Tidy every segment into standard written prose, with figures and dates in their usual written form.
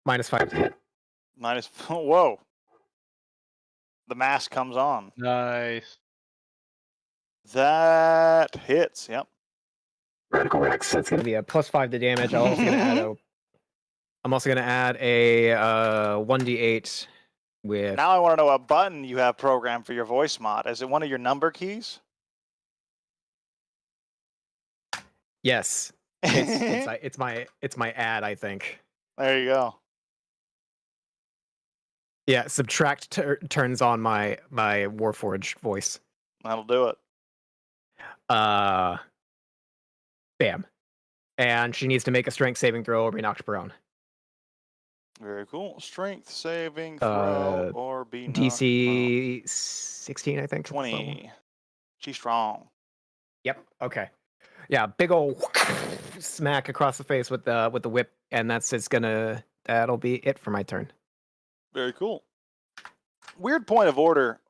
-5 to hit. Whoa. The mask comes on. Nice. That hits. Yep. Radical Rex. That's gonna be a +5 to damage. I'm also gonna add a 1d8 with. Now I want to know what button you have programmed for your voice mod. Is it one of your number keys? Yes, it's my ad, I think. There you go. Yeah, subtract turns on my Warforged voice. That'll do it. Bam, and she needs to make a strength saving throw or be knocked prone. Very cool. Strength saving throw or be knocked DC 16, I think. 20. She's strong. Yep. Okay. Yeah, big old smack across the face with the whip, and that'll be it for my turn. Very cool. Weird point of order.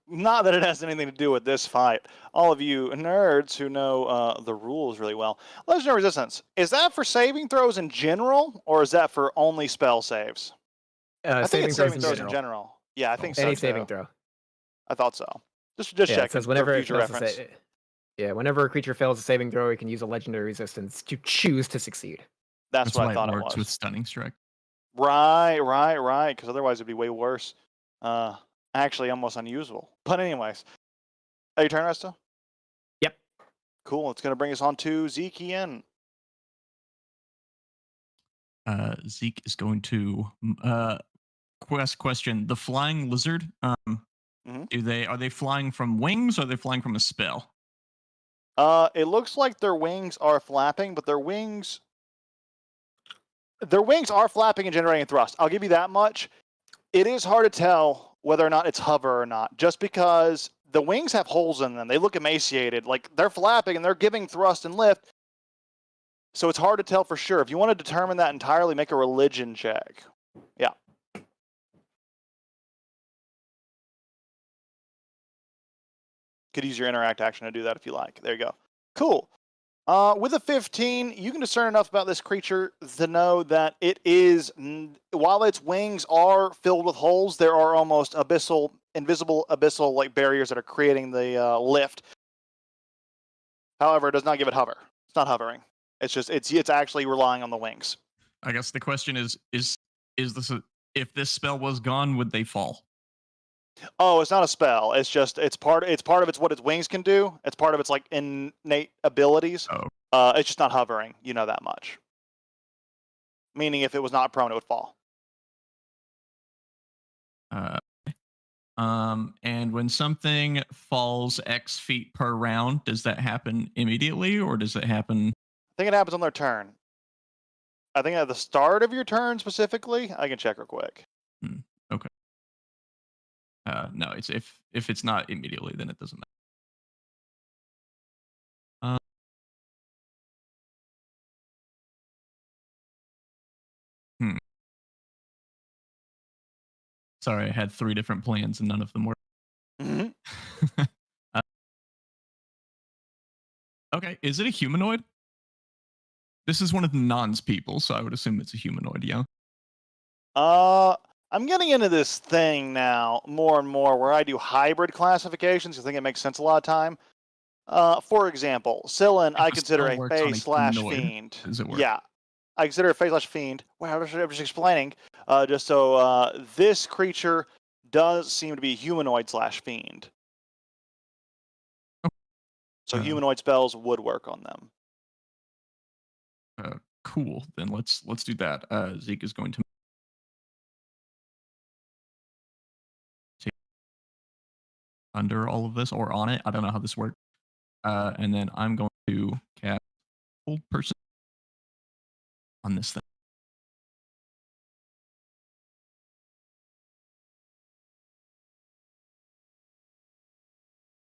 Not that it has anything to do with this fight. All of you nerds who know the rules really well. Legendary Resistance, is that for saving throws in general, or is that for only spell saves? I think it's saving throws in general. Yeah, I think so. Any saving throw. I thought so. Just check. Because whenever future reference. Whenever a creature fails a saving throw, it can use a legendary resistance to choose to succeed. That's what I thought it was. With Stunning Strike. Right. Because otherwise it'd be way worse. Actually, almost unusable. But anyways, your turn, Resto? Yep. Cool. It's going to bring us on to Zeke again. Zeke is going to question the flying lizard. Are they flying from wings or are they flying from a spell? It looks like their wings are flapping, but their wings are flapping and generating thrust. I'll give you that much. It is hard to tell whether or not it's hover or not, just because the wings have holes in them. They look emaciated, like they're flapping and they're giving thrust and lift. So it's hard to tell for sure. If you want to determine that entirely, make a religion check. Yeah. Could use your interact action to do that if you like. There you go. Cool. With a 15, you can discern enough about this creature to know that it is, while its wings are filled with holes, there are almost invisible abyssal like barriers that are creating the lift. However, it does not give it hover. It's not hovering. It's just it's actually relying on the wings. I guess the question is this if this spell was gone, would they fall? Oh, it's not a spell. It's just it's part of what its wings can do. It's part of its like innate abilities. Oh. It's just not hovering. You know that much. Meaning, if it was not prone, it would fall. And when something falls X feet per round, does that happen immediately or does it happen? I think it happens on their turn. I think at the start of your turn specifically. I can check real quick. Okay. No, it's if it's not immediately, then it doesn't matter. Sorry, I had 3 different plans and none of them worked. Okay, is it a humanoid? This is one of the Non's people, so I would assume it's a humanoid, yeah? I'm getting into this thing now more and more where I do hybrid classifications. I think it makes sense a lot of time. For example, Scyllin, I consider a Fae/Fiend. Does it work? Yeah, I consider a Fae/Fiend. Wow, I was just explaining. Just so this creature does seem to be humanoid/fiend. So humanoid spells would work on them. Cool. Then let's do that. Zeke is going to take under all of this or on it. I don't know how this works. And then I'm going to cast Hold Person on this thing.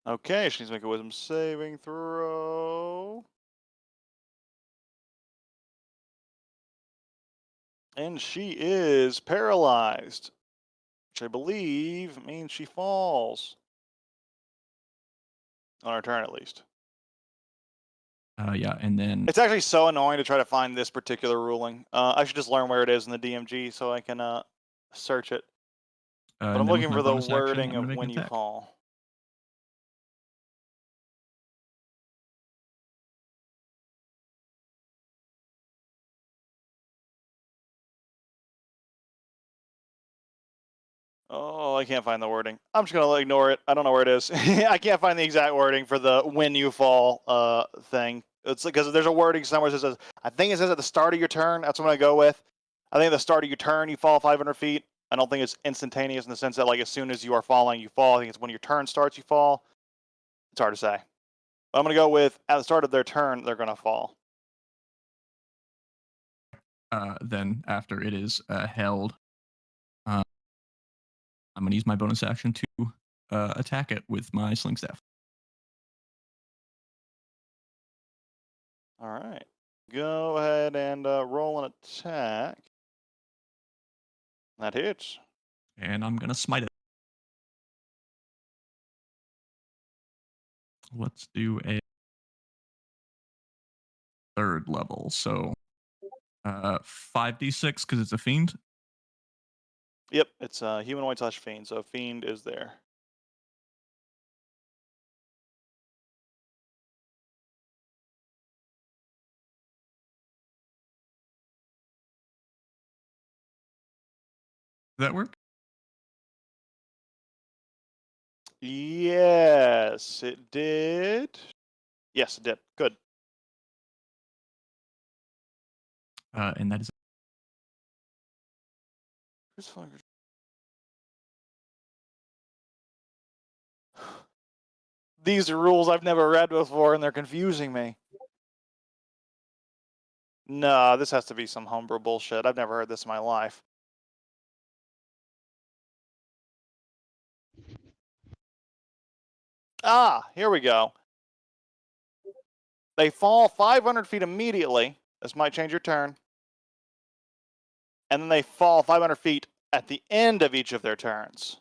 Okay, she needs to make a wisdom saving throw. And she is paralyzed, which I believe means she falls. On her turn, at least. Yeah, and then It's actually so annoying to try to find this particular ruling. I should just learn where it is in the DMG so I can search it. But I'm and then with looking my for the bonus action, wording I'm gonna of make when an you attack. fall. Oh, I can't find the wording. I'm just gonna ignore it. I don't know where it is. I can't find the exact wording for the when you fall thing. It's because there's a wording somewhere that says, I think it says at the start of your turn. That's what I'm gonna go with. I think at the start of your turn you fall 500 feet. I don't think it's instantaneous in the sense that like as soon as you are falling, you fall. I think it's when your turn starts, you fall. It's hard to say. But I'm gonna go with at the start of their turn, they're gonna fall. Then after it is held, I'm gonna use my bonus action to attack it with my sling staff. All right. Go ahead and roll an attack. That hits. And I'm gonna smite it. Let's do a 3rd level. So 5d6 because it's a fiend. Yep, it's humanoid / fiend. So fiend is there. Does that work? Yes, it did. Yes, it did. Good. And that is These are rules I've never read before, and they're confusing me. No, this has to be some homebrew bullshit. I've never heard this in my life. Ah, here we go. They fall 500 feet immediately. This might change your turn. And then they fall 500 feet at the end of each of their turns.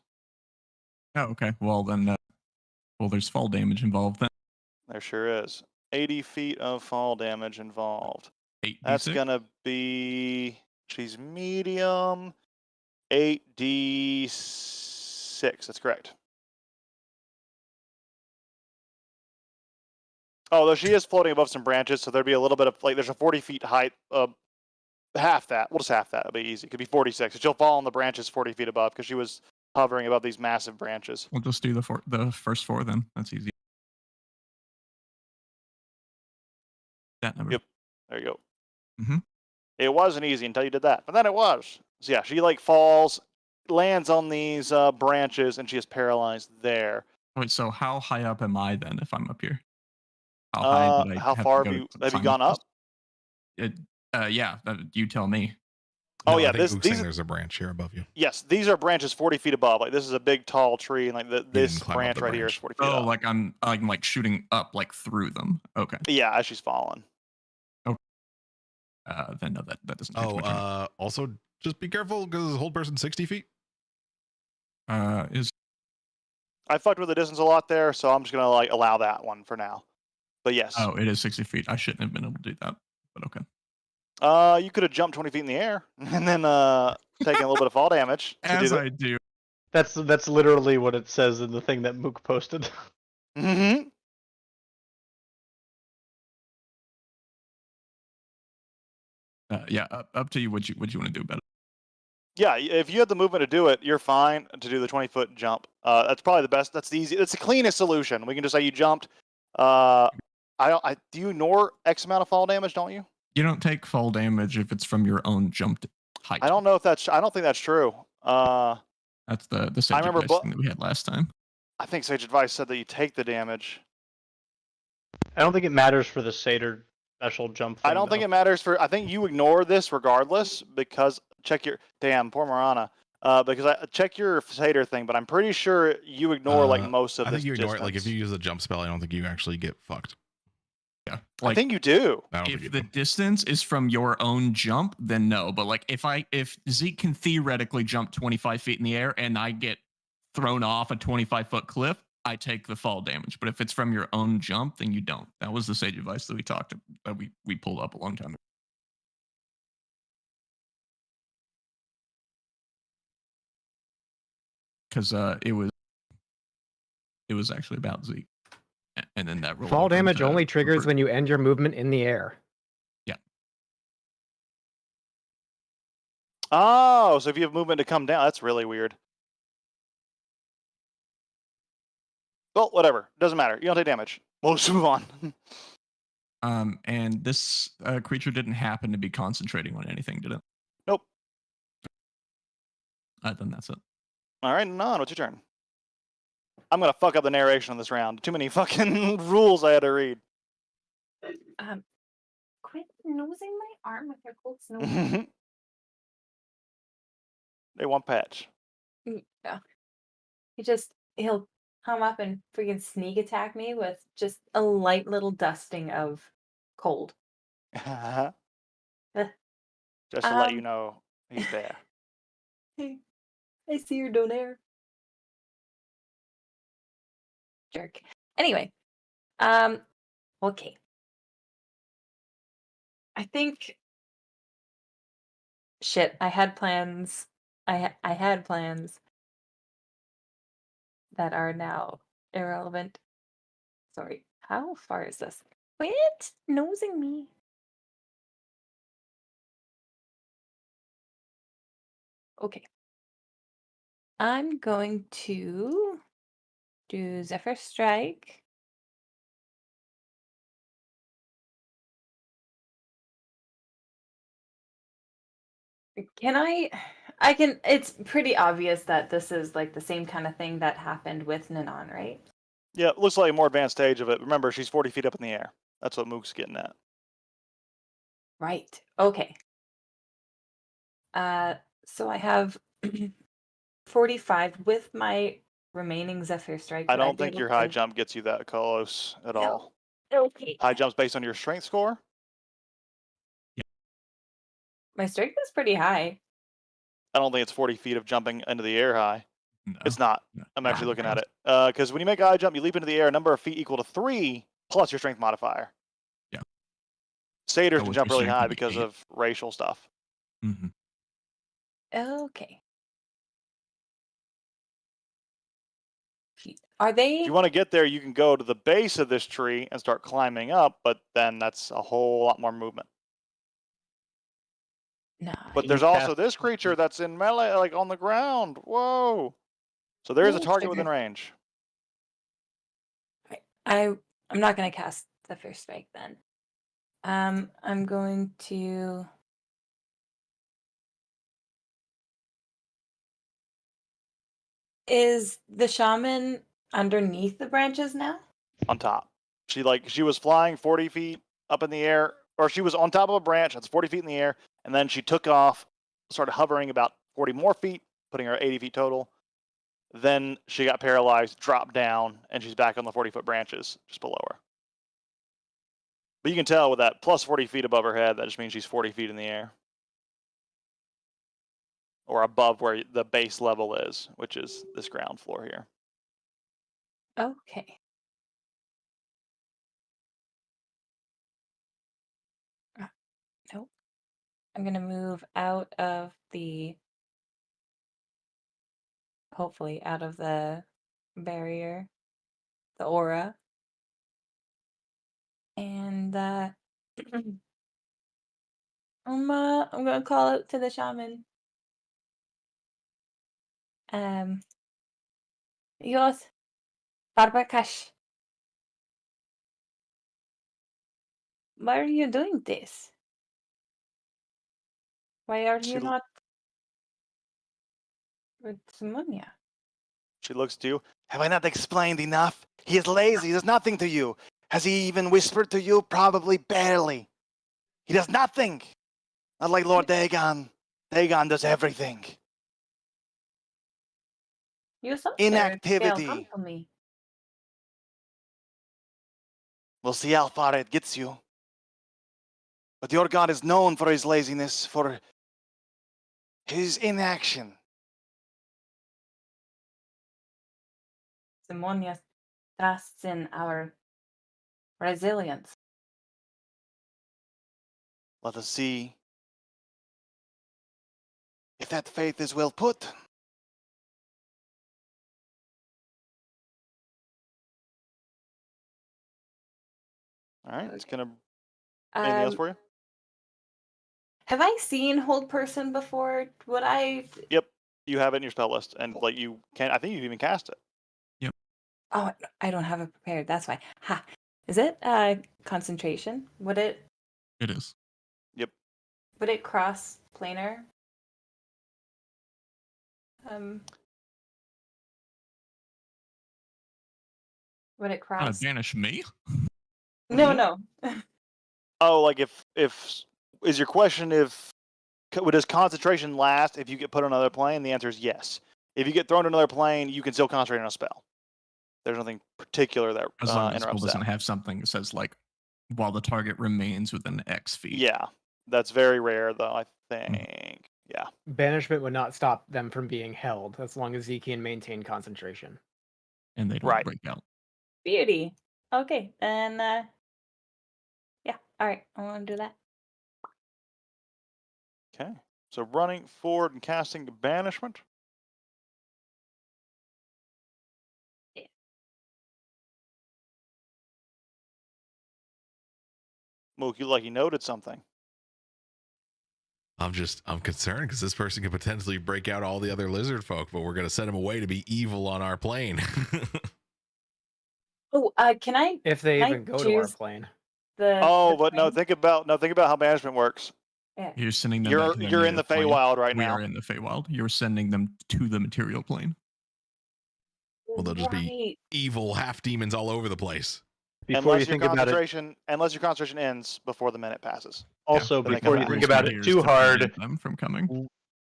Oh, okay. Well, then, there's fall damage involved then. There sure is. 80 feet of fall damage involved. 8d6. That's gonna be, she's medium, 8d6. That's correct. Oh, though she is floating above some branches, so there'd be a little bit of like there's a 40 feet height. Half that. We'll just half that. It'll be easy. It could be 46. She'll fall on the branches 40 feet above because she was hovering above these massive branches. We'll just do the first 4 then. That's easy. That number. Yep. There you go. Mm-hmm. It wasn't easy until you did that, but then it was. So yeah, she like falls, lands on these branches, and she is paralyzed there. Wait, so how high up am I then if I'm up here? How high did I how have far to have go you to climb gone up? this? Yeah, you tell me. Oh No, yeah, I think Luke's saying these there's a branch here above you. yes, these are branches 40 feet above. Like this is a big tall tree, and like this climb up branch the right here is branch. 40 feet Oh, up. like I'm like shooting up like through them. Okay. Yeah, as she's falling. Then no, that doesn't change my turn. Also just be careful because hold person 60 feet. Is I fucked with the distance a lot there, so I'm just gonna like allow that one for now. But yes. Oh, it is 60 feet. I shouldn't have been able to do that, but okay. You could have jumped 20 feet in the air and then taken a little bit of fall damage. As I do. That's literally what it says in the thing that Mook posted. Mm-hmm. Yeah, up to you. What you want to do about it? Yeah, if you have the movement to do it, you're fine to do the 20-foot jump. That's probably the best. That's the easy. That's the cleanest solution. We can just say you jumped. Do you ignore X amount of fall damage? Don't you? You don't take fall damage if it's from your own jumped height. I don't know if that's. I don't think that's true. That's the sage remember advice thing that we had last time. I think Sage Advice said that you take the damage. I don't think it matters for the Satyr special jump thing, I don't think it matters for. I think you ignore this regardless because check your damn poor Marana. Because I check your Satyr thing, but I'm pretty sure you ignore like most of I this think you ignore it. Like if distance. you use a jump spell, I don't think you actually get fucked. Yeah, I think you do. I don't think if you the do. distance is from your own jump, then no. But like if Zeke can theoretically jump 25 feet in the air and I get thrown off a 25-foot cliff, I take the fall damage. But if it's from your own jump, then you don't. That was the sage advice that we pulled up a long time ago. Because it was actually about Zeke, and then that rolled Fall over damage into only triggers Rupert. when you end your movement in the air. Oh, so if you have movement to come down, that's really weird. Well, whatever. Doesn't matter. You don't take damage. We'll just move on. And this creature didn't happen to be concentrating on anything, did it? Nope. Then that's it. All right, Non, what's your turn? I'm going to fuck up the narration on this round. Too many fucking rules I had to read. Quit nosing my arm with your cold snow. They want patch. Yeah. He'll come up and freaking sneak attack me with just a light little dusting of cold. Just to let you know he's there. Hey, I see your donaire. Jerk. Anyway, okay. I think. Shit, I had plans. I had plans that are now irrelevant. Sorry. How far is this? Quit nosing me. Okay. I'm going to do Zephyr Strike. It's pretty obvious that this is like the same kind of thing that happened with Nanon, right? Yeah, it looks like a more advanced stage of it. Remember, she's 40 feet up in the air. That's what Mook's getting at. Right. Okay. So I have 45 with my remaining Zephyr Strike. I would don't be think able your to- high jump gets you that close at No. all. Okay. High jump's based on your strength score? My strength is pretty high. I don't think it's 40 feet of jumping into the air high. No. It's not. No. I'm actually looking at it. Because when you make a high jump, you leap into the air a number of feet equal to 3 plus your strength modifier. Yeah. Satyrs That can was jump my really strength high would be because 8. of racial stuff. Mm-hmm. Okay. Are they? If you want to get there, you can go to the base of this tree and start climbing up, but then that's a whole lot more movement. No. But there's also this creature that's in melee, like on the ground. Whoa! So there is a Ooh, target sugar. within range. I'm not gonna cast the first strike then. I'm going to. Is the shaman underneath the branches now? On top. She was flying 40 feet up in the air, or she was on top of a branch that's 40 feet in the air, and then she took off, started hovering about 40 more feet, putting her at 80 feet total. Then she got paralyzed, dropped down, and she's back on the 40-foot branches just below her. But you can tell with that plus 40 feet above her head, that just means she's 40 feet in the air. Or above where the base level is, which is this ground floor here. Okay. Nope. I'm gonna move out of the. Hopefully, out of the barrier, the aura, and I'm gonna call out to the shaman. Yos, Barbakash. Why are you doing this? Why are you She- not with Simonia? She looks to you. Have I not explained enough? He is lazy. He does nothing to you. Has he even whispered to you? Probably barely. He does nothing. Not like Lord Dagon. Dagon does everything. You saw Inactivity. Come to me. We'll see how far it gets you. But your god is known for his laziness, for his inaction. Simonia trusts in our resilience. Let us see if that faith is well put. All right, it's gonna. Anything else for you? Have I seen Hold Person before? Would I? Yep, you have it in your spell list, and like you can. I think you even cast it. Oh, I don't have it prepared. That's why. Ha. Is it concentration? Would it It is. cross planar? Would it Trying cross? to banish me? No, no. Oh, like if is your question if does concentration last if you get put on another plane? The answer is yes. If you get thrown to another plane, you can still concentrate on a spell. There's nothing particular that As long as the spell interrupts doesn't that. have something that says like while the target remains within X feet. Yeah, that's very rare though. I think. Yeah. Banishment would not stop them from being held as long as he can maintain concentration. And they don't Right. break out. Beauty. Okay, then. Yeah. All right. I want to do that. Okay. So running forward and casting banishment. Yeah. Mook, you like you noted something. I'm concerned because this person could potentially break out all the other lizard folk, but we're gonna send them away to be evil on our plane. Oh, can I? If they Can I even go to our choose plane. Oh, the but no, plane? think about how banishment works. Yeah. You're sending them back to their You're in the native plane. Feywild right We now. are in the Feywild. You're sending them to the material plane. Well, they'll just be Right. evil half demons all over the place. Before you think about it, Unless your concentration ends before the minute passes. also then they before come you back. think about it too hard, them from coming.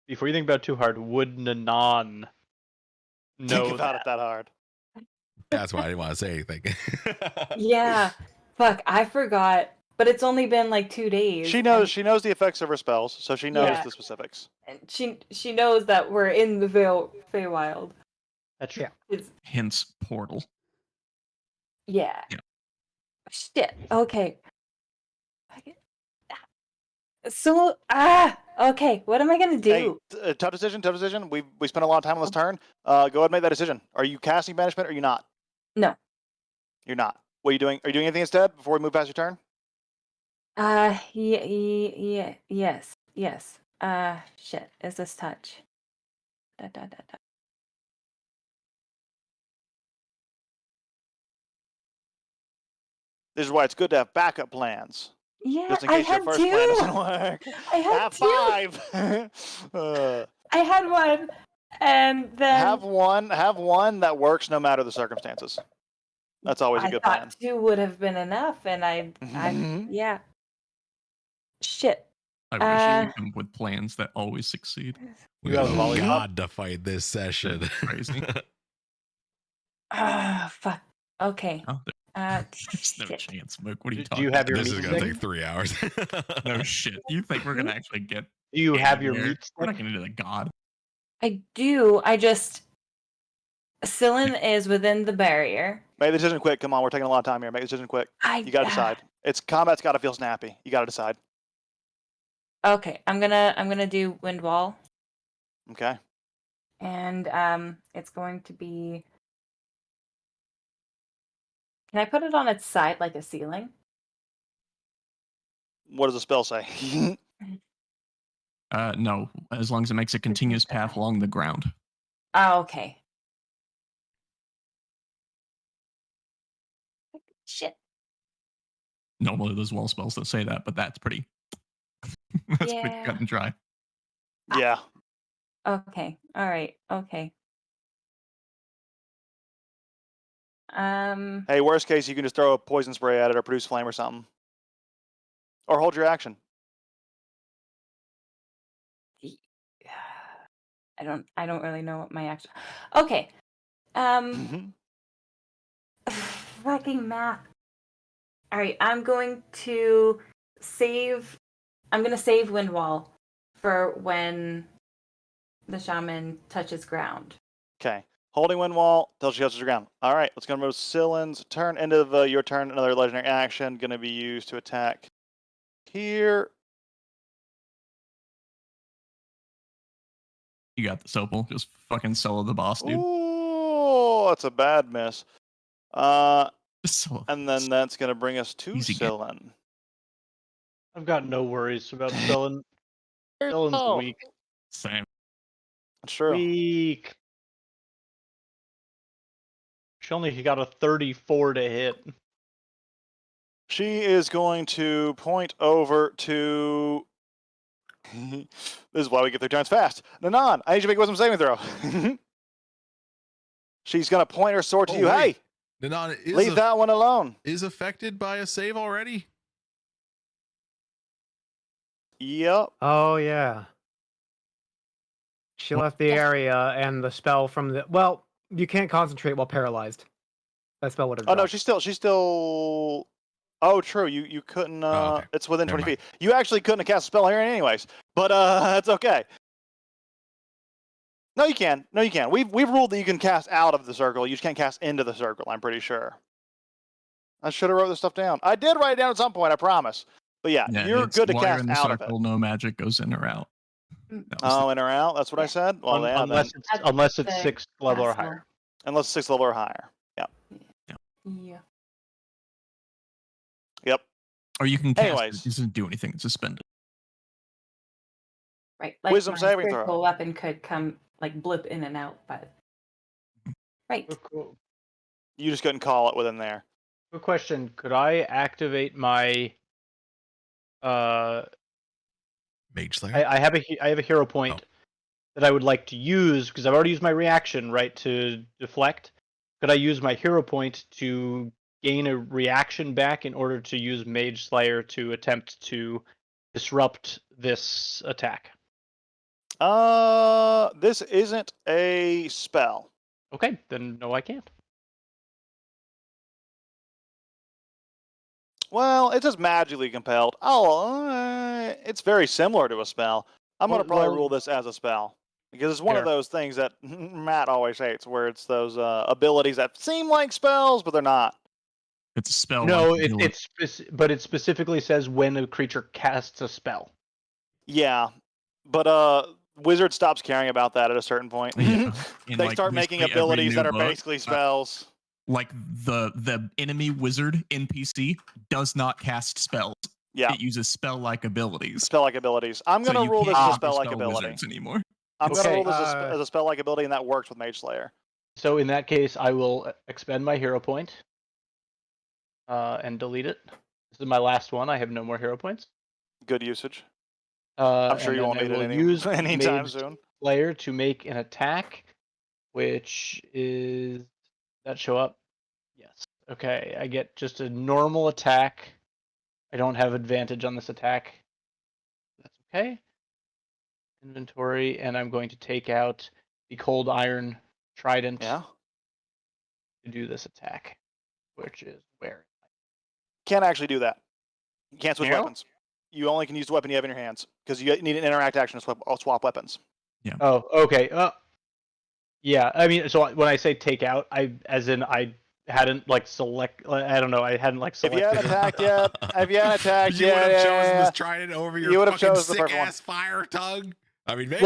before you think about it too hard, would Nanan know Think about it that hard. That's why I didn't want to say anything. Yeah. Fuck, I forgot. But it's only been like 2 days. She knows the effects of her spells, so she knows Yeah. the specifics. And she knows that we're in the Feywild. That's true. Yeah. It's, Hence portal. yeah. Yeah. Shit. Okay. So okay. What am I gonna do? Hey, tough decision. We spent a lot of time on this turn. Go ahead and make that decision. Are you casting banishment or are you not? No. You're not. What are you doing? Are you doing anything instead before we move past your turn? Yes. Shit. Is this touch? Da. This is why it's good to have backup plans. Yeah, Just in I case your had first two. plan doesn't work. I had Have two. 5. I had one, and then Have one that works no matter the circumstances. That's always a I good thought plan. 2 would have been enough, and I yeah. Shit. I wish you come with plans that always succeed. We You got have a volleyball? god to fight this session. Crazy. Fuck. Okay. Oh, there's no Shit. chance, Mook. What are you Do talking you have your This meat is gonna stick? take 3 hours. No shit. You think we're gonna actually get Do you have your there? meat We're not stick? gonna do the god. I do. I just Cylin is within the barrier. Make the decision quick. Come on, we're taking a lot of time here. Make the decision quick. You gotta decide. It's combat's gotta feel snappy. You gotta decide. Okay, I'm gonna do wind wall, Okay. and it's going to be. Can I put it on its side like a ceiling? What does the spell say? No, as long as it makes a continuous path along the ground. Oh, okay. Shit. Normally there's wall spells that say that, but that's pretty pretty Yeah. cut and dry. Yeah. Okay. All right. Okay. Hey, worst case, you can just throw a poison spray at it or produce flame or something. Or hold your action. I don't really know what my action. Okay. Fucking math. All right, I'm going to save wind wall for when the shaman touches ground. Okay. Holding wind wall till she touches the ground. All right, let's go to Scylla's turn. End of your turn. Another legendary action going to be used to attack here. You got this, Opal. Just fucking solo the boss, dude. Ooh, that's a bad miss. Just solo. And then that's going to bring us to Easy game. Scylla. I've got no worries about Scylla. Scylla's Oh, weak. Same. that's true. Weak. She only got a 34 to hit. She is going to point over to. This is why we get 3 turns fast. Nanan, I need you to make a wisdom saving throw. She's going to point her sword to Oh, you. wait. Hey, Nanan leave that one alone. is affected by a save already. Yep. Oh yeah. She left the area, and the spell from the you can't concentrate while paralyzed. That spell would have. Oh no, she's still. Oh, true. You couldn't. Oh, okay. It's within Never 20 feet. You actually couldn't have cast a spell here anyways. But it's okay. No, you can. No, you can. We've ruled that you can cast out of the circle. You just can't cast into the circle. I'm pretty sure. I should have wrote this stuff down. I did write it down at some point. I promise. But yeah, you're it's good to while you're cast in the out of circle, it. no magic goes in or out. Mm. That was the- Oh, in or out. That's what I said. Well, yeah, unless then, it's the 6th level or castle. higher. unless 6th level or higher. Yep. Yeah. Yep. Or you can cast Anyways. it doesn't do anything. It's suspended. Right. Like Wisdom my saving throw. spiritual weapon could come like blip in and out, but right. Cool. You just couldn't call it within there. Quick question: could I activate my? Mage Slayer. I have a hero point that I would like to use because I've already used my reaction right to deflect. Could I use my hero point to gain a reaction back in order to use Mage Slayer to attempt to disrupt this attack? This isn't a spell. Okay, then no, I can't. Well, it says magically compelled. It's very similar to a spell. I'm going to probably Well- rule this as a spell. Because it's one of Fair. those things that Matt always hates, where it's those abilities that seem like spells, but they're not. It's a spell. No, like healing. but it specifically says when a creature casts a spell. Yeah, but Wizard stops caring about that at a certain point. Yeah. In, They like, start making basically every abilities new that are book, basically spells. like the enemy wizard NPC does not cast spells. Yeah, It uses spell-like abilities. spell-like abilities. I'm So going to you rule this can't as a use spell-like spell ability. wizards anymore. I'm going to Okay, rule this as a spell-like ability, and that works with Mage Slayer. So in that case, I will expend my hero point and delete it. This is my last one. I have no more hero points. Good usage. I'm sure and you then won't I need it will any use anytime Mage soon. Slayer to make an attack, which is that show up? Yes. Okay, I get just a normal attack. I don't have advantage on this attack. That's okay. Inventory, and I'm going to take out the cold iron trident Yeah. to do this attack, which is where. Can't actually do that. You can't switch No? weapons. You only can use the weapon you have in your hands because you need an interact action to swap weapons. Oh, okay. Yeah. I mean, so when I say take out, I hadn't like select. I don't know. I hadn't like If you selected. hadn't attacked yet, if you hadn't attacked You would have yet, chosen this trident over your You would have fucking chosen the sick first one. ass fire tongue. I mean, maybe.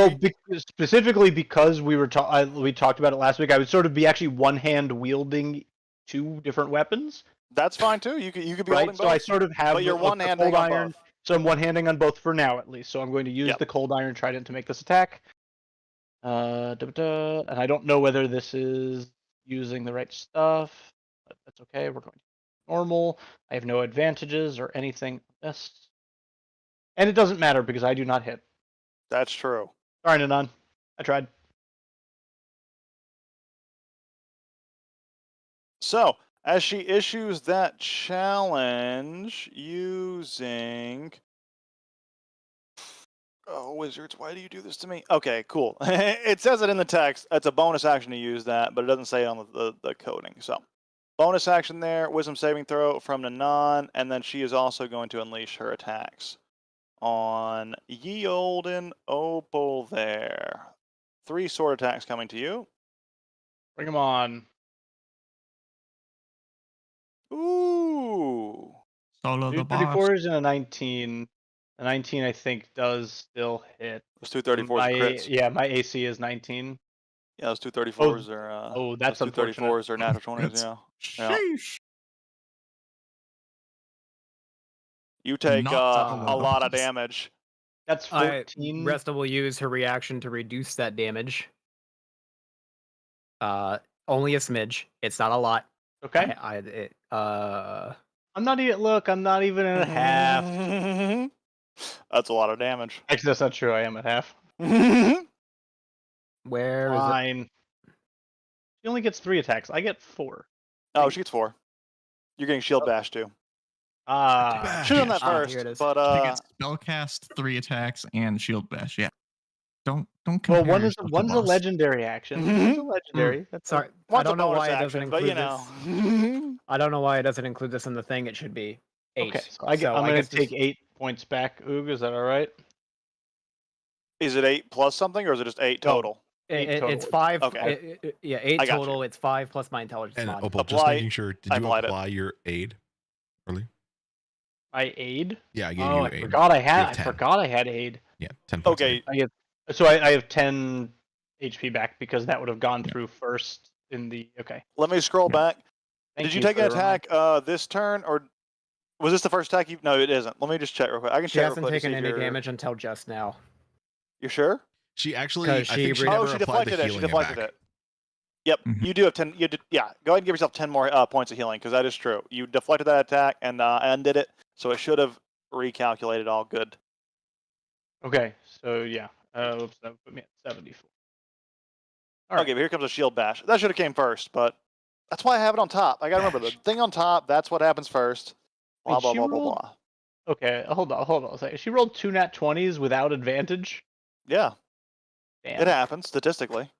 Well, specifically because we talked about it last week. I would sort of be actually one hand wielding 2 different weapons, that's fine too. You could be right? holding So both. I sort of have but you're the one-handing cold on iron. both. So I'm one handing on both for now, at least. So I'm going to use Yep. the cold iron trident to make this attack. And I don't know whether this is using the right stuff, but that's okay. We're going to normal. I have no advantages or anything. This, and it doesn't matter because I do not hit. That's true. Sorry, Nanan. I tried. So, as she issues that challenge using. Oh, wizards, why do you do this to me? Okay, cool. It says it in the text. It's a bonus action to use that, but it doesn't say it on the coding. So, bonus action there, wisdom saving throw from Nanan, and then she is also going to unleash her attacks on ye olden Opal there. 3 sword attacks coming to you. Bring them on. Ooh. Solo the Two boss. 34s and a 19. A 19, I think, does still hit. Those 234s are My crits. yeah, my AC is 19. Yeah, those 234s are. Oh, that's those unfortunate. 234s are natural 20s. Crits. Yeah. Yeah. Sheesh. You take Not solo a lot of boss. damage. That's 14. Resta will use her reaction to reduce that damage. Only a smidge. It's not a lot. Okay. I'm not even. Look, I'm not even at half. That's a lot of damage. Actually, that's not true. I am at half. Where is it? Fine. She only gets 3 attacks. I get 4. Oh, she gets 4. You're getting shield bash too. Ah. Should have done that Ah, first, here it is. but She gets spellcast, 3 attacks, and shield bash. Yeah. Don't compare. Well, one's yourself to a boss. legendary action. One's a legendary. That's Sorry, I one's a don't know bonus why it action, doesn't but include you know. I don't know why it doesn't include this in the thing. It should be 8. Okay, so I'm going to guess take this- 8 points back. Oog, is that all right? Is it 8 plus something, or is it just 8 total? It's total. 5. Okay. 8 I got total. It's 5 plus my intelligence And mod. Opal, just Apply- making sure, did I you applied it. apply your aid early? My aid? Yeah, I gave Oh, you I aid. forgot I You had. have I 10. forgot I had aid. Yeah, 10 points. Okay. aid. So I have 10 HP back because that would have gone Yeah. through first in the. Okay. Let me scroll Yeah. back. Thank Did you you take for an the reminder. attack this turn, or was this the first attack you? No, it isn't. Let me just check real quick. I can She check real hasn't quick to taken see if any you're- damage until just now. You sure? She actually, 'Cause I she think she re- never Oh, she applied the deflected it. She healing deflected back. it. Yep, Mhm. you do have 10. Yeah, go ahead and give yourself 10 more points of healing because that is true. You deflected that attack and undid it, so it should have recalculated all good. Okay. So yeah. Whoops, that would put me at 74. All right. Okay, but here comes a shield bash. That should have came first, but that's why I have it on top. I gotta remember the Bash. thing on top. That's what happens first. Blah Wait, blah she blah blah rolled- blah. Okay. Hold on a second. She rolled 2 nat 20s without advantage. Yeah, Damn. it happens statistically.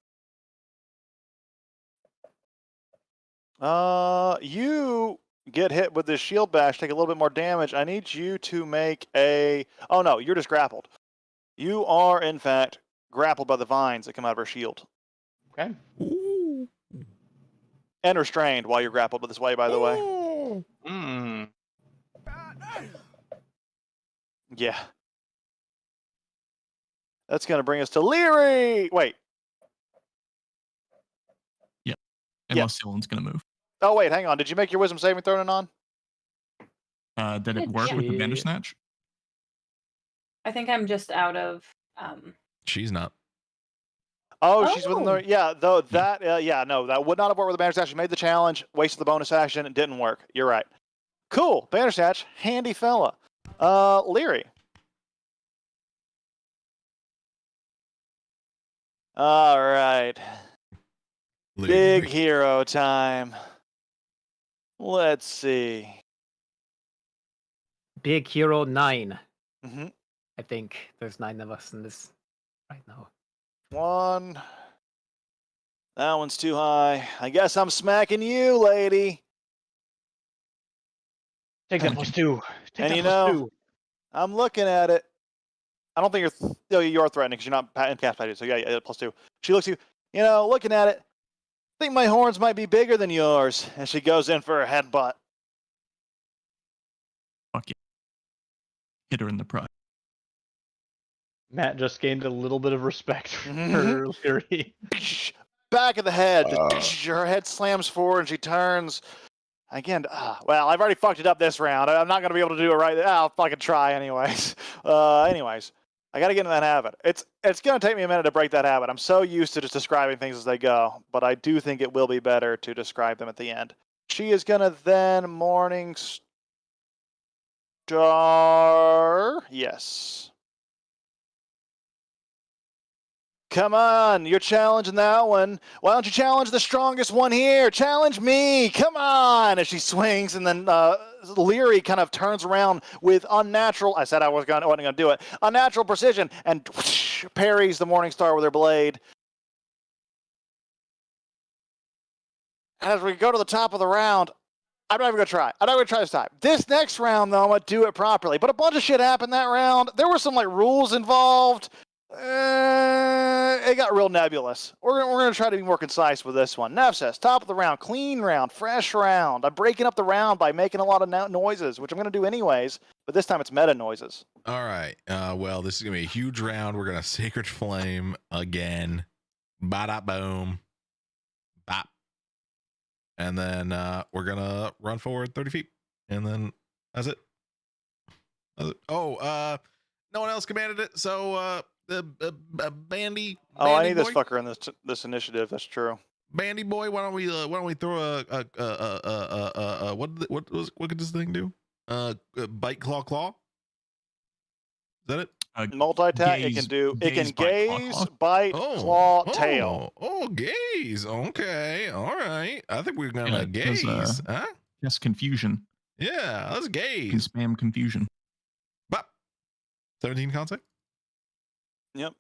You get hit with this shield bash, take a little bit more damage. I need you to make a. Oh no, you're just grappled. You are in fact grappled by the vines that come out of her shield, Okay. Ooh. and restrained while you're grappled this way. By the way, Hmm. yeah. That's gonna bring us to Leary. Wait. Unless Dylan's going to move. Oh wait, hang on. Did you make your wisdom saving throw, on? Did it Did work with the she- Bandersnatch? I think I'm just out of. She's not. Oh, she's within Oh. the. Yeah, though that. Yeah, no, that would not have worked with the Bandersnatch. She made the challenge, wasted the bonus action, it didn't work. You're right. Cool, Bandersnatch, handy fella. Leary. All right, big hero time. Let's see. Big Hero 9. Mm-hmm. I think there's 9 of us in this right now. One. That one's too high. I guess I'm smacking you, lady. Take that plus 2. Take And that you plus know- 2. I'm looking at it. I don't think you're. You are threatening because you're not incapacitated. So yeah, plus 2. She looks at you. Looking at it. I think my horns might be bigger than yours. And she goes in for a headbutt. Fuck yeah. Hit her in the pride. Matt just gained a little bit of respect for Mhm. Leary. Back of the head. Her head slams forward and she turns. Again, well, I've already fucked it up this round. I'm not going to be able to do it right. I'll fucking try anyways. Anyways, I got to get in that habit. It's going to take me a minute to break that habit. I'm so used to just describing things as they go, but I do think it will be better to describe them at the end. She is going to then Morning Star. Yes. Come on, you're challenging that one. Why don't you challenge the strongest one here? Challenge me. Come on. As she swings, and then Leary kind of turns around with unnatural. I said I wasn't going to do it. Unnatural precision, and whoosh, parries the Morning Star with her blade. As we go to the top of the round, I'm not even going to try. I'm not going to try this time. This next round, though, I'm going to do it properly. But a bunch of shit happened that round. There were some rules involved. It got real nebulous. We're gonna try to be more concise with this one. Nev says, top of the round, clean round, fresh round. I'm breaking up the round by making a lot of noises, which I'm gonna do anyways, but this time it's meta noises. All right. Well, this is gonna be a huge round. We're gonna Sacred Flame again. Bada boom. Bop. And then we're gonna run forward 30 feet. And then that's it. Oh, no one else commanded it, so Bandy. Oh, I need boy, this fucker in this initiative. That's true. Bandy boy, why don't we throw what could this thing do? Bite claw. Is that it? Multi-attack. It can do. It can gaze, bite, claw, tail. Oh, gaze. Okay, all right. I think we're gonna gaze. Huh? Yes, confusion. Yeah, let's You can gaze. spam confusion. Bop. 17 con save. Yep.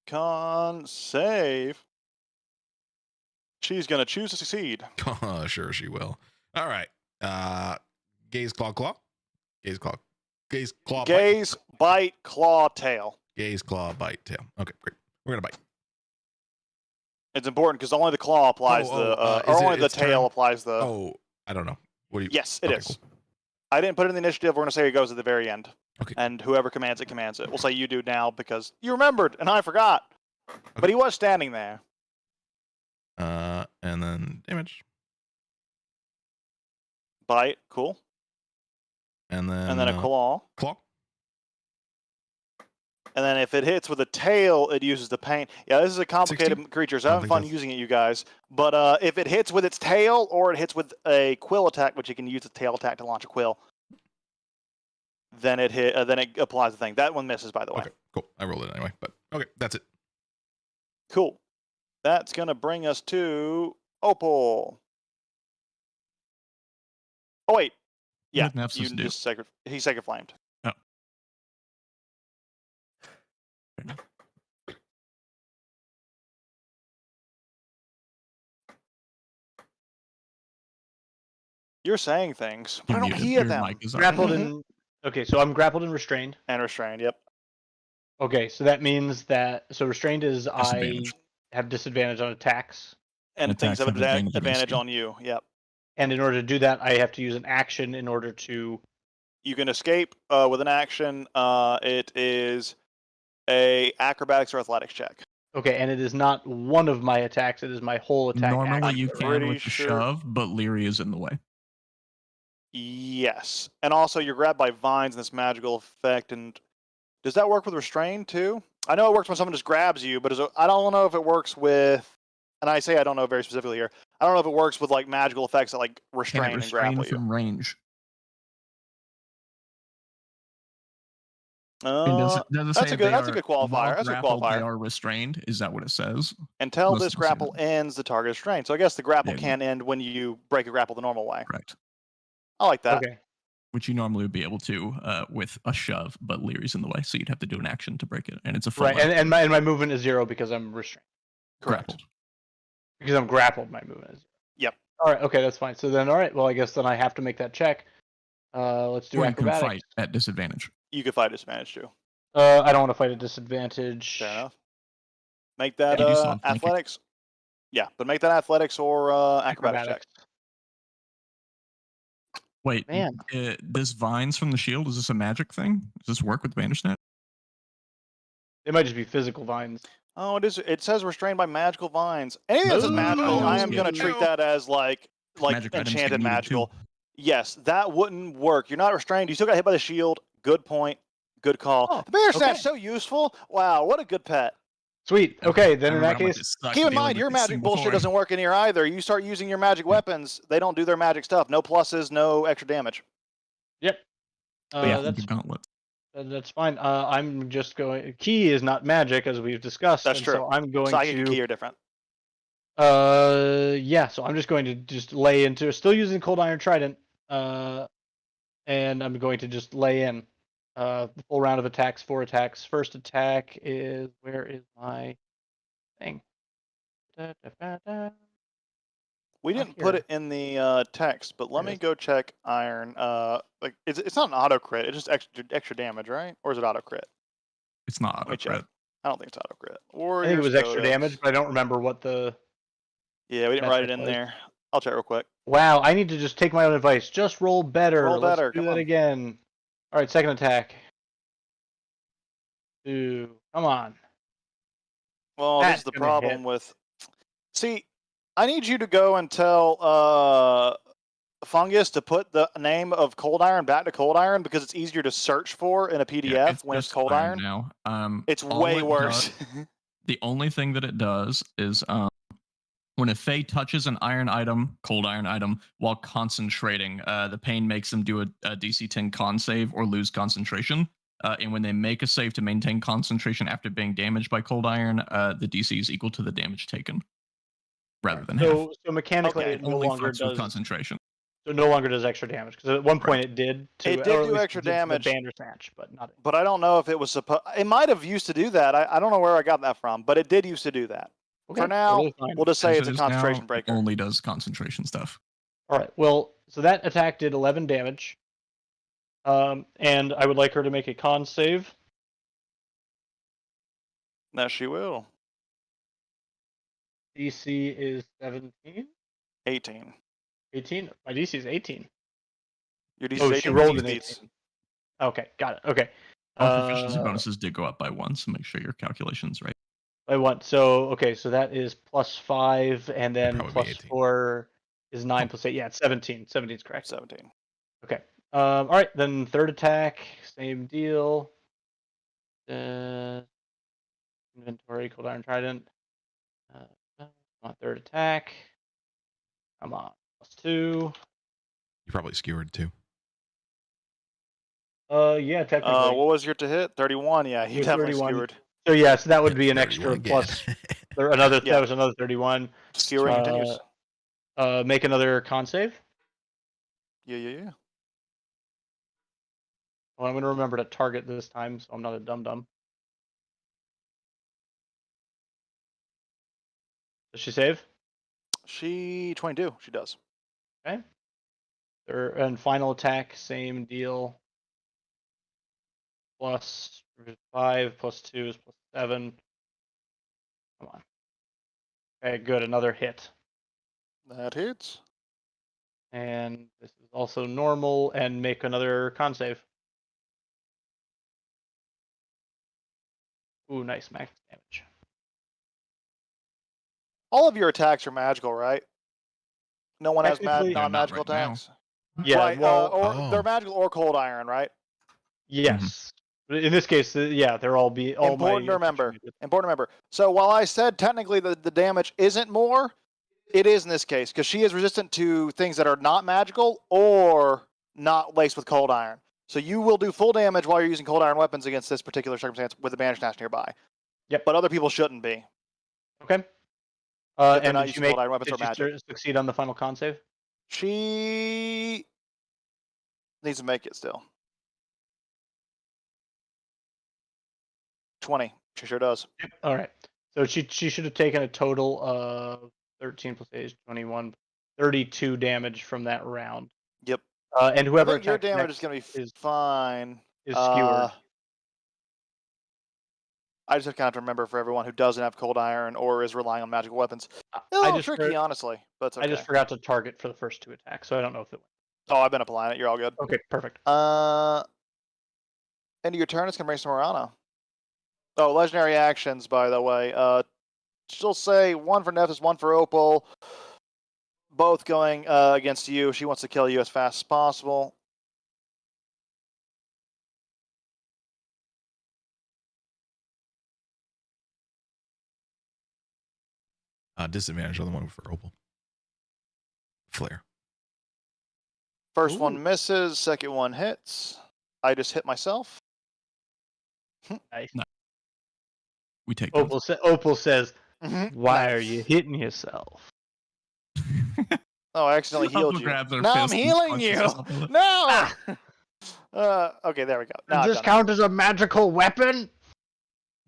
Con save. She's gonna choose to succeed. Sure she will. All right. Gaze claw. Gaze claw. Gaze claw. Gaze, bite, claw, tail. Gaze claw bite tail. Okay, great. We're gonna bite. It's important because only the claw applies or only the tail applies the. Oh, I don't know. What do you? Yes, it is. Cool. I didn't put it in the initiative. We're gonna say it goes at the very end. Okay. And whoever commands it commands it. We'll say you do now because you remembered and I forgot. Okay. But he was standing there. And then damage. Bite, cool. And then a claw. Claw. And then if it hits with a tail, it uses the pain. Yeah, this is a complicated 16? creature, so I'm having fun using it, you guys. But if it hits with its tail or it hits with a quill attack, which you can use the tail attack to launch a quill, then it applies the thing. That one misses, by the way. Okay, cool. I rolled it anyway, but okay, that's it. Cool. That's gonna bring us to Opal. Oh wait, yeah, What did Nefsus do? He's sacred flamed. Oh. You're saying things, but I You're don't muted. hear Your them. mic is on. Grappled and okay, so I'm grappled and restrained. And restrained. Yep. Okay, so that means that restrained is I Disadvantage. have disadvantage on attacks, And Attacks things have have advantage against advantage you. on you. Yep. and in order to do that, I have to use an action in order to. You can escape with an action. It is a acrobatics or athletics check. Okay, and it is not one of my attacks; it is my whole attack. Normally action. you pretty can with the sure- shove, but Leary is in the way. Yes, and also you're grabbed by vines in this magical effect. And does that work with restrained too? I know it works when someone just grabs you, but I don't know if it works with. And I say I don't know very specifically here. I don't know if it works with like magical effects that like Can restrain it and restrain grapple you. from range? And does it That's say a if good. they That's a are- good while qualifier. That's a good grappled, qualifier. They are restrained. Is that what it says? Until Unless this it's listed grapple ends, the target is restrained. So I guess the grapple Yeah. can end when you break a grapple the normal way. Correct. I like that. Okay, Which you normally would be able to with a shove, but Leary's in the way, so you'd have to do an action to break it, and it's a full right, and my movement is 0 because I'm restrained. Correct. grappled. Because I'm grappled, my movement is 0. Yep. All right. Okay, that's fine. So then, all right. Well, I guess then I have to make that check. Let's do Or you can acrobatics. fight at disadvantage. You could fight disadvantage too. I don't want to fight at disadvantage. Fair enough. Make that You do still have to make it. athletics. Yeah, but make that athletics or acrobatics check. Wait, Man. This vines from the shield, is this a magic thing? Does this work with Bandersnatch? It might just be physical vines. Oh, it is. It says restrained by magical vines. Anything that says Ooh, magical, I am yeah. going to treat that as like Magic items get enchanted muted, magical. too. Yes, that wouldn't work. You're not restrained. You still got hit by the shield. Good point. Good call. Oh, the bear snatch okay. so useful. Wow, what a good pet. Sweet. Okay, then in that Everyone case, just sucks Keep in dealing mind, with your this magic thing bullshit before. doesn't work in here either. You start using your magic weapons, they don't do their magic stuff. No pluses, no extra damage. yep. Yeah, That's the gauntlet. that's fine. I'm just going. Key is not magic, as we've discussed. That's and true. So I'm going Psychic to. and key are different. Yeah. So I'm just going to just lay into. Still using cold iron trident. And I'm going to just lay in. The full round of attacks. 4 attacks. First attack is where is my thing? We Not didn't put here. it in the text, but let There it me is. go check iron. Like it's not an auto crit. It's just extra damage, right? Or is it auto crit? It's not Let me auto check. crit. I don't think it's auto crit. I think it was extra Codex. damage, but I don't remember what the. Yeah, we didn't write it metric in was. there. I'll check real quick. Wow, I need to just take my own advice. Just roll better. Roll better, Let's do come that on. again. All right, second attack. 2. Come on. Well, this That's is the gonna problem hit. with. See, I need you to go and tell Fungus to put the name of Cold Iron back to Cold Iron because it's easier to search for in a PDF when it's just Cold Iron. now. It's all way it worse. The only thing that it does is when a Fae touches an iron item, cold iron item, while concentrating, the pain makes them do a DC 10 con save or lose concentration. And when they make a save to maintain concentration after being damaged by cold iron, the DC is equal to the damage taken, rather than half. So mechanically, Okay. it no Only longer fucks with does. concentration. So it no longer does extra damage because at one point Right. it did. To, It did or at do least extra it did to damage. The Bandersnatch, but not. But I don't know if it was supposed. It might have used to do that. I don't know where I got that from, but it did used to do that. Okay, For now, totally fine. we'll just say As it's it a is concentration now, breaker. It only does concentration stuff. All right. Well, so that attack did 11 damage. And I would like her to make a con save. Now she will. DC is 17. 18. 18. My DC is 18. Your DC Oh, is she 18. rolled She an beats. 18. Okay, got it. Okay. All proficiency bonuses did go up by 1, so make sure your calculation's right. I want so that is +5, and then probably be 18. +4 is 9 + 8. Yeah, it's 17. 17 is correct. 17. Okay. All right. Then third attack, same deal. Inventory, cold iron trident. Come on, third attack. Come on, +2. You probably skewered too. Yeah, technically. What was your to hit? 31. Yeah, he You're definitely 31. skewered. So yeah, so that would be an 31 extra again. plus. Another Yeah. That was another 31. Skewering continues. Make another con save. Yeah. Well, I'm gonna remember to target this time, so I'm not a dum-dum. Does she save? She 22. She does. Okay. And final attack, same deal. +5 +2 is +7. Come on. Okay, good. Another hit. That hits. And this is also normal, and make another con save. Ooh, nice max damage. All of your attacks are magical, right? No one has Technically- non-magical Yeah, not right now. attacks. Yeah, right. well, Or they're magical or cold iron, right? yes. But in this case, yeah, they're all Important to my remember. attention- Important to remember. So while I said technically the damage isn't more, it is in this case because she is resistant to things that are not magical or not laced with cold iron. So you will do full damage while you're using cold iron weapons against this particular circumstance with the Bandersnatch nearby. Yep. But other people shouldn't be. Okay. If they're And not did you using cold iron weapons or magic. succeed on the final con save? She needs to make it still. 20. She sure does. All right. So she should have taken a total of 13 + 8 is 21, 32 damage from that round. Yep. And whoever I think your attacks damage next is going to be is fine. skewered. I just kind of remember for everyone who doesn't have cold iron or is relying on magical weapons. A I little just tricky, honestly, but it's okay. I just forgot to target for the first 2 attacks, so I don't know if it went. Oh, I've been applying it. You're all good. Okay, perfect. End of your turn, it's going to bring some Morana. Oh, legendary actions, by the way. She'll say 1 for Nephthys, 1 for Opal. Both going against you. She wants to kill you as fast as possible. Disadvantage on the one for Opal. Flare. First Ooh. one misses, second one hits. I just hit myself. Nice. We take those. Opal says, Mm-hmm. "Why are you hitting yourself?" Oh, I accidentally healed Opal you. grabs her Now I'm fist and healing punches you. herself in the- No. Okay, there we go. Now Does I've this done count as a magical weapon?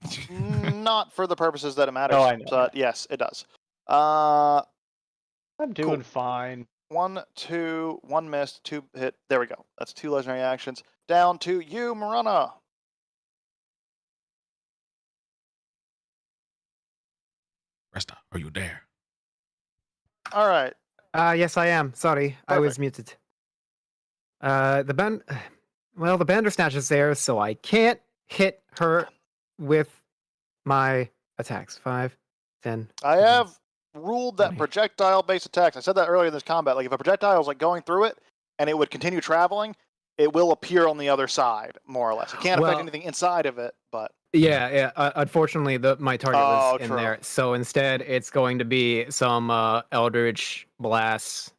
it. Not for the purposes that it matters. No, I know. But yes, it does. I'm doing Cool. fine. 1, 2, 1 missed, 2 hit. There we go. That's 2 legendary actions. Down to you, Marana. Resta, are you there? All right. Yes, I am. Sorry, I was muted. The Bandersnatch is there, so I can't hit her with my attacks. 5, 10. I have ruled that 20. projectile-based attacks. I said that earlier in this combat. Like if a projectile is like going through it and it would continue traveling, it will appear on the other side, more or less. It can't affect Well- anything inside of it, but Yeah. Unfortunately, my target was in true. there, so instead it's going to be some Eldritch blasts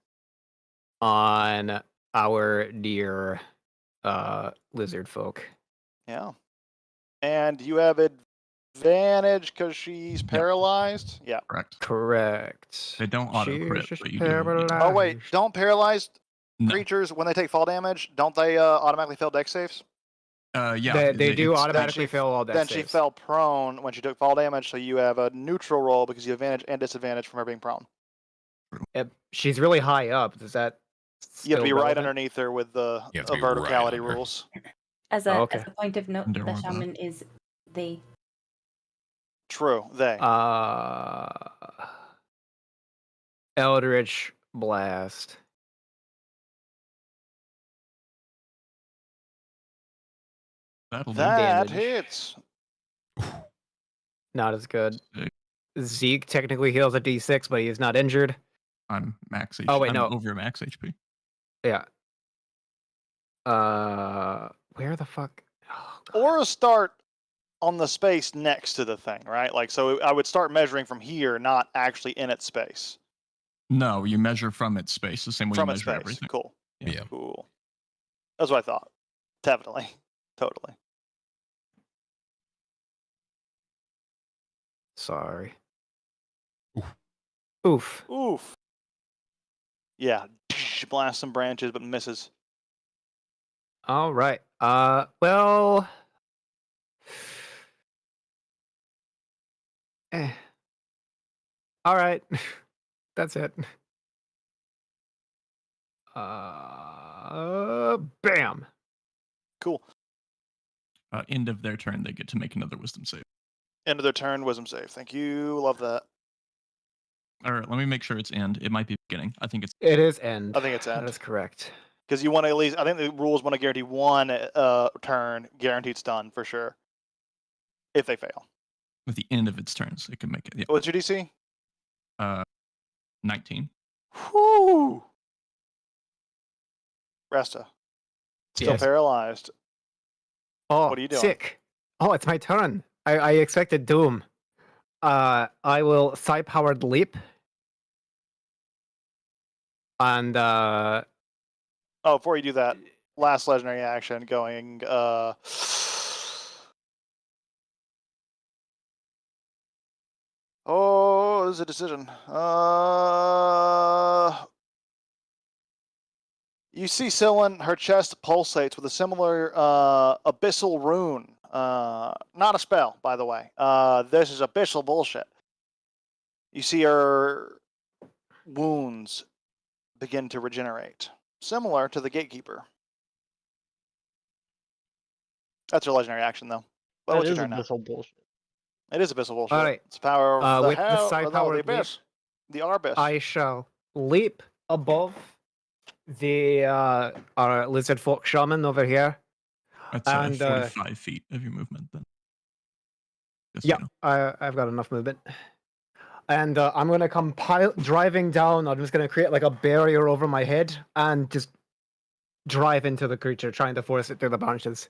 on our dear lizard folk. yeah. And you have advantage because she's paralyzed. Yeah. Correct. Correct. They don't auto She's crit, just but you do. paralyzed. Oh wait, don't paralyzed No. creatures when they take fall damage? Don't they automatically fail dex saves? Yeah. They do it's- automatically she- fail all death Then saves. she fell prone when she took fall damage, so you have a neutral roll because you have advantage and disadvantage from her being prone. She's really high up. Does that? You have to be still right relevant? underneath her with the You have to be right verticality under. rules. As a Okay. point of note, Don't the worry about it. shaman is they. True, they. Eldritch blast. That'll do. That damage. hits. Not as good. Sick. Zeke technically heals a D6, but he's not injured. I'm max HP. Oh, wait, I'm no. over max HP. Yeah. Where the fuck? Oh, God. Or start on the space next to the thing, right? Like, so I would start measuring from here, not actually in its space. No, you measure from its space the same way From you its measure space. everything. Cool. Yeah. Cool. That's what I thought. Definitely. Totally. Sorry. Oof. Oof. Oof. Yeah. Blast some branches, but misses. All right. Well. All right. That's it. Bam. Cool. End of their turn, they get to make another wisdom save. End of their turn, wisdom save. Thank you. Love that. All right, let me make sure it's end. It might be beginning. I think it's It is end. I think it's end. That is correct. Because you want to at least, I think the rules want to guarantee one turn, guaranteed stun for sure. If they fail. at the end of its turns. It can make it. Yeah. What's your DC? 19. Whoo! Resta. Still Yes. paralyzed. Oh, What are you doing? sick. Oh, it's my turn. I expected doom. I will psi-powered leap. And Oh, before you do that, last legendary action going oh, this is a decision. You see Scylla, her chest pulsates with a similar abyssal rune. Not a spell, by the way. This is abyssal bullshit. You see her wounds begin to regenerate, similar to the Gatekeeper. That's her legendary action, though. Well, That what's is your turn now? abyssal bullshit. It is abyssal bullshit. All right. It's the power of the with the hell, psi-powered the abyss. The Arbis. I shall leap above the our lizard folk shaman over here. That's And, 45 feet of your movement then. Just so Yeah, you know. I've got enough movement. And I'm gonna come driving down. I'm just gonna create like a barrier over my head and just drive into the creature, trying to force it through the branches.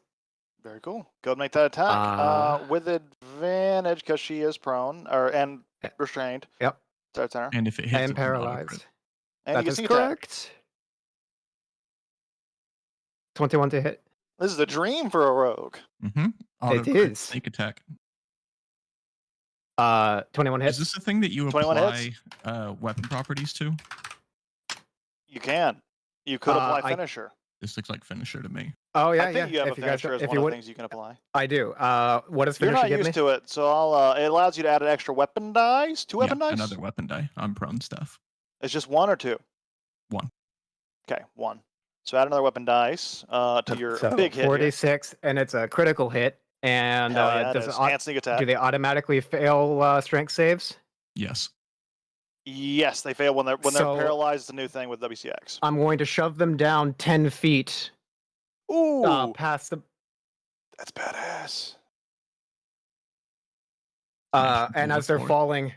Very cool. Go and make that attack. With advantage because she is prone and restrained. Yep. Starts on her. And if it hits, And it's an auto-crit. paralyzed. And That you can is sneak attack. correct. 21 to hit. This is a dream for a rogue. Mm-hmm. Auto-crit is. sneak attack. 21 hits. Is this a thing that you 21 apply hits? weapon properties to? You can. You could apply I- finisher. This looks like finisher to me. Oh yeah, I think you have If a you guys, finisher as if one you of the would, things you can apply. I do. What does You're finisher not give used me? to it, so I'll. It allows you to add an extra weapon dice. Two weapon Yeah, dice. another weapon die on prone stuff. It's just one or two. One. Okay, one. So add another weapon dice to your So big hit. Here. 46, and it's a critical hit. And Hell yeah, it does is. it And sneak attack. do they automatically fail strength saves? Yes. Yes, they fail when they're So- paralyzed. It's a new thing with WCX. I'm going to shove them down 10 feet Ooh, past the. that's badass. Smash And into the as they're floor. falling,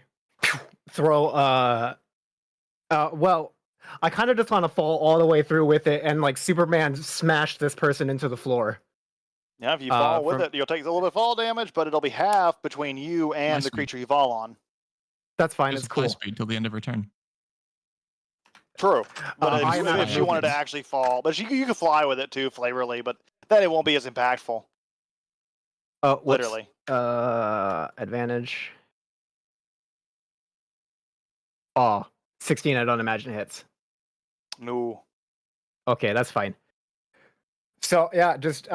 throw. Well, I kind of just want to fall all the way through with it and like Superman smash this person into the floor. Yeah, if you fall with from- it, you'll take a little bit of fall damage, but it'll be half between you and Nice the speed. creature you fall on. That's fine. Just It's fly cool. speed till the end of her turn. True, but I if imagine she wanted to movements. actually fall, but you can fly with it too, flavorly, but then it won't be as impactful. What's, Literally. Advantage. Oh, 16. I don't imagine hits. No. Okay, that's fine. So yeah, just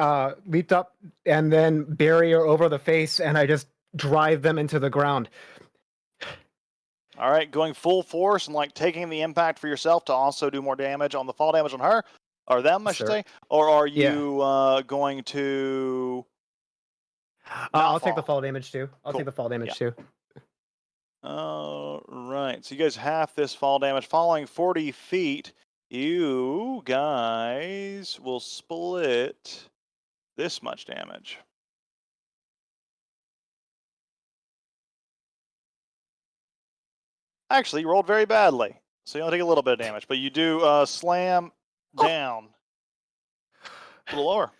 leaped up and then barrier over the face, and I just drive them into the ground. All right, going full force and like taking the impact for yourself to also do more damage on the fall damage on her or them, I should Sir. say. Or are Yeah. you going to? I'll take the fall. fall damage too. I'll Cool. take the fall damage too. All right, so you guys half this fall damage. Falling 40 feet, you guys will split this much damage. Actually, you rolled very badly, so you only take a little bit of damage, but you do slam down. A little lower.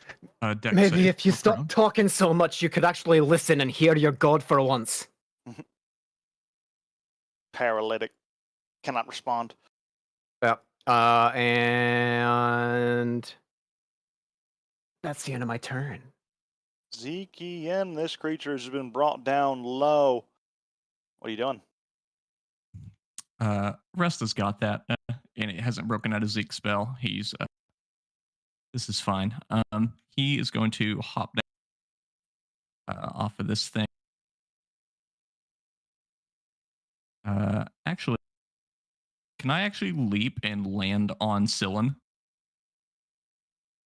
Dex Maybe save if you for stop prone. talking so much, you could actually listen and hear your god for once. Paralytic. Cannot respond. Yeah. And that's the end of my turn. ZKM, this creature has been brought down low. What are you doing? Rest has got that, and it hasn't broken out a Zeke spell. He's this is fine. He is going to hop down off of this thing. Actually, can I actually leap and land on Scylla?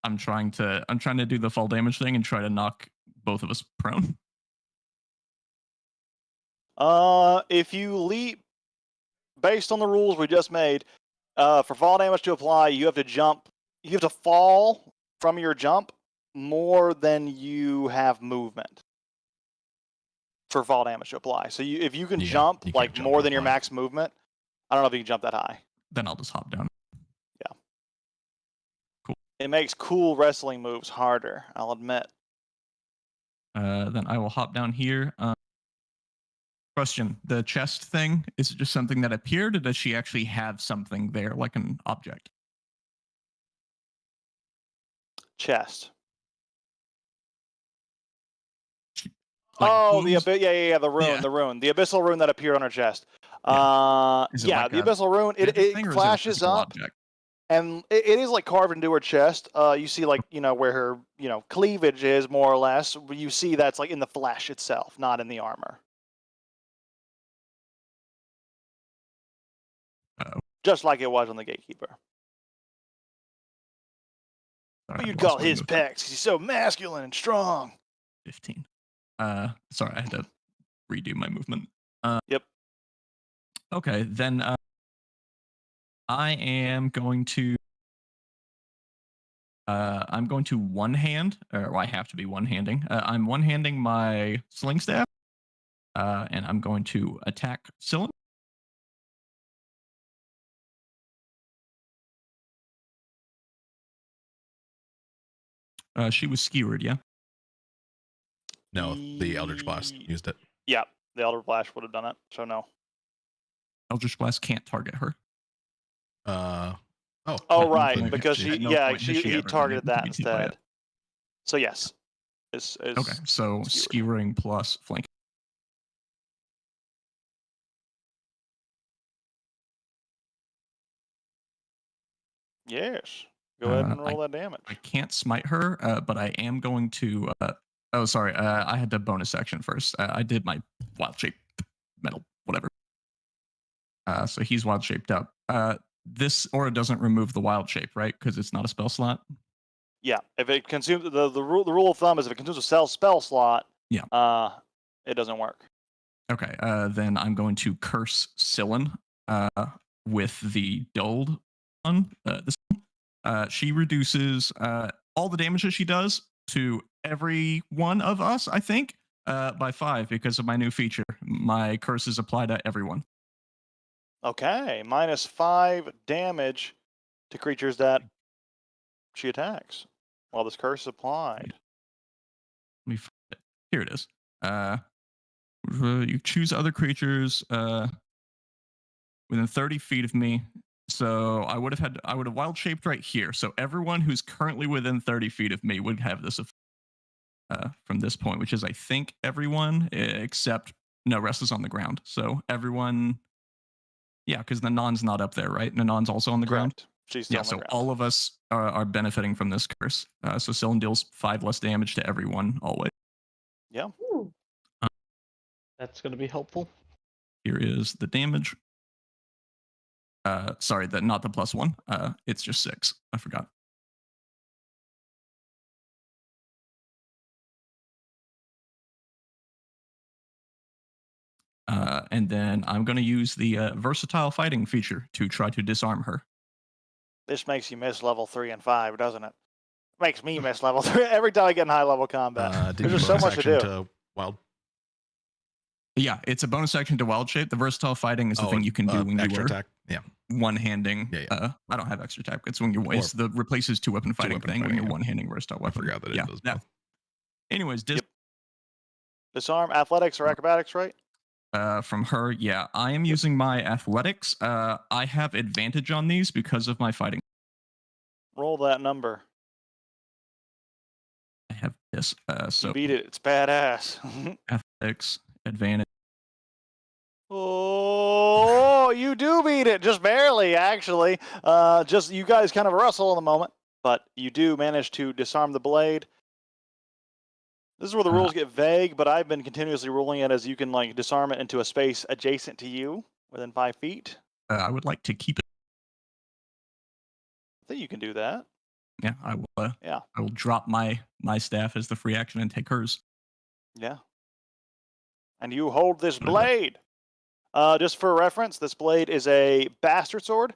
I'm trying to do the fall damage thing and try to knock both of us prone. If you leap, based on the rules we just made, for fall damage to apply, you have to jump. You have to fall from your jump more than you have movement for fall damage to apply. So if you can Yeah, jump you can't like jump more that than your high. max movement, I don't know if you can jump that high. Then I'll just hop down. It makes cool wrestling moves harder, I'll admit. Then I will hop down here. Question: the chest thing, is it just something that appeared, or does she actually have something there, like an object? Chest. Like Oh, moves? the rune, Yeah. the rune, the abyssal rune that appeared on her chest. Is it Yeah, like the a abyssal rune. magic It thing, or is flashes physical up, object? and it is like carved into her chest. You see, like where her cleavage is more or less. You see that's like in the flesh itself, not in the armor. Uh-oh. Just like it was on the gatekeeper. Sorry, But I you'd lost call my his movement. pecs 'cause he's so masculine and strong. 15. Sorry, I had to redo my movement. Yep. Okay, then I am going to. I'm going to one hand, or I have to be one handing. I'm one handing my sling staff, and I'm going to attack Scylla. She was skewered, yeah. No, the Eldritch Blast used it. Yeah, the Elder Blast would have done it. So no. Eldritch Blast can't target her. Oh, Oh, no right, point- because she- at no point has she he ever been targeted able to that be hit by instead. it. So yes, is Okay, so skewered. skewering plus flank. Yes. Go ahead and I- roll that damage. I can't smite her, but I am going to. Oh, sorry. I had the bonus action first. I did my wild shape metal, whatever. So he's wild shaped up. This aura doesn't remove the wild shape, right? Because it's not a spell slot. Yeah, if it consumes the rule of thumb is if it consumes a spell slot, Yeah. it doesn't work. Okay, then I'm going to curse Scylla with the dulled one. This she reduces all the damage that she does to every one of us, I think, by 5 because of my new feature. My curses apply to everyone. Okay, -5 damage to creatures that she attacks while this curse is applied. Let me find it. Here it is. You choose other creatures within 30 feet of me. So I would have wild shaped right here. So everyone who's currently within 30 feet of me would have this from this point, which is I think everyone except no, rest is on the ground. So everyone, yeah, because Nanon's not up there, right? Nanon's also on the ground. Correct. She's still Yeah, on the so ground. all of us are benefiting from this curse. So Scylla deals 5 less damage to everyone always. Yeah. Ooh. That's going to be helpful. Here is the damage. Sorry, not the +1. It's just 6. I forgot. And then I'm going to use the versatile fighting feature to try to disarm her. This makes you miss level 3 and 5, doesn't it? Makes me miss level 3 every time I get in high level combat. Did There's you just so bonus much to action do. to wild? Yeah, it's a bonus action to wild shape. The versatile fighting is the thing you can do when you extra are attack. Yeah. one-handing. Yeah. I don't have extra attack. It's when you're it's the replaces two-weapon fighting two-weapon thing when fighting, you're yeah. one-handing versatile weapon. I forgot that it does both. Anyways, Yep. Disarm, athletics, or acrobatics, right? From her, yeah. I am using my athletics. I have advantage on these because of my fighting. Roll that number. I have this. So You beat it. It's badass. athletics, advantage. Oh, you do beat it. Just barely, actually. Just you guys kind of wrestle in the moment, but you do manage to disarm the blade. This is where the rules get vague, but I've been continuously ruling it as you can like disarm it into a space adjacent to you within 5 feet. I would like to keep it. I think you can do that. Yeah, I will. Yeah. I will drop my staff as the free action and take hers. Yeah. And you hold this blade. Just for reference, this blade is a bastard sword.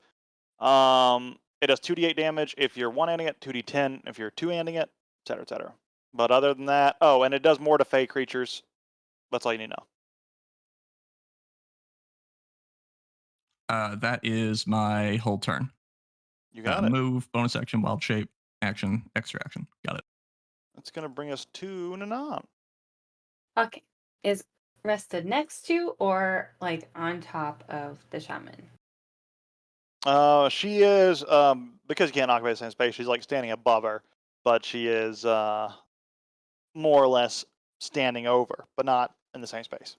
It does 2d8 damage if you're one-handing it, 2d10 if you're two-handing it, etc., etc. But other than that, oh, and it does more to fey creatures. That's all you need to know. That is my whole turn. You got it. Move, bonus action, wild shape, action, extra action. Got it. That's going to bring us to Nanan. Okay. Is rested next to or like on top of the shaman? She is, because you can't occupy the same space, she's like standing above her, but she is more or less standing over, but not in the same space.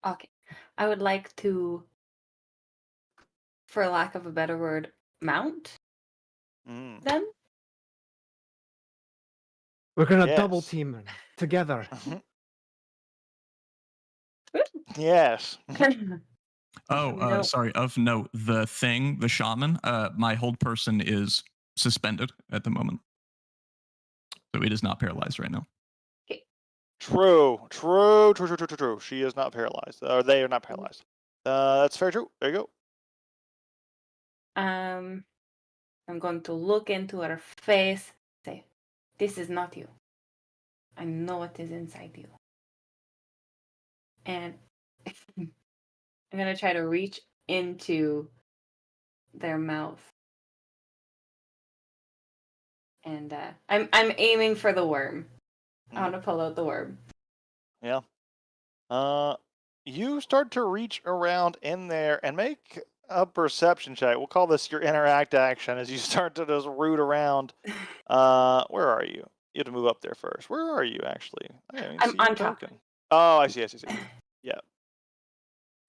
Okay. I would like to, for lack of a better word, mount them. We're gonna Yes. double team them together. Yes. Oh, No. sorry. Of note, the shaman, my hold person is suspended at the moment. So it is not paralyzed right now. True. She is not paralyzed. Or they are not paralyzed. That's very true. There you go. I'm going to look into her face, say, "This is not you. I know what is inside you." And I'm gonna try to reach into their mouth. And I'm aiming for the worm. I want to pull out the worm. Yeah. You start to reach around in there and make a perception check. We'll call this your interact action as you start to just root around. Where are you? You have to move up there first. Where are you actually? I'm on top. Oh, I see. Yeah.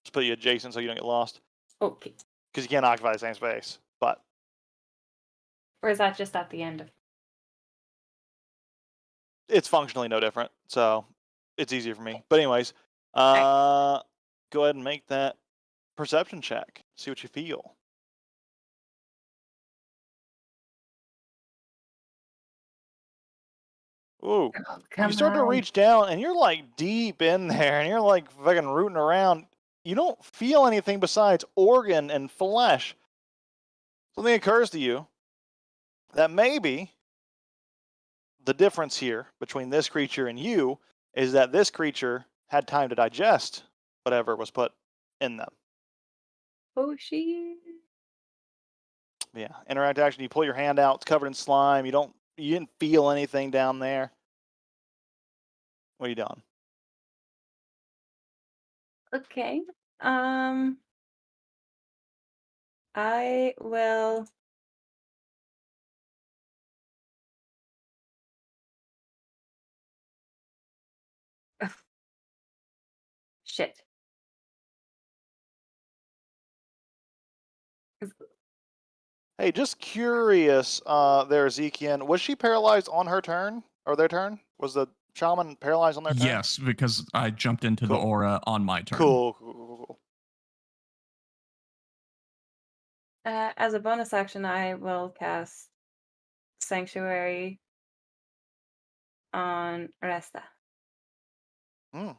Just put you adjacent so you don't get lost. Okay. Because you can't occupy the same space. But Or is that just at the end of? it's functionally no different. So it's easier for me. But anyways, go ahead and make that perception check. See what you feel. Ooh. Oh, You come start to on. reach down, and you're like deep in there, and you're like fucking rooting around. You don't feel anything besides organ and flesh. Something occurs to you that maybe the difference here between this creature and you is that this creature had time to digest whatever was put in them. Oh, she. Yeah, interact action. You pull your hand out; it's covered in slime. You didn't feel anything down there. What are you doing? Okay. I will. Shit. Hey, just curious. There, Ezekiel. Was she paralyzed on her turn or their turn? Was the shaman paralyzed on their turn? Yes, because I jumped into the Cool. aura on my turn. Cool. As a bonus action, I will cast Sanctuary on Resta. Hmm.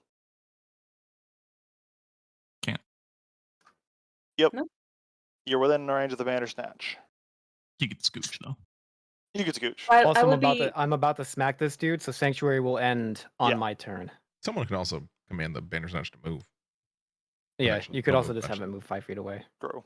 Can't. Yep. No? You're within the range of the Bandersnatch. You get scooch though. You can scooch. I Also, would be. I'm about to smack this dude, so Sanctuary will end on Yeah. my turn. Someone can also command the Bandersnatch to move. Yeah, Actually, you could they'll also move just have it eventually. move 5 feet away. True.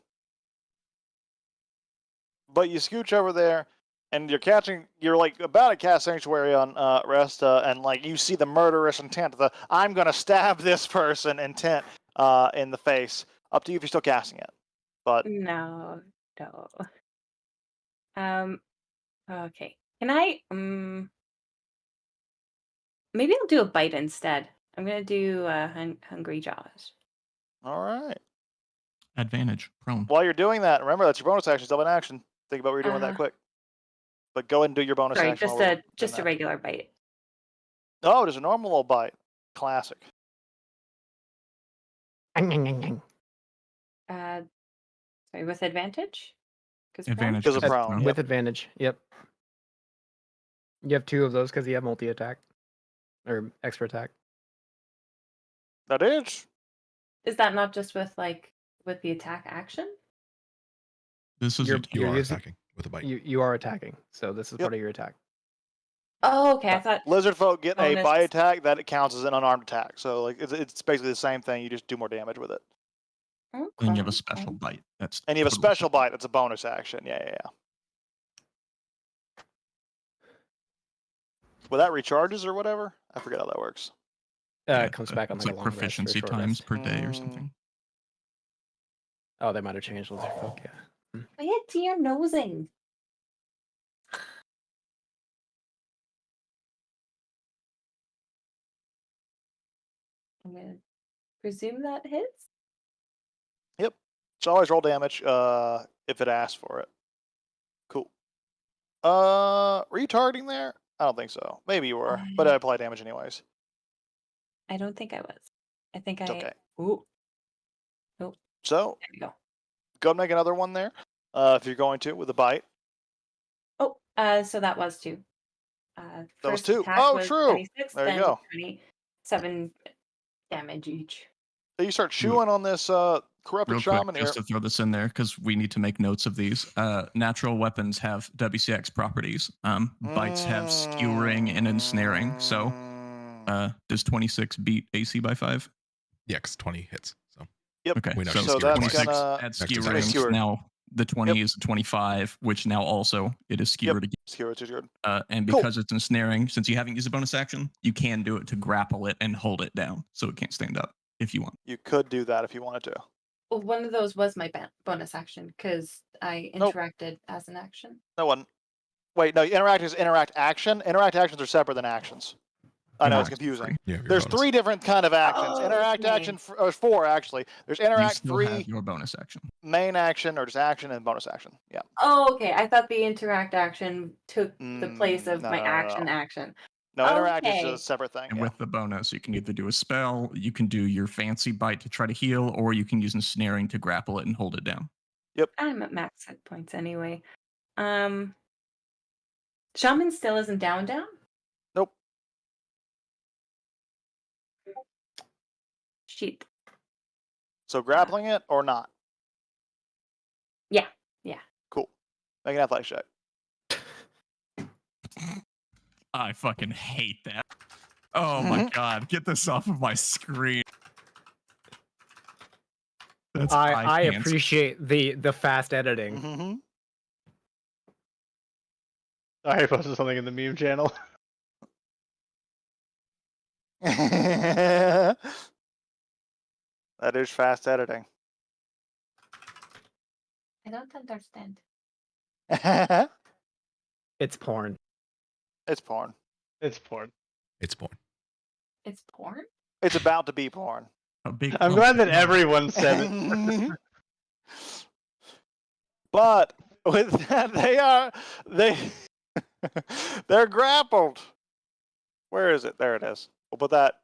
But you scooch over there, and you're like about to cast Sanctuary on Resta, and like you see the murderous intent, the I'm gonna stab this person intent in the face. Up to you if you're still casting it. But No. Okay. Can I? Maybe I'll do a bite instead. I'm gonna do Hungry Jaws. all right. Advantage. Prone. While you're doing that, remember that's your bonus action, double action. Think about what you're doing with that Uh-huh. quick. But go ahead and do your bonus Sorry, action. just while we're a doing just a that. regular bite. Oh, there's a normal little bite. Classic. Sorry, with advantage. Advantage Because of because prone. With Yep. advantage. Yep. You have 2 of those because you have multi attack or extra attack. That is. Is that not just with with the attack action? This is You're- a You are using- attacking with a bite. You are attacking, so this is Yep. part of your attack. Oh, okay. I thought. Lizard folk get a bonus. bite attack that it counts as an unarmed attack. So like it's basically the same thing. You just do more damage with it. and you have a Okay. special bite. That's And you have a totally special separate. bite that's a bonus action. Yeah. Well, that recharges or whatever. I forget how that works. Yeah, It comes back on it's like a like long rest or a proficiency short times rest. per day or Mm. something. Oh, they might have changed Lizard Folk, yeah. Quiet to your nosing. I'm gonna presume that hits. Yep. So always roll damage if it asks for it. Cool. Were you targeting there? I don't think so. Maybe you were, but I apply damage anyways. I don't think I was. I think It's I. okay. Ooh, So there we go. go make another one there. If you're going to with a bite. Oh, so that was 2. That was First 2. attack Oh, was true. 26, There you then go. 27 damage each. So you start chewing on this corrupted Real shaman quick, here. just to throw this in there, because we need to make notes of these. Natural weapons have WCX properties. Bites have skewering and ensnaring. So does 26 beat AC by 5? Yeah, 'cause 20 hits. So Yep. Okay, We know so she's So skewered that's 26 gonna adds Next to skewering. skewered. Now the 20 is 25, which now also it is skewered again. skewer it's good. And Cool. because it's ensnaring, since you haven't used a bonus action, you can do it to grapple it and hold it down so it can't stand up if you want. You could do that if you wanted to. Well, one of those was my bonus action because I Nope. interacted as an action. No one. Wait, no. Interact is interact action. Interact actions are separate than actions. I know it's Interact's confusing. free. you have your There's bonus. 3 different kind of actions. Oh, Interact okay. action. There's 4 actually. There's You interact, still free, have your bonus action. main action, or just action and bonus action. Yeah. Oh, okay. I thought the interact action took the place of No, my no. action. No, interact is Okay. a separate thing. And Yeah. with the bonus, you can either do a spell, you can do your fancy bite to try to heal, or you can use ensnaring to grapple it and hold it down. I'm at max hit points anyway. Shaman still isn't down. Nope. Shit. So grappling it or not? Yeah. Cool. Make an athletics check. I fucking hate that. Oh my god, get this off of my screen. That's I can't. appreciate the fast editing. Mm-hmm. Sorry, I posted something in the meme channel. That is fast editing. I don't understand. It's porn. It's porn. It's porn. It's porn. It's porn? It's about to be porn. A big I'm glad that everyone said it. But with that, they're grappled. Where is it? There it is. We'll put that.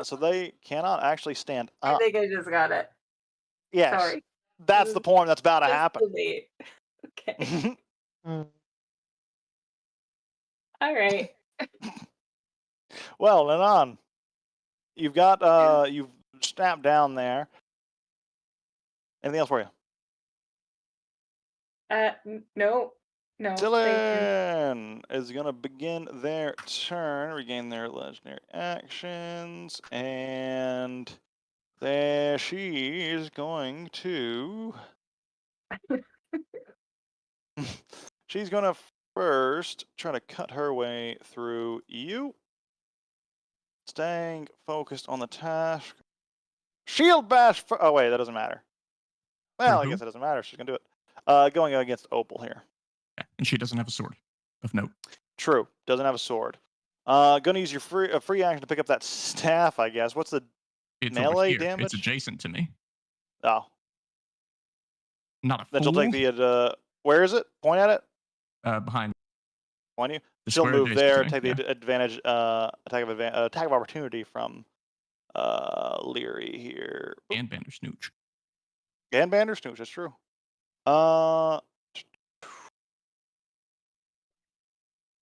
So they cannot actually stand I up. think I just got it. Yes, Sorry. that's the porn that's about to Just happen. delete. Okay. All right. Well, Nanan, you've got you've snapped down there. Anything else for you? No. No. Thank you. Dylan is going to begin their turn, regain their legendary actions, and there she is going to. She's going to first try to cut her way through you. Staying focused on the task. Shield bash. Oh, wait, that doesn't matter. Well, I Who? guess it doesn't matter. She's going to do it. Going against Opal here. Yeah, and she doesn't have a sword of note. True. Doesn't have a sword. Gonna use your free action to pick up that staff, I guess. What's the It's melee over here. damage? It's adjacent to me. Oh, Not a then fool. she'll take the where is it? Point at it. Behind Point you. the She'll square move adjacent there. to me, Take yeah. the advantage. Attack of opportunity from Leary here. Oop. And Bandersnooch. And Bandersnooch. That's true.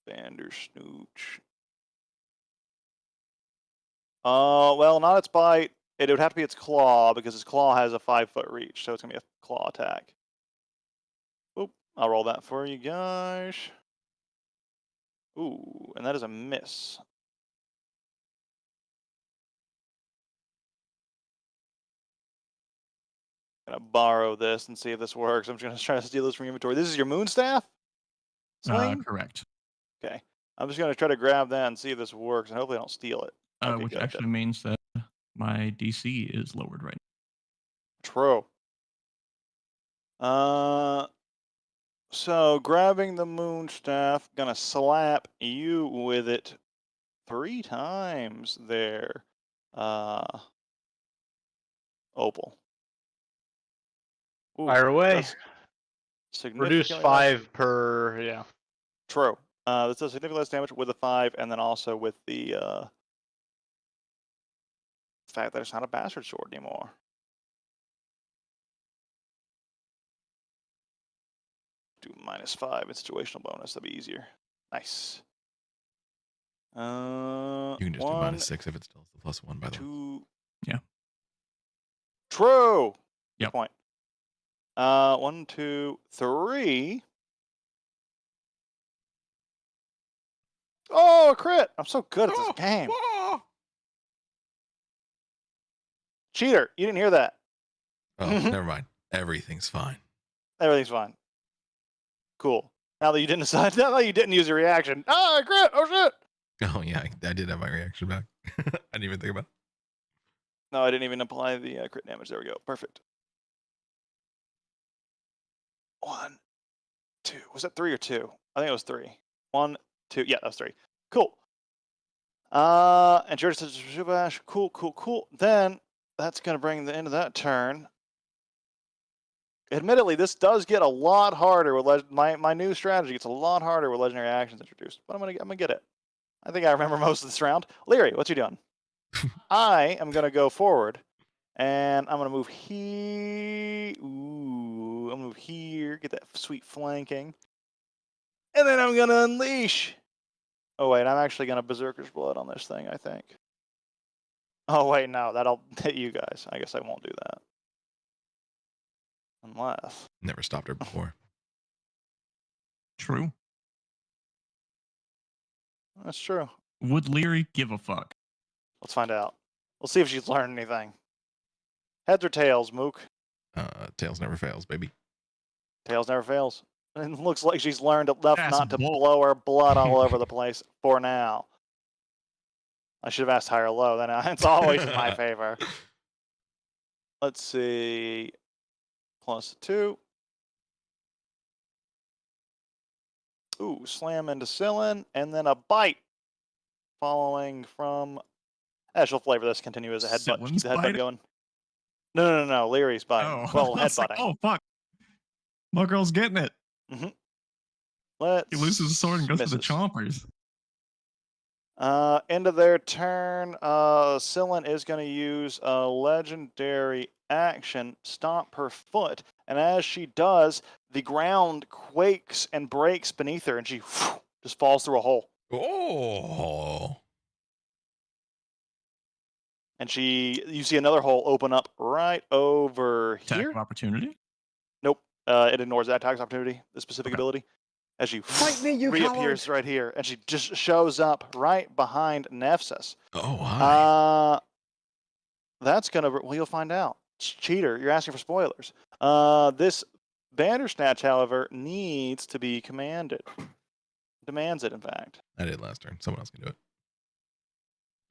Bandersnooch. Well, not its bite. It would have to be its claw because its claw has a 5-foot reach, so it's gonna be a claw attack. Oop! I'll roll that for you guys. Ooh, and that is a miss. Gonna borrow this and see if this works. I'm just gonna try to steal this from your inventory. This is your moon staff? Sling? Correct. Okay. I'm just gonna try to grab that and see if this works, and hopefully I don't steal it. Okay, Which good, actually means that my DC is lowered right True. So grabbing the moon staff, gonna slap you with it 3 times there. Opal. Ooh, Fire away. that's Reduce significantly 5 per. Yeah. True. This does significantly less damage with a 5, and then also with the fact that it's not a bastard sword anymore. Do -5 in situational bonus. That'd be easier. Nice. You can just do 1, -6 if it still has the +1, by the way. 2. Yeah. True. Good Yep. point. 1, 2, 3. Oh, a crit! I'm so good at this game. Cheater! You didn't hear that. Oh, never mind. Everything's fine. Everything's fine. Cool. Now that you didn't decide, now that you didn't use your reaction. Ah, crit! Oh shit! Oh yeah, I did have my reaction back. I didn't even think about it. No, I didn't even apply the crit damage. There we go. Perfect. 1, 2. Was that 3 or 2? I think it was 3. 1, 2. Yeah, that was 3. Cool. And George says, cool. Then that's gonna bring the end of that turn. Admittedly, this does get a lot harder with my new strategy. Gets a lot harder with legendary actions introduced, but I'm gonna get it. I think I remember most of this round. Leary, what you doing? I am gonna go forward, and I'm gonna move here. Ooh, I'm gonna move here. Get that sweet flanking, and then I'm gonna unleash. Oh wait, I'm actually gonna Berserker's Blood on this thing. I think. Oh wait, no, that'll hit you guys. I guess I won't do that. Unless. Never stopped her before. True. That's true. Would Leary give a fuck? Let's find out. We'll see if she's learned anything. Heads or tails, Mook? Tails never fails, baby. Tails never fails. And it looks like she's learned enough That's not to bull- blow her blood all over the place for now. I should have asked high or low. Then it's always in my favor. Let's see. +2. Ooh, slam into Cillin, and then a bite. Following from. She'll flavor this. Continue as a headbutt. Keep Cillin's the headbutt bite? going. No. Leary's bite. Oh, Well, I was like, headbutting. oh fuck, my girl's getting it. Let's. He loses his sword and goes for the misses. chompers. End of their turn. Cillin is going to use a legendary action, stomp her foot, and as she does, the ground quakes and breaks beneath her, and she just falls through a hole. Oh. And you see another hole open up right over Attack here. of opportunity. Nope, it ignores that attack's opportunity, the specific Okay. ability. As she Fight me, you reappears right here, and she just shows up right behind Nefsus. Oh, hi. That's gonna. Well, you'll find out. Cheater, you're asking for spoilers. This Bandersnatch, however, needs to be commanded. Demands it, in fact. I did last turn. Someone else can do it.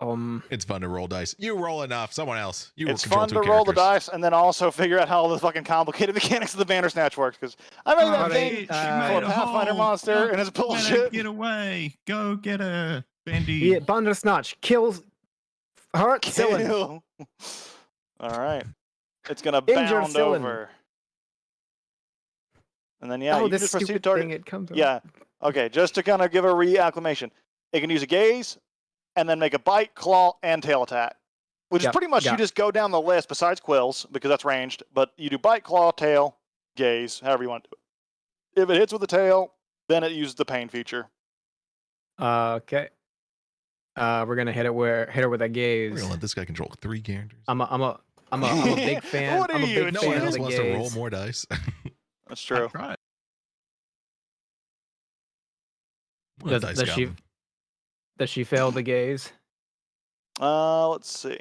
Um, It's fun to roll dice. You roll enough. Someone else. You It's control fun two to roll the characters. dice and then also figure out how the fucking complicated mechanics of the Bandersnatch works. Because I made that Alright, thing she for made a a Pathfinder hole. monster, Go and it's Let her bullshit. get away. Go get a Bendy. yeah, Bandersnatch kills hurt Cillin. Kill. All right. It's gonna Injure bound Cillin. over. And then yeah, oh, you can this just proceed to stupid target. thing it comes up. Yeah. Okay, just to kind of give a reacclimation. It can use a gaze, and then make a bite, claw, and tail attack. Which is Yep, pretty much you got it. just go down the list besides quills, because that's ranged, but you do bite, claw, tail, gaze, however you want to do it. If it hits with the tail, then it uses the pain feature. Okay. We're gonna hit her with a We're gaze. gonna let this guy control 3 characters. I'm a big fan. What are I'm a you, big no fan one of else the wants to roll gaze. more dice. That's I true. tried. What dice Does she goblin? does she fail the gaze? Let's see.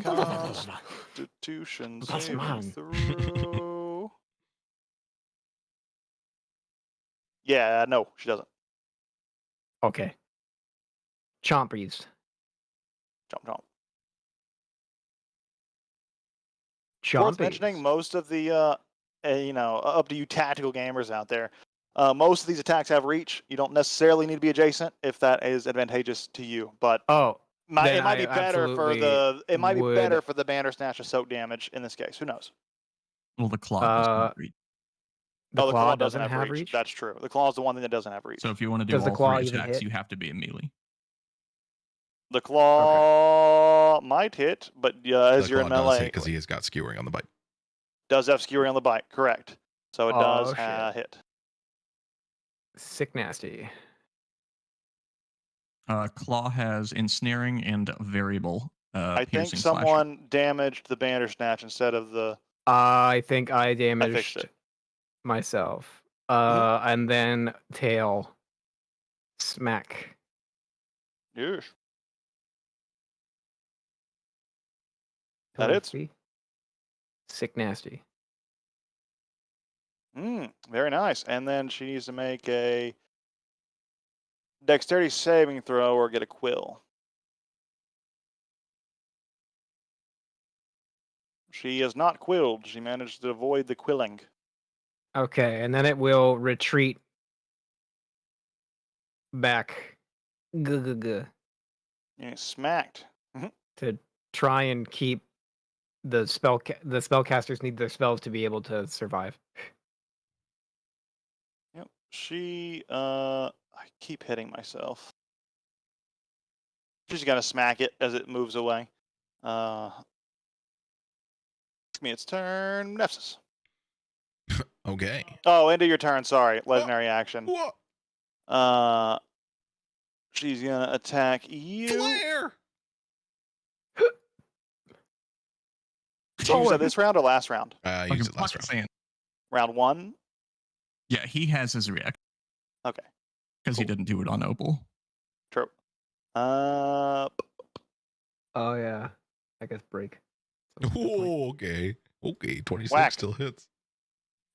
Constitution That's saving mine. throw. Yeah, no, she doesn't. Okay. Chompies. Jump. Worth Chompies. mentioning, most of the up to you tactical gamers out there, most of these attacks have reach. You don't necessarily need to be adjacent if that is advantageous to you, but Oh, it Then might I be better for absolutely the Bandersnatch to soak damage in this case. Who knows? Well, the claw does not reach. the the claw doesn't have reach. That's true. The claw is the one thing that doesn't have reach. So if you want to do Does the all claw 3 even attacks, hit? you have to be a melee. The claw might hit, but as The you're in claw does melee, hit because he has got skewering on the bite. does have skewering on the bite. Correct. So it does Oh, shit. hit. Sick nasty. Claw has ensnaring and variable. I think piercing slasher. someone damaged the Bandersnatch instead of the. I think I I fixed damaged it. myself. Mm-hmm. And then tail. Smack. Yes. That hits. Puffy. Sick nasty. Very nice. And then she needs to make a dexterity saving throw or get a quill. She is not quilled. She managed to avoid the quilling. Okay, and then it will retreat back. G. Yeah, smacked. To try and keep the spellcasters need their spells to be able to survive. Yep. She I keep hitting myself. She's gonna smack it as it moves away. Me, its turn. Nefsus. Okay. Oh, end of your turn. Sorry, legendary action. What? She's gonna attack you. Flare! you use that this round or last round? Use it last round. Sand. Round 1? Yeah, he has his reaction. Okay. Because he didn't do it on Opal. True. Oh yeah, I guess break. Oh, okay. Okay, 26 Whack. still hits.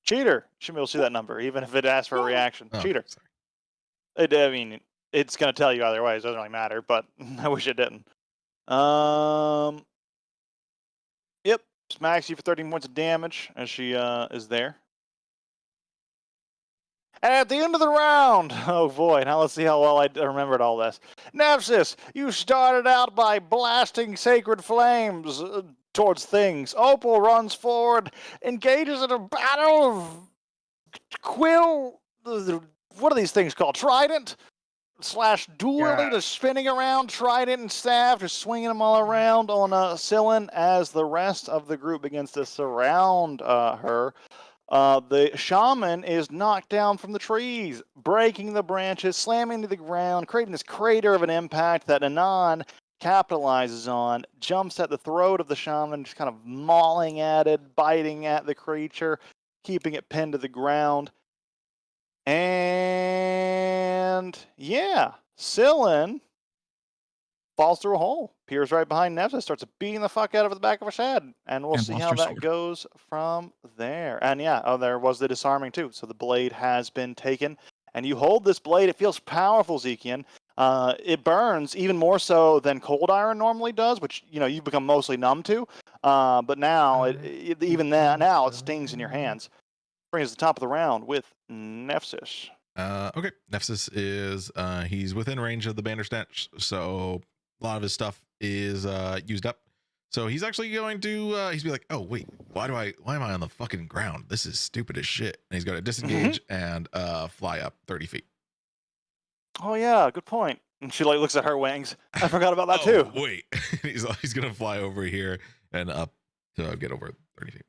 Cheater. Should be able to see that number, even if it asks for a reaction. Oh, Cheater. sorry. I mean, it's going to tell you either way. It doesn't really matter, but I wish it didn't. Yep. Smacks you for 13 points of damage as she is there. And at the end of the round, oh boy, now let's see how well I remembered all this. Nephsis, you started out by blasting sacred flames towards things. Opal runs forward, engages in a battle of quill. What are these things called? Trident? / dueling, just spinning around, trident and staff, just swinging them all around on Cylin as the rest of the group begins to surround her. The shaman is knocked down from the trees, breaking the branches, slamming to the ground, creating this crater of an impact that Anon capitalizes on, jumps at the throat of the shaman, just kind of mauling at it, biting at the creature, keeping it pinned to the ground. And yeah, Cylin falls through a hole, peers right behind Nephsis, starts beating the fuck out of the back of her head, and we'll see how that goes from there. And yeah, there was the disarming too. So the blade has been taken, and you hold this blade. It feels powerful, Zekian. It burns even more so than cold iron normally does, which you've become mostly numb to. But now, now it stings in your hands. Brings us to the top of the round with Nephsis. Okay, Nephsis is he's within range of the Bandersnatch, so a lot of his stuff is used up. So he's actually going to he's be like, oh wait, why am I on the fucking ground? This is stupid as shit. And he's going to disengage and fly up 30 feet. Oh yeah, good point. And she looks at her wings. I forgot about that too. Wait, he's gonna fly over here and up to get over 30 feet.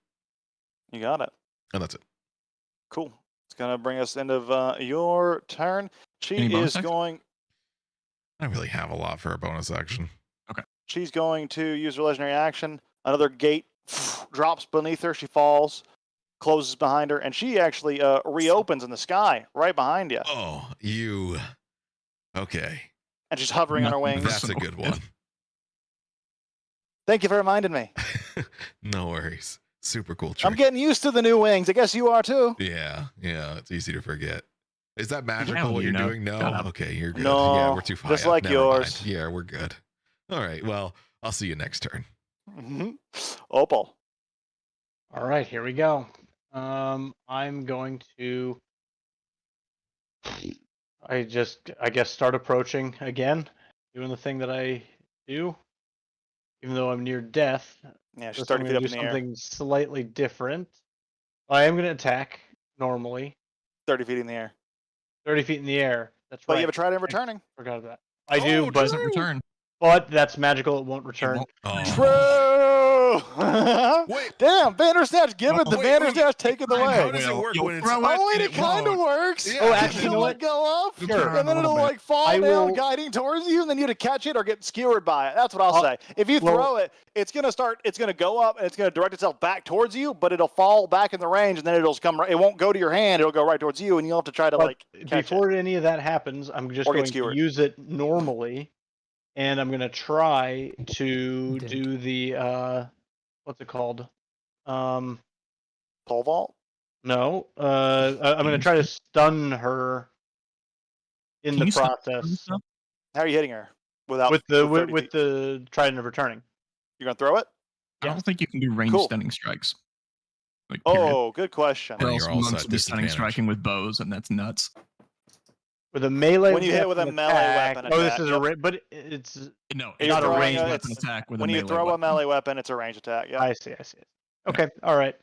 You got it. And that's it. Cool. It's gonna bring us into your turn. She is going. I don't really have a lot for a bonus action. Okay. She's going to use her legendary action. Another gate drops beneath her. She falls, closes behind her, and she actually reopens in the sky right behind you. Oh, you. Okay. And she's hovering on her wings. That's a good one. Thank you for reminding me. No worries. Super cool trick. I'm getting used to the new wings. I guess you are too. Yeah. It's easy to forget. Is that magical what you're doing? No? Okay, you're good. No, yeah, we're too far. just like yours. Mind. Yeah, we're good. All right, well, I'll see you next turn. Opal. All right, here we go. I'm going to... I guess, start approaching again, doing the thing that I do, even though I'm near death. Yeah, she's 30 feet up in the air. Something slightly different. I am going to attack normally. 30 feet in the air. 30 feet in the air. That's right. But you have a trident returning. Forgot about that. I do, but doesn't return. But that's magical. It won't return. True. Wait. Damn, Bandersnatch, give it. The Bandersnatch, take it away. How does it work when it's... Oh, wait, it kind of works. Yeah. Oh, actually, It'll go up, and then it'll fall down, guiding towards you, and then you have to catch it or get skewered by it. That's what I'll say. If you throw it, it's gonna go up, and it's gonna direct itself back towards you, but it'll fall back in the range, and then it'll come. It won't go to your hand. It'll go right towards you, and you'll have to try to catch before it. any of that happens, I'm just going to use it normally, and I'm gonna try to do the what's it called? Pole vault? No. I'm gonna try to stun her in the process. How are you hitting her? With the trident of returning. You're gonna throw it? I don't think you can do ranged stunning strikes. Like, oh, good question. Or else you're also monks at will be stunning disadvantage. striking with bows, and that's nuts. With a melee. When you hit with a melee weapon attack. Oh, this is but it's no, You're not a throwing ranged a- weapon attack with when a you melee throw a weapon. melee weapon, it's a ranged attack. Yeah, I see. Okay, all right.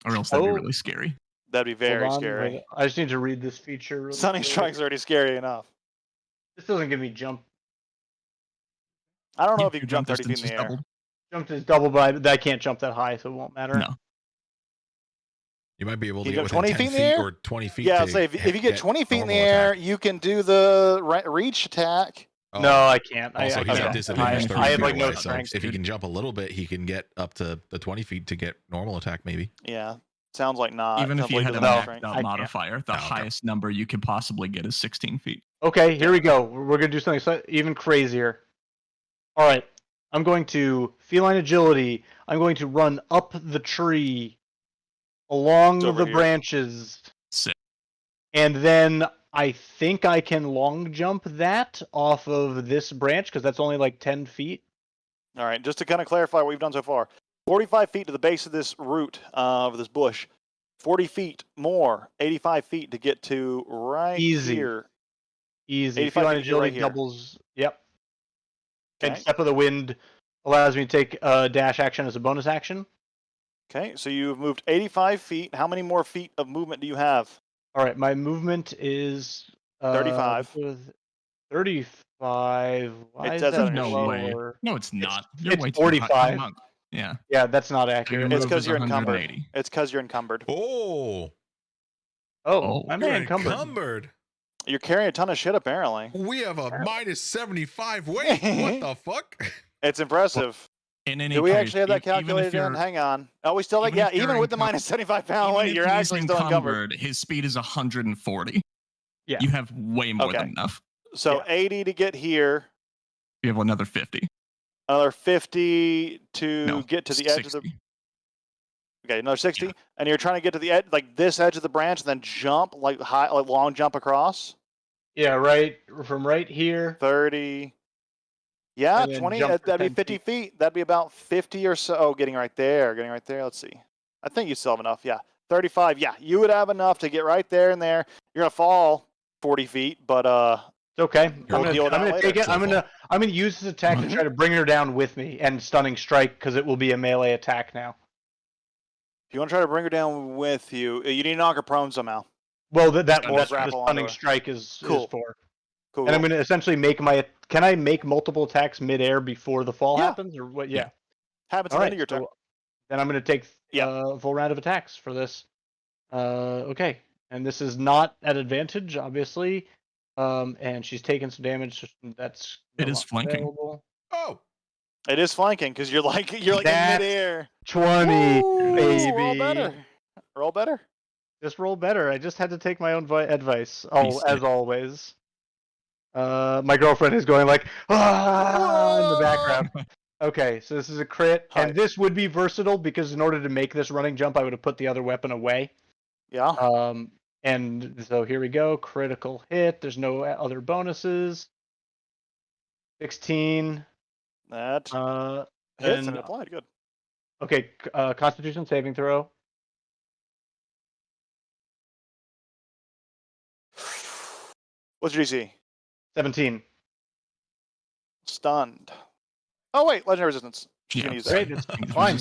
Or else that'd be really scary. That'd be very Hold on, scary. wait, I just need to read this feature. Really Stunning quick. strike's already scary enough. This doesn't give me jump. I don't know if you Your can jump 30 feet in distance the is air. doubled. Jump is double, but I can't jump that high, so it won't matter. No. You might be able to You get go within 20 10 feet in the air? or 20 feet. Yeah, to say if you get hit 20 feet in the normal air, attack. you can do the reach attack. No, I can't. Also, he's I, at I, disadvantage 30 I have feet like no away. So strength. if he can jump a little bit, he can get up to the 20 feet to get normal attack, maybe. Yeah. Sounds like not. Even if you had a No, maxed I out can't. modifier, the Oh, okay. highest number you could possibly get is 16 feet. Okay, here we go. We're gonna do something even crazier. All right, I'm going to feline agility. I'm going to run up the tree, along over the here. branches, Sick. and then I think I can long jump that off of this branch because that's only like 10 feet. All right, just to kind of clarify what we've done so far. 45 feet to the base of this root of this bush. 40 feet more, 85 feet to get to right Easy. here. Easy. 85 Feline feet to get right agility here. doubles. Yep. And Okay. step of the wind allows me to take a dash action as a bonus action. Okay, so you've moved 85 feet. How many more feet of movement do you have? All right, my movement is 35. 35. Why It is says that that on your No way. lower? No, it's not. You're it's way too high. 45. Monk. Yeah. Yeah, that's not Your accurate. It's move because is you're encumbered. 180. It's because you're encumbered. Oh, Oh, I'm you're encumbered. encumbered. You're carrying a ton of shit, apparently. We have a minus 75 weight. What the fuck? It's impressive. In any Do we case, actually have that even if calculated in? you're- Hang on. Oh, we still like, even yeah, if you're even with the encum- minus 75 pound even weight, if you're he's actually still encumbered. His speed is 140. Yeah. You have way more Okay. than enough. So Yeah. 80 to get here, You have another 50. another 50 to No, get to the edge of the. 60. Okay, another 60, Yeah. and you're trying to get to the edge, like this edge of the branch, and then jump like high, like long jump across. Yeah, right from right here. 30. Yeah, And then 20. jump for That'd be 10 50 feet. That'd be about 50 or so. Oh, getting right there. Getting right there. Let's see. I think you still have enough. Yeah, 35. Yeah, you would have enough to get right there and there. You're gonna fall 40 feet, but It's okay. We'll deal with that gonna later. take it. So I'm gonna use this attack to try to bring her down with me and stunning strike because it will be a melee attack now. if you want to try to bring her down with you, you need to knock her prone somehow. Well, Or that's what the grapple onto stunning her. strike is Cool. for. Cool. And I'm going to essentially make my. Can I make multiple attacks midair before the fall Yeah. happens, or what? Yeah. Happens at All the right. end of your turn. So then I'm going to take Yeah. a full round of attacks for this. Okay, and this is not at advantage, obviously. And she's taken some damage. That's It no is longer flanking. available. Oh, It is flanking because you're like in That's midair. 20, Woo! baby. Roll better. Roll better. Just roll better. I just had to take my own advice. Oh, as sick. always. My girlfriend is going like ah in the background. Okay, so this is a crit, Hi. and this would be versatile because in order to make this running jump, I would have put the other weapon away. Yeah. And so here we go, critical hit. There's no other bonuses. 16. That hits And and it applied. Good. okay, Constitution saving throw. What's your DC? 17. Stunned. Oh wait, legendary resistance. You can use that. Great, it's fine.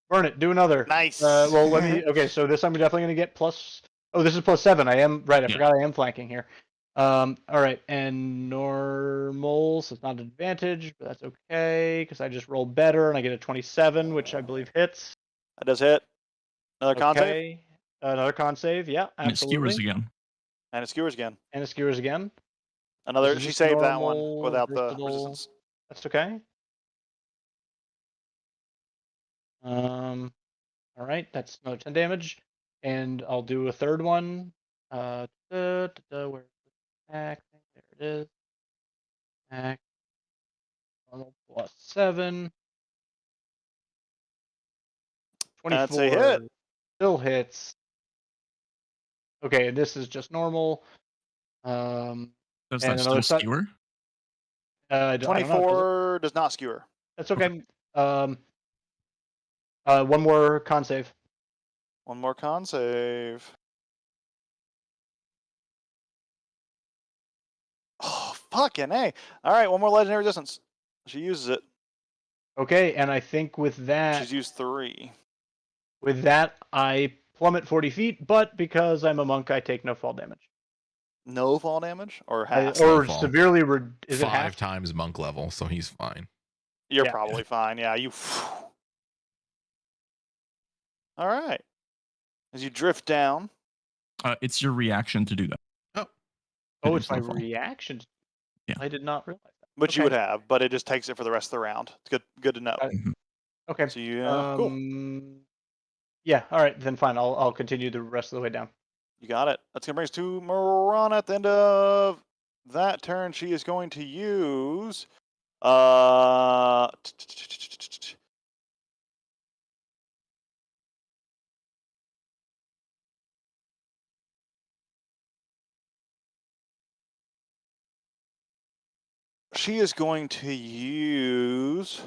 Burn it. Do another. Nice. Well, let me. Okay, so this I'm definitely gonna get plus. Oh, this is plus 7. I am right. I Yeah. forgot I am flanking here. All right, and normal, so it's not an advantage, but that's okay because I just rolled better and I get a 27, which I believe hits. That does hit. Another con save. Okay, another con save. Yeah, And it skewers absolutely. again. And it skewers again. And it skewers again. Another. This is She just saved that one normal, without the versatile. resistance. That's okay. All right, that's another 10 damage, and I'll do a third one. Where's the attack? There it is. Attack. Normal plus 7. 24. That's a hit. Still hits. Okay, and this is just normal. Does And that another still set- skewer? I don't know, does it? 24 does not skewer. That's okay. One more con save. One more con save. Oh, fucking A. All right, one more legendary resistance. She uses it. Okay, and I think with that, She's used 3. I plummet 40 feet, but because I'm a monk, I take no fall damage. No fall damage? Or half? no Or fall. severely, is it 5 half? times monk level, so he's fine. You're Yeah. probably fine. Yeah, you. All right. As you drift down. It's your reaction to do that. Oh, It it's is my no fall. reaction. I did not realize that. But you Okay. would have, but it just takes it for the rest of the round. It's good to know. Got it. Okay. So you cool. Yeah. All right. Then fine. I'll continue the rest of the way down. You got it. That's gonna bring us to Marana at the end of that turn. She is going to use she is going to use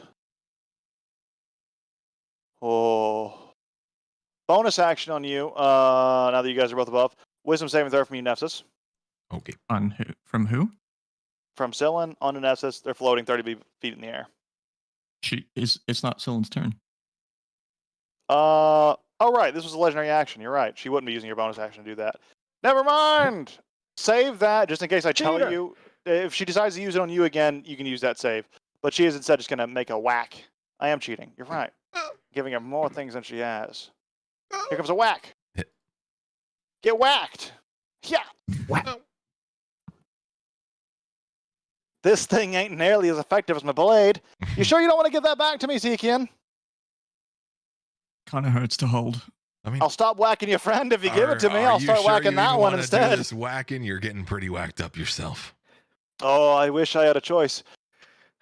bonus action on you. Now that you guys are both above. Wisdom saving throw from you, Nefsis. Okay. On who? From who? From Sillin on to Nefsis. They're floating 30 feet in the air. It's not Scyld's turn. Oh right, this was a legendary action. You're right. She wouldn't be using your bonus action to do that. Never mind. Save that just in case I tell Cheater. you. If she decides to use it on you again, you can use that save. But she is instead just gonna make a whack. I am cheating. You're right. Giving her more things than she has. Here comes a whack. Hit. Get whacked. Yeah. Whack. This thing ain't nearly as effective as my blade. You sure you don't want to give that back to me, Zekian? Kind of hurts to hold. I mean, I'll stop whacking your friend if you give it to me. I'll start whacking that one instead. This whacking, you're getting pretty whacked up yourself. Oh, I wish I had a choice.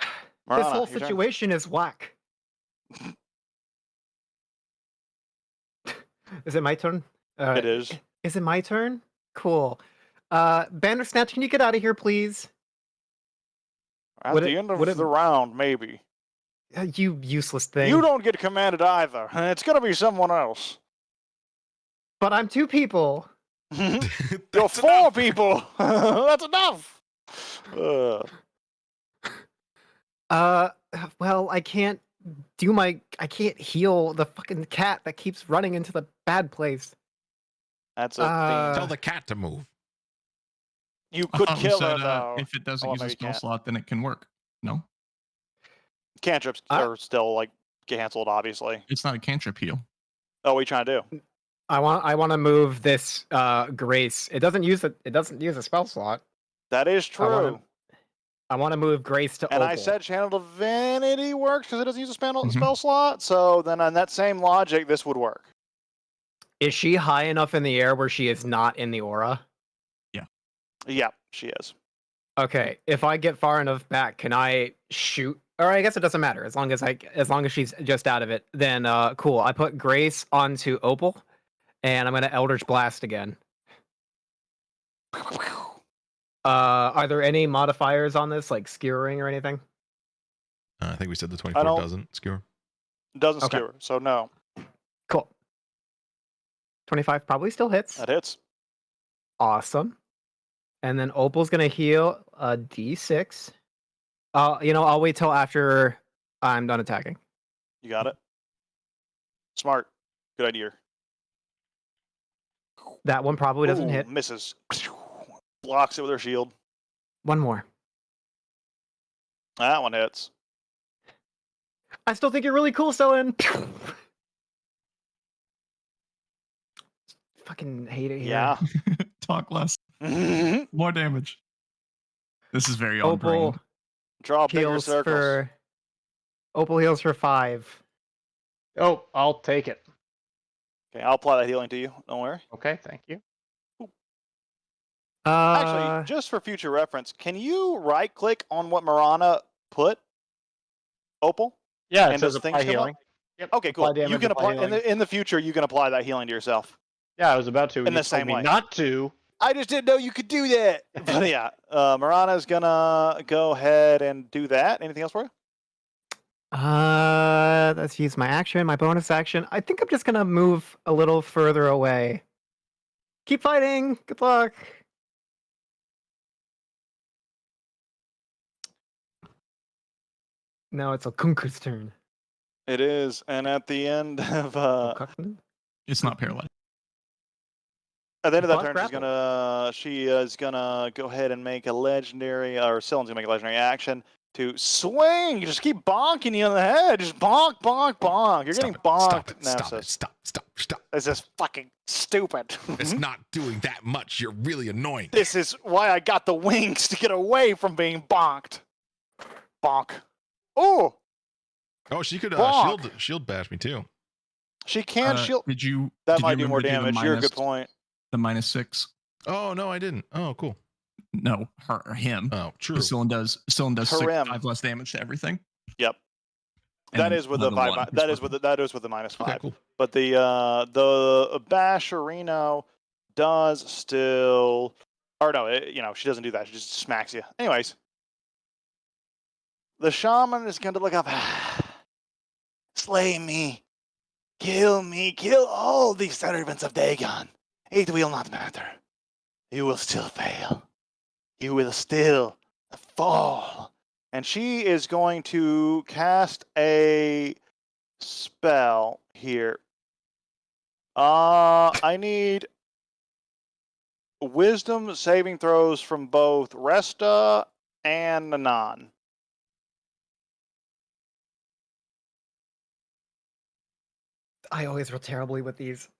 This Marana, whole your turn. situation is whack. Is it my turn? It is. Is it my turn? Cool. Bandersnatch, can you get out of here, please? At Would the it- end of would it- the round, maybe. You useless thing. You don't get commanded either. It's gonna be someone else. But I'm two people. You're That's 4 enough. people. That's enough. Well, I can't I can't heal the fucking cat that keeps running into the bad place. That's a Uh, Tell the cat to move. You I could thought we kill her said, though. if it doesn't Oh, use a maybe spell can't. slot, then it can work. No, Cantrips are still like canceled, obviously. it's not a cantrip heal. Oh, what are you trying to do? I want to move this Grace. It doesn't use a spell slot. That is true. I want to move Grace to And Opal. I said Channel Divinity works because it doesn't use a spell Mhm. slot. So then, on that same logic, this would work. Is she high enough in the air where she is not in the aura? Yeah, she is. Okay, if I get far enough back, can I shoot? Or I guess it doesn't matter as long as she's just out of it. Then cool. I put Grace onto Opal, and I'm gonna Eldritch Blast again. Are there any modifiers on this, like skewering or anything? I think we said the 24 don't- doesn't skewer. Doesn't Okay. skewer, so no. Cool. 25 probably still hits. That hits. Awesome. And then Opal's gonna heal a D6. I'll wait till after I'm done attacking. You got it. Smart. Good idea. That one probably doesn't Ooh, hit. Misses. Blocks it with her shield. One more. That one hits. I still think you're really cool, Selen. Fucking hate it here. Yeah. Talk less. More damage. This is very on brand. Opal Draw bigger heals circles. for. Opal heals for 5. Oh, I'll take it. Okay, I'll apply that healing to you. Don't worry. Okay, thank you. Actually, just for future reference, can you right-click on what Marana put? Opal? Yeah, it And says does things apply come up? healing. Yep. Okay, cool. Apply You damage, can apply healing. in the future. You can apply that healing to yourself. Yeah, I was about to. In when the you told same me way. not to. I just didn't know you could do that. But yeah, Marana's gonna go ahead and do that. Anything else for you? Let's use my action, my bonus action. I think I'm just gonna move a little further away. Keep fighting. Good luck. Now it's Okunku's turn. It is, and at the end of Okukun? It's not paralyzed. at the end of that Buck turn, grapple. she is gonna go ahead and make a legendary, or Scyld's gonna make a legendary action to swing. Just keep bonking you on the head. Just bonk, bonk, bonk. You're getting bonked, Stop it. Nemesis. Stop. This is fucking stupid. It's not doing that much. You're really annoying. This is why I got the wings to get away from being bonked. Bonk. Oh, Oh, she could Bonk. shield bash me too. she can shield. Did you? That did might you do more remember to damage. You're a good point. The -6. Oh no, I didn't. Oh, cool. No, her or him. Oh, true. Scyllin does 5 Harem. less damage to everything. Yep. And That is with the another 5. one That is is with the -5. Okay, cool. But the Basharino does still, or no, she doesn't do that. She just smacks you. Anyways, the shaman is going to look up. Slay me, kill all the servants of Dagon. It will not matter. You will still fail. You will still fall. And she is going to cast a spell here. I need wisdom saving throws from both Resta and Nanan. I always roll terribly with these.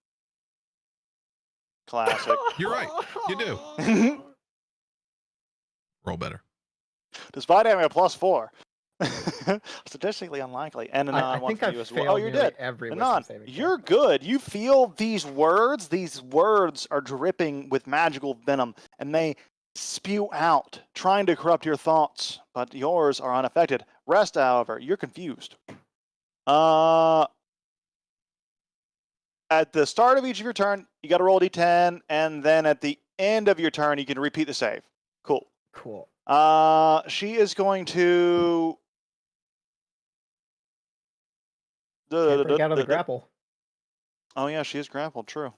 Classic. You're right. You do. Roll better. Despite having a +4. Statistically unlikely. And Nanan I one think for I've you as failed well. Oh, you nearly did. every wisdom Nanan, saving throw. you're good. You feel these words. These words are dripping with magical venom, and they spew out, trying to corrupt your thoughts, but yours are unaffected. Rest, however, you're confused. At the start of each of your turn, you got to roll a d10, and then at the end of your turn, you can repeat the save. Cool. Cool. She is going to. Can't break out of the grapple. Oh yeah, she is grappled. True.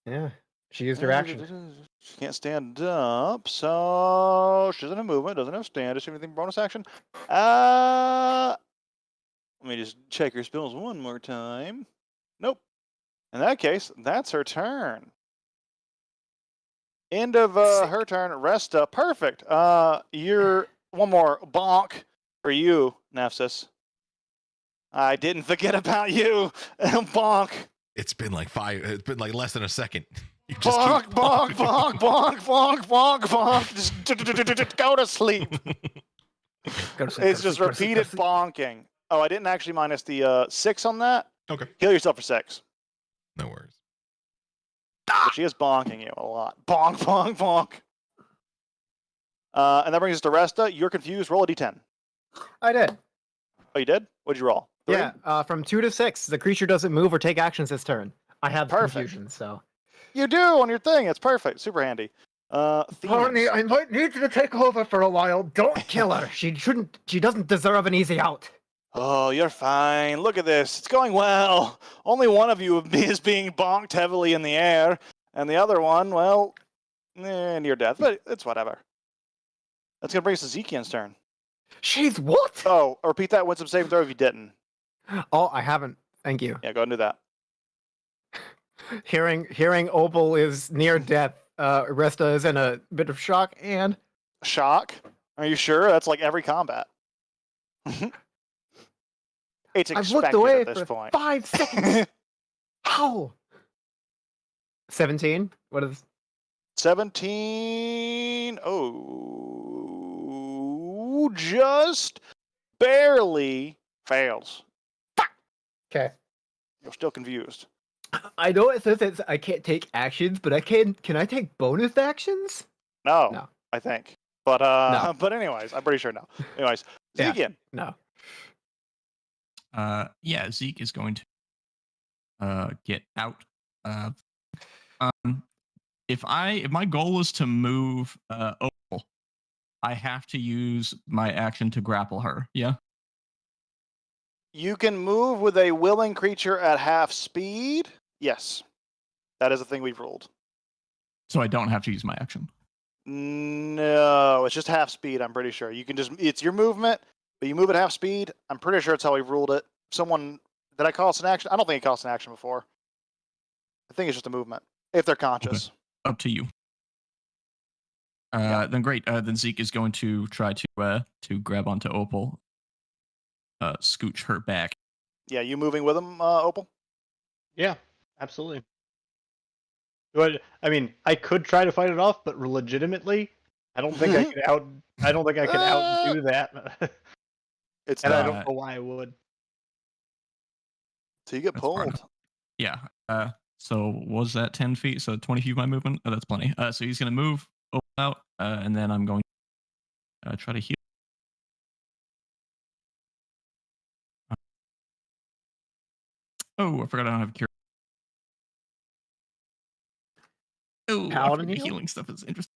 Yeah. She used her action. She can't stand up, so she doesn't have movement, doesn't have stand. Does she have anything bonus action? Let me just check her spells one more time. Nope. In that case, that's her turn. End of her turn. Resta. Perfect. You're one more bonk for you, Nephthys. I didn't forget about you. Bonk. It's been like less than a second. You just Bonk, keep bonk, bonk, bonk, bonk, bonk, bonk. Just go to sleep. Go to sleep, It's go just to sleep, go to sleep, go repeated to sleep. bonking. Oh, I didn't actually minus the 6 on that. Okay. Heal yourself for 6. No worries. But she is bonking you a lot. Bonk, bonk, bonk. And that brings us to Resta. You're confused. Roll a d10. I did. Oh, you did? What'd you roll? 3? Yeah, from 2 to 6. The creature doesn't move or take actions this turn. I have Perfect. confusion, so. You do on your thing. It's perfect. Super handy. Barney, I might need you to take over for a while. Don't kill her. She doesn't deserve an easy out. Oh, you're fine. Look at this. It's going well. Only one of you is being bonked heavily in the air, and the other one, well, near death. But it's whatever. That's gonna bring us to Zekian's turn. She's what? Oh, repeat that wisdom saving throw if you didn't. Oh, I haven't. Thank you. Yeah, go ahead and do that. Hearing Opal is near death, Resta is in a bit of shock and Shock? Are you sure? That's like every combat. It's expected I've looked away at this for point. 5 seconds. How? 17? What is 17. Oh, just barely fails. okay? You're still confused. I know it says I can't take actions, but I can I take bonus actions? No, No. I think. But No. but anyways, I'm pretty sure no. Anyways, Yeah. Zekian. No. Yeah, Zeke is going to get out. If my goal is to move Opal, I have to use my action to grapple her. Yeah. You can move with a willing creature at half speed. Yes. That is a thing we've ruled. So I don't have to use my action. No, it's just half speed, I'm pretty sure. You can just, it's your movement, but you move at half speed. I'm pretty sure it's how we've ruled it. Did I call it an action? I don't think it costs an action before. I think it's just a movement, if they're conscious. Okay. Up to you. Then great. Then Zeke is going to try to grab onto Opal, scooch her back. Yeah, you moving with him, Opal? Yeah. Absolutely. But I mean, I could try to fight it off, but legitimately, I don't think I could out. I don't think I could outdo that. It's And I not. don't know why I would. So you get That's far pulled. Yeah. So was that 10 feet? So 20 feet my movement? Oh, that's plenty. So he's gonna move out, and then I'm going to try to heal. Oh, I forgot I don't have a cure. Oh, I Paladin forgot the heal? healing stuff is interesting.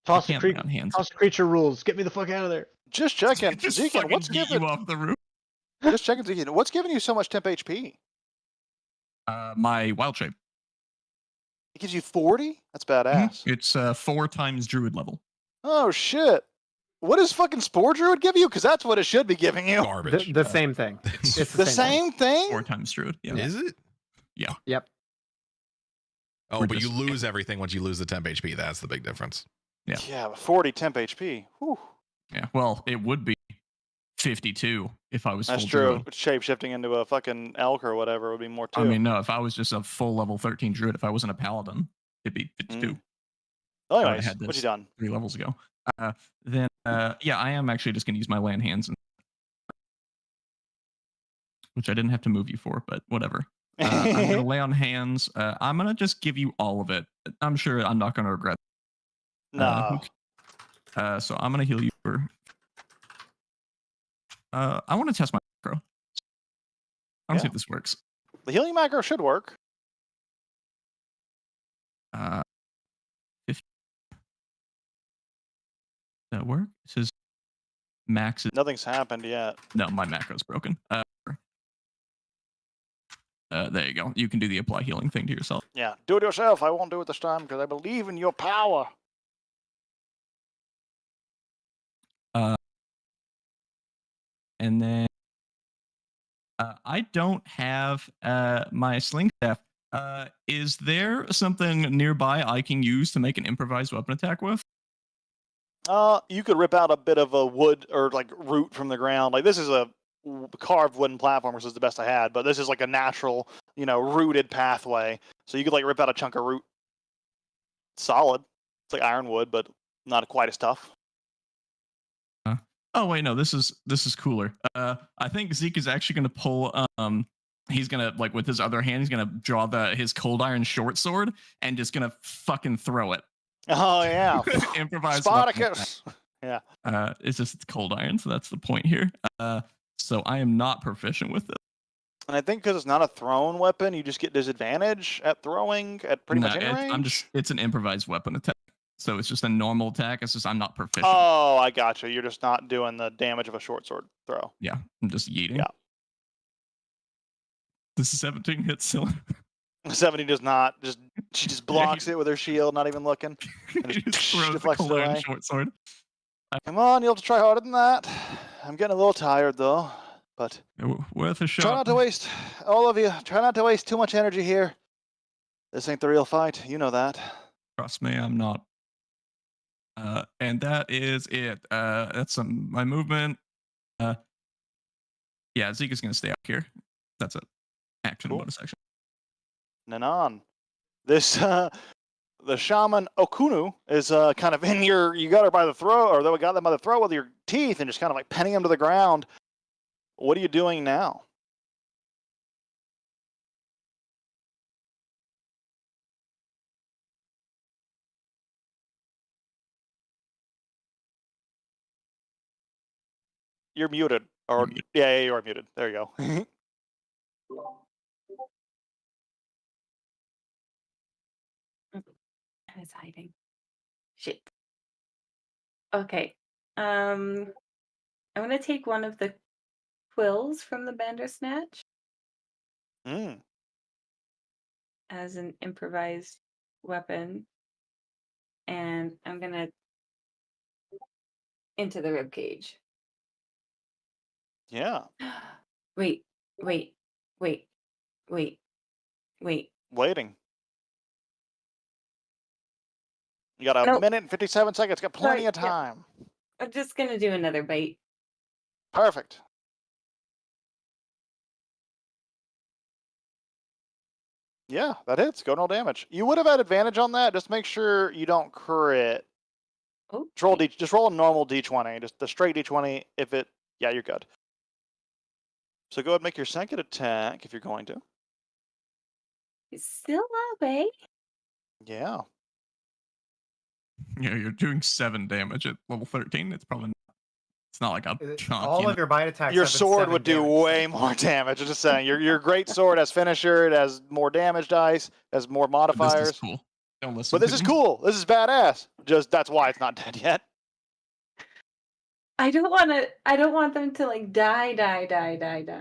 Toss the can't lay on hands. creature rules. Get me the fuck out of there. Just checking. Just Zekin, fucking what's yeet giving? you off the roof. Just checking, Zekin. What's giving you so much temp HP? My wild shape. It gives you 40. That's badass. It's 4 times druid level. Oh shit! What does fucking Spore Druid give you? Because that's what it should be giving you. Garbage. The same thing. It's The same thing? 4 times druid. Yeah. Is it? Yep. Oh, We're but you just- lose everything once you lose the temp HP. That's the big difference. Yeah. Yeah, but 40 temp HP. Whew. Yeah. Well, it would be 52 if I was That's full true. druid. Shape shifting into a fucking elk or whatever would be more too. I mean, no, if I was just a full level 13 druid, if I wasn't a paladin, it'd be 52. Well, I anyways, had what this you done? 3 levels ago. Then, yeah, I am actually just going to use my land hands, which I didn't have to move you for, but whatever. I'm going to lay on hands. I'm going to just give you all of it. I'm sure I'm not going to regret. No. So I'm going to heal you for. I want to test my macro. I want to see Yeah. if this works. The healing macro should work. 50. That work? It says max is. Nothing's happened yet. No, my macro's broken. There you go. You can do the apply healing thing to yourself. Yeah, do it yourself. I won't do it this time because I believe in your power. And then I don't have my sling staff. Is there something nearby I can use to make an improvised weapon attack with? You could rip out a bit of a wood or like root from the ground. Like this is a carved wooden platform, which is the best I had, but this is like a natural, rooted pathway. So you could like rip out a chunk of root. Solid. It's like ironwood, but not quite as tough. Oh wait, no, this is cooler. I think Zeke is actually gonna pull. He's gonna like with his other hand, he's gonna draw his cold iron short sword and just gonna fucking throw it. Oh yeah, Improvise. weapon Spartacus. Yeah. It's just cold iron, so that's the point here. So I am not proficient with it. And I think because it's not a thrown weapon, you just get disadvantage at throwing at pretty much any range. It's an improvised weapon attack. So it's just a normal attack. It's just I'm not proficient. Oh, I gotcha. You're just not doing the damage of a short sword throw. Yeah, I'm just yeeting. Yeah. This is 17 hits still. 70 does not. She just blocks it with her shield, not even looking. And He just throws the deflects it cold iron away. short sword. Come on, you'll have to try harder than that. I'm getting a little tired though, but Worth a shot. try not to waste, all of you, try not to waste too much energy here. This ain't the real fight. You know that. Trust me, I'm not. And that is it. That's my movement. Yeah, Zeke is gonna stay up here. That's it. Action Cool. bonus action. Nanan. This the shaman Okunu is kind of in you got her by the throat, or we got them by the throat with your teeth and just kind of like penning him to the ground. What are you doing now? You're muted. Or You're muted. yeah, you are muted. There you go. I was hiding. Shit. Okay. I'm gonna take one of the quills from the Bandersnatch Mm. as an improvised weapon, and I'm gonna into the rib cage. Yeah. Wait, wait, wait, wait, wait. Waiting. You got a Nope. minute and 57 seconds. Got plenty Sorry, of yeah. time. I'm just gonna do another bite. Perfect. Yeah, that hits. Go and roll damage. You would have had advantage on that. Just make sure you don't crit. Okay. Just roll a normal d20. Just the straight d20. If it, yeah, you're good. So go ahead and make your second attack if you're going to. It's still up, eh? Yeah. Yeah, you're doing 7 damage at level 13. It's probably it's not like a chunk. All of your bite attacks. Your have been sword 7 would do damage. way more damage. I'm just saying. Your great sword has finisher. It has more damage dice. Has more But this is modifiers. cool. Don't listen. But this to is me. cool. This is badass. Just that's why it's not dead yet. I don't want them to like die.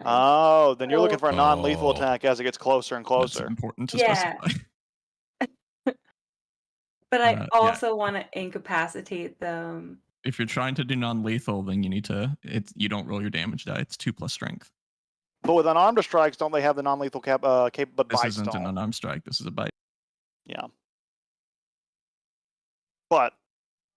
Oh, then you're looking for a non-lethal Oh. attack as it gets closer and That's closer. important to Yeah. specify. But I Yeah. also want to incapacitate them. If you're trying to do non-lethal, then you need to. You don't roll your damage die. It's 2+ strength. But with unarmed strikes, don't they have the non-lethal but This bites isn't an don't? unarmed strike. This is a bite. Yeah. But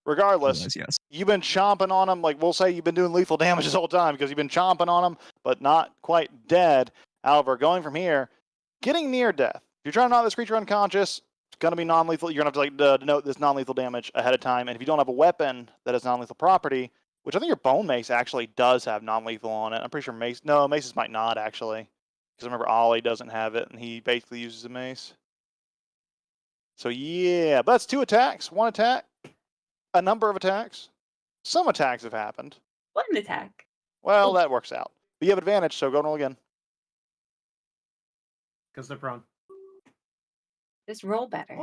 regardless, Otherwise, yes. you've been chomping on them. Like we'll say, you've been doing lethal damage this whole time because you've been chomping on them, but not quite dead. However, going from here, getting near death. If you're trying to knock this creature unconscious, it's going to be non-lethal. You're going to have to like denote this non-lethal damage ahead of time. And if you don't have a weapon that has non-lethal property, which I think your bone mace actually does have non-lethal on it. I'm pretty sure maces might not actually, because I remember Ollie doesn't have it, and he basically uses a mace. So yeah, but that's 2 attacks, 1 attack, a number of attacks. Some attacks have happened. One attack. Well, Oh. that works out. But you have advantage, so go and roll again. Because they're prone. Just roll better.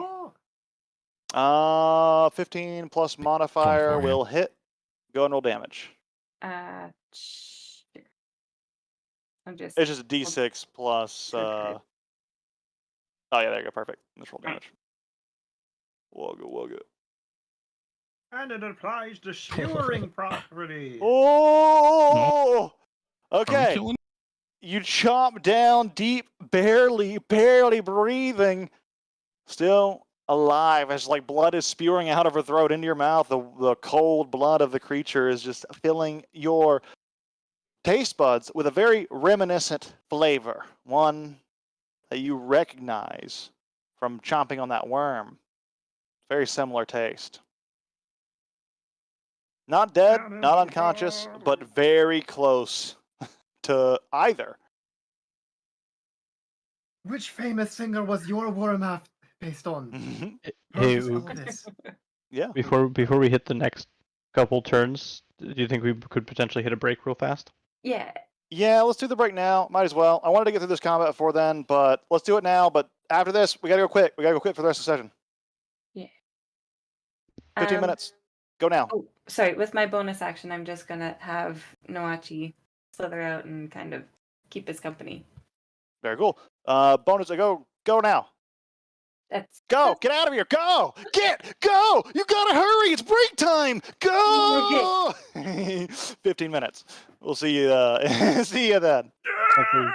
Oh. 15 plus modifier for you. will hit. Go and roll damage. Sure. I'm just. It's just a d6 plus. Okay. Oh yeah, there you go. Perfect. Let's roll Alright. damage. Wugga. And it applies the skewering property. Oh! Are we Okay. killing? You chomp down deep, barely breathing, still alive as like blood is spewing out of her throat into your mouth. The cold blood of the creature is just filling your taste buds with a very reminiscent flavor, one that you recognize from chomping on that worm. Very similar taste. Not dead, not unconscious, but very close to either. Which famous singer was your worm based on? Hey, Purchase Elvis. Yeah. before we hit the next couple turns, do you think we could potentially hit a break real fast? Yeah. Yeah, let's do the break now. Might as well. I wanted to get through this combat before then, but let's do it now. But after this, we gotta go quick. We gotta go quick for the rest of the session. Yeah. 15 minutes. Go now. Oh, sorry. With my bonus action, I'm just gonna have Noachi slither out and kind of keep his company. Very cool. Bonus. Go now. That's Get out of here. Go. Go. You gotta hurry. It's break time. Go. 15 minutes. We'll see you. See you then. Okay.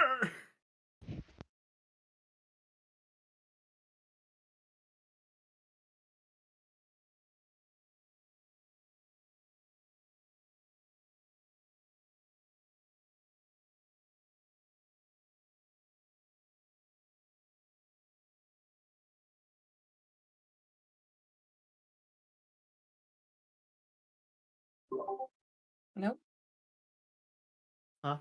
nope. Huh?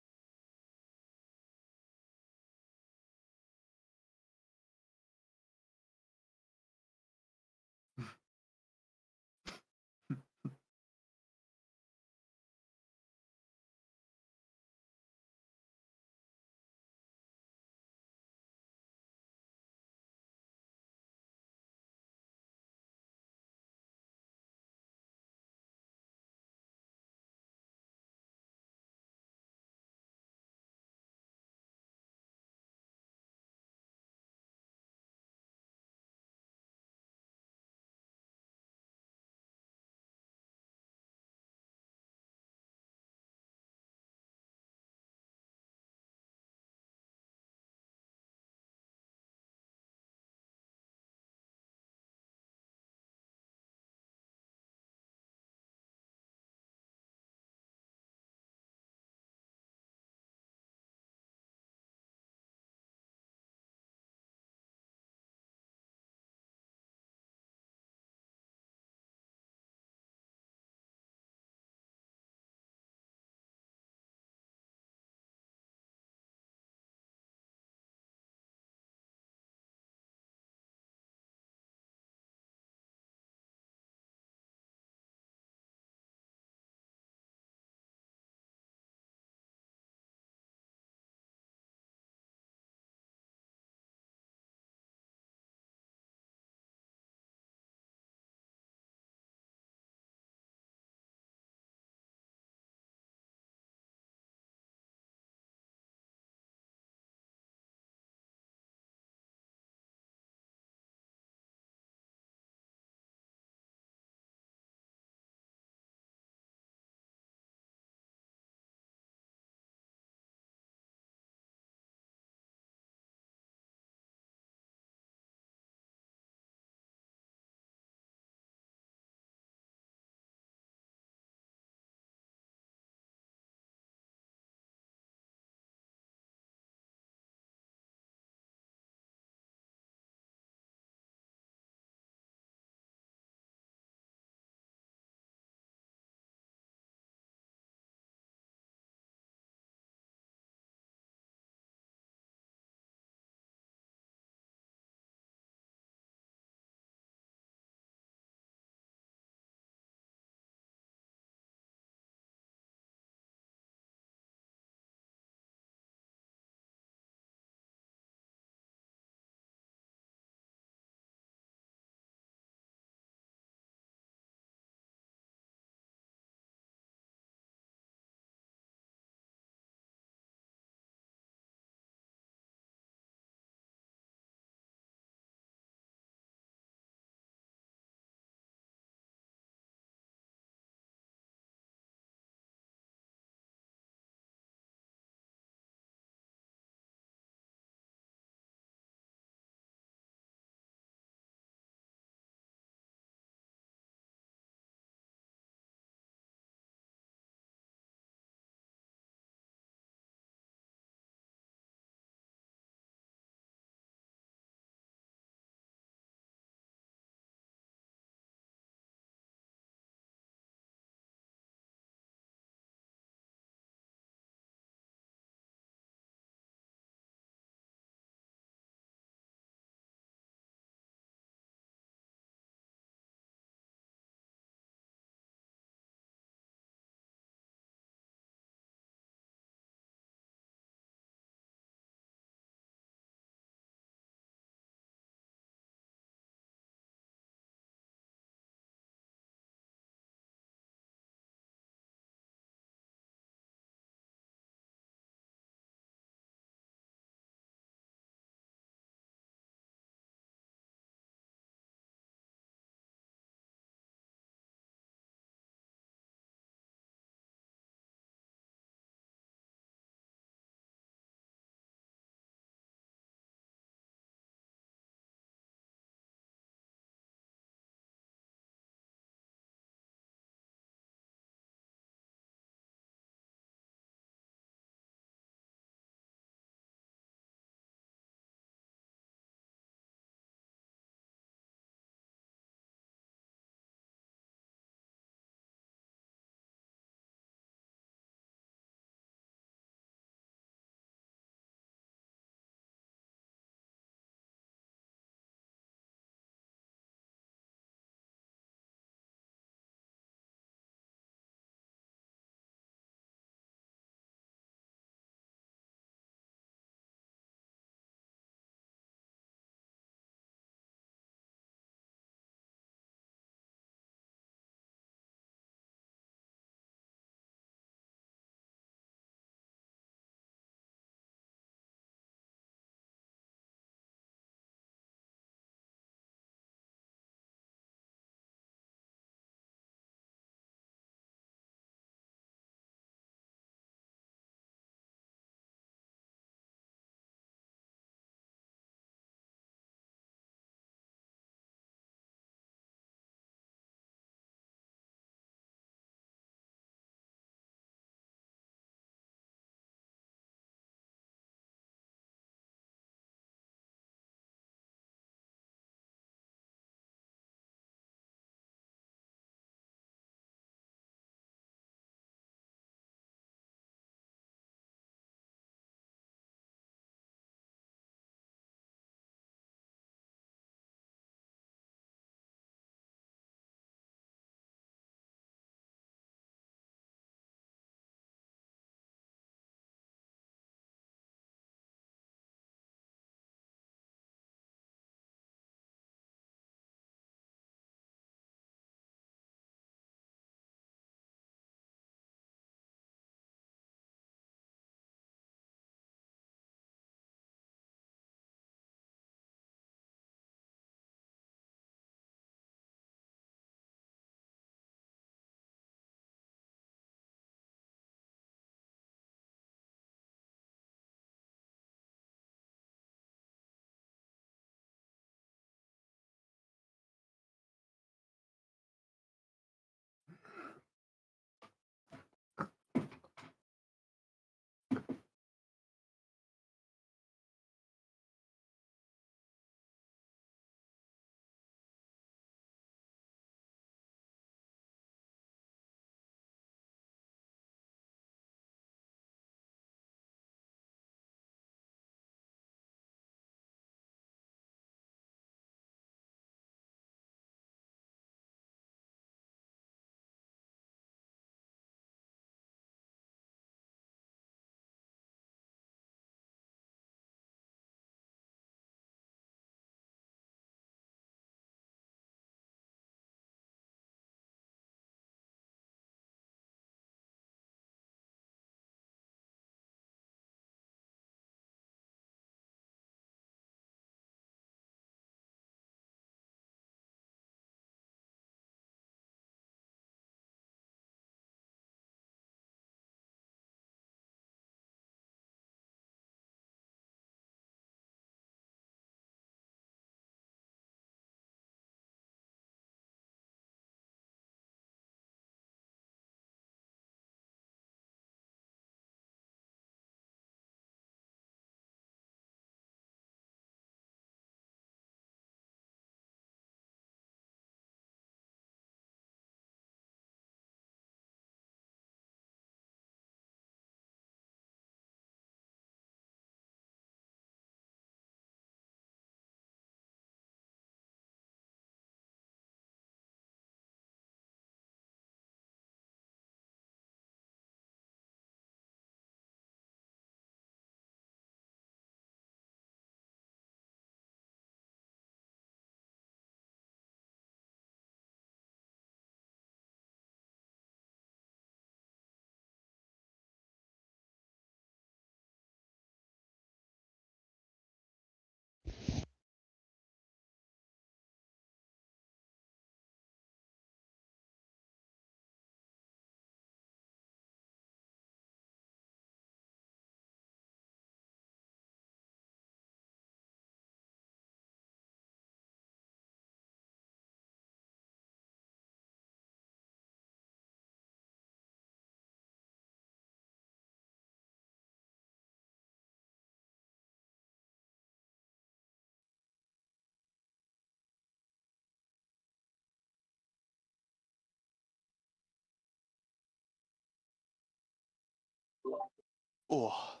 Oh.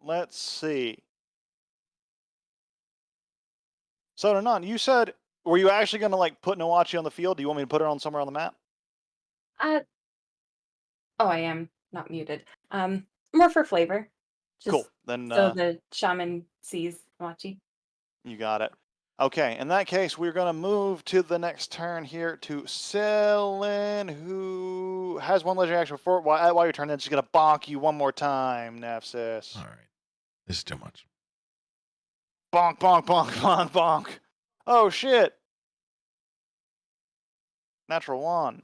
Let's see. So, Nanan, you said, were you actually going to like put Nawachi on the field? Do you want me to put her on somewhere on the map? Uh, oh, I am not muted. More for flavor. Cool. Just Then so the shaman sees Machi. you got it. Okay, in that case, we're going to move to the next turn here to Selin, who has one legendary action before. While your turn, then she's going to bonk you one more time, Nephsis. All right. This is too much. Bonk, bonk, bonk, bonk, bonk. Oh, shit. Natural one.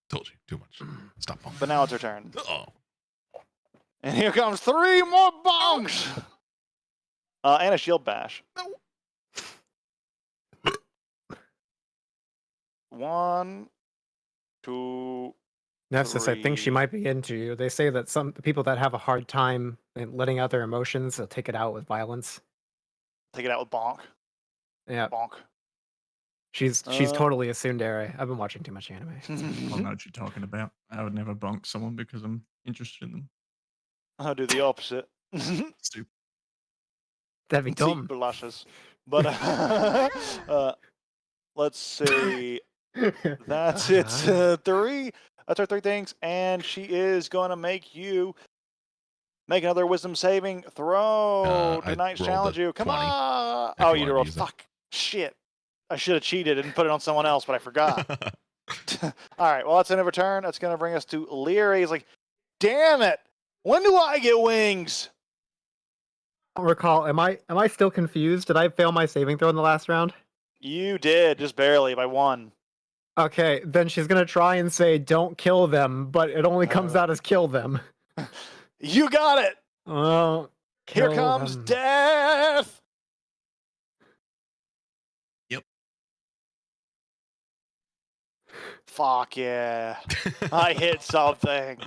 Told you. Too much. Stop. But now it's her turn. Oh. And here comes 3 more bonks. And a shield bash. No. 1, 2. Nephsis, I think she 3. might be into you. They say that some people that have a hard time in letting out their emotions, they'll take it out with violence. Take it out with bonk. Yeah, Bonk. she's totally a tsundere. I've been watching too much anime. I don't know what you're talking about. I would never bonk someone because I'm interested in them. I'll do the opposite. Stupid. That'd be See dumb. blushes. But let's see. That's it. 3. That's our 3 things. And she is going to make you make another wisdom saving throw. I Tonight's rolled challenge a you. Come 20, on. if Oh, you you wanted rolled. to use it. Fuck. Shit. I should have cheated and put it on someone else, but I forgot. All right. Well, that's the end of her turn. That's going to bring us to Leary. He's like, damn it. When do I get wings? I don't recall. Am I still confused? Did I fail my saving throw in the last round? You did, just barely, by 1. Okay, then she's gonna try and say "Don't kill them," but it only comes out as "kill them." You got it. Oh, Here kill comes them. death. Yep. Fuck yeah. I hit something.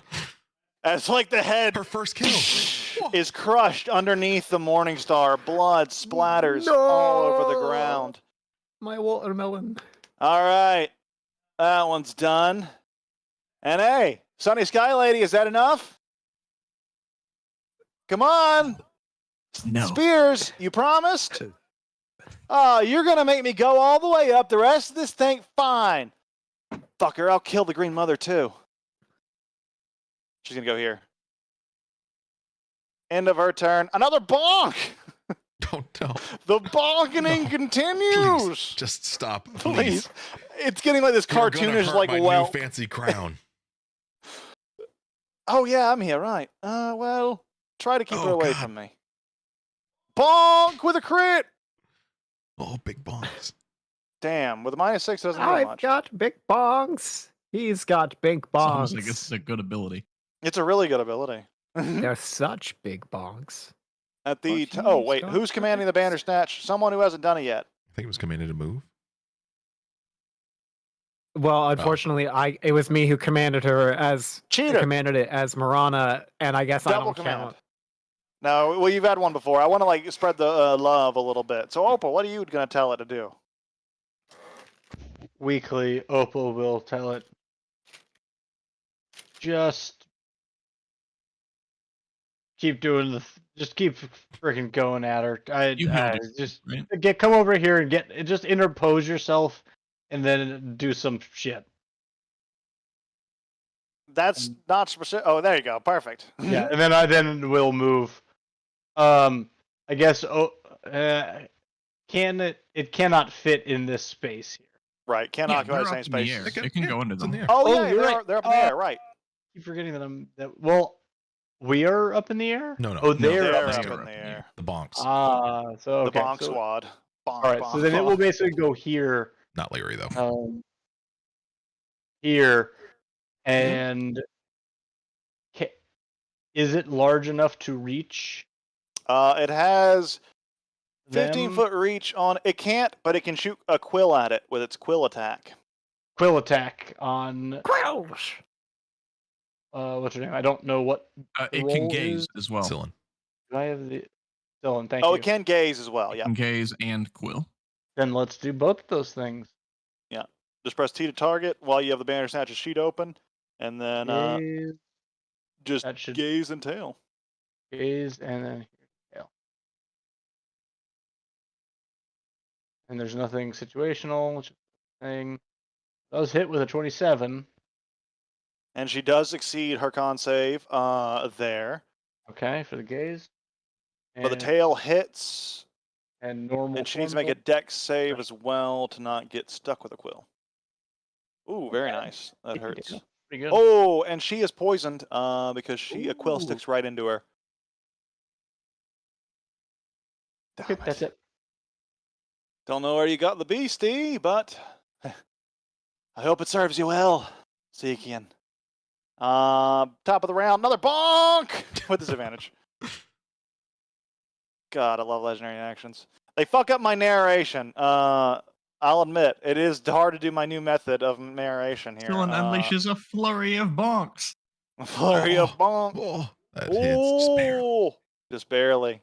It's like the head Her first kill. is crushed underneath the Morning Star. Blood splatters all over the ground. My watermelon. All right. That one's done. And hey, Sunny Sky Lady, is that enough? Come on. No. Spears, you promised? Oh, you're going to make me go all the way up the rest of this thing? Fine. Fucker, I'll kill the Green Mother too. She's going to go here. End of her turn. Another bonk! Don't. The bonkening No. continues! Please, just stop. Please. It's getting like this You're gonna cartoonish, hurt like, my well. new fancy crown. Oh, yeah, I'm here, right. Well, try to keep her Oh, away God. from me. Bonk with a crit! Oh, big bongs. Damn, with a -6, it doesn't do I've much. got big bongs. He's got big It's almost bongs. like this is a good ability. It's a really good ability. They're such big bongs. At the But oh he's wait, got who's commanding the Bandersnatch? Someone who hasn't done it yet. I think it was commanded to move. Well, unfortunately, it was me who commanded her as Cheater. commanded it as Marana, and I guess I Double don't command. count. No, well, you've had one before. I want to like spread the love a little bit. So, Opal, what are you gonna tell it to do? Weekly, Opal will tell it. Just keep doing just keep freaking going at her. You handled it, just right? come over here and just interpose yourself, and then do some shit. That's not specific. Oh, there you go. Perfect. Yeah, and then we'll move. I guess. It cannot fit in this space here. Right. Can't Yeah, occupy the they're same up in the space. air. It can go into it's in them. the air. Oh, Oh, yeah, you're right. they're up in the air. Right. Keep forgetting well, we are up in the air. No. Oh, no, they're They're up up in in the the air. air. The bonks. So The okay. bonk squad. Bonk, All right. bonk, So then it will bonk. basically go here. Not Larry though. Here, and is it large enough to reach? It has them? 15-foot reach on. It can't, but it can shoot a quill at it with its quill attack. Quill attack on. Quills! What's her name? I don't know what. It roll can gaze is- as well. Cylin. Do I have the? Dylan, thank Oh, you. it can gaze as well. Yeah. Gaze and quill. Then let's do both of those things. Just press T to target while you have the Bandersnatch's sheet open, and then Gaze, just that should gaze and tail. gaze, and then tail. And there's nothing situational, which thing does hit with a 27. And she does succeed her con save there. Okay, for the gaze. But the tail hits, and normal. and she needs to make a dex save as well to not get stuck with a quill. Ooh, very Okay. nice. That hurts. Pretty good. Oh, and she is poisoned because a quill Ooh. sticks right into her. Damn Okay, that's it. Don't know where you got the beastie, but I hope it serves you well, Zekian. Top of the round, another bonk with disadvantage. God, I love legendary actions. They fuck up my narration. I'll admit, it is hard to do my new method of narration here. Dylan unleashes a flurry of bonks. Flurry of bonk. Oh, that hits just barely. Ooh, just barely.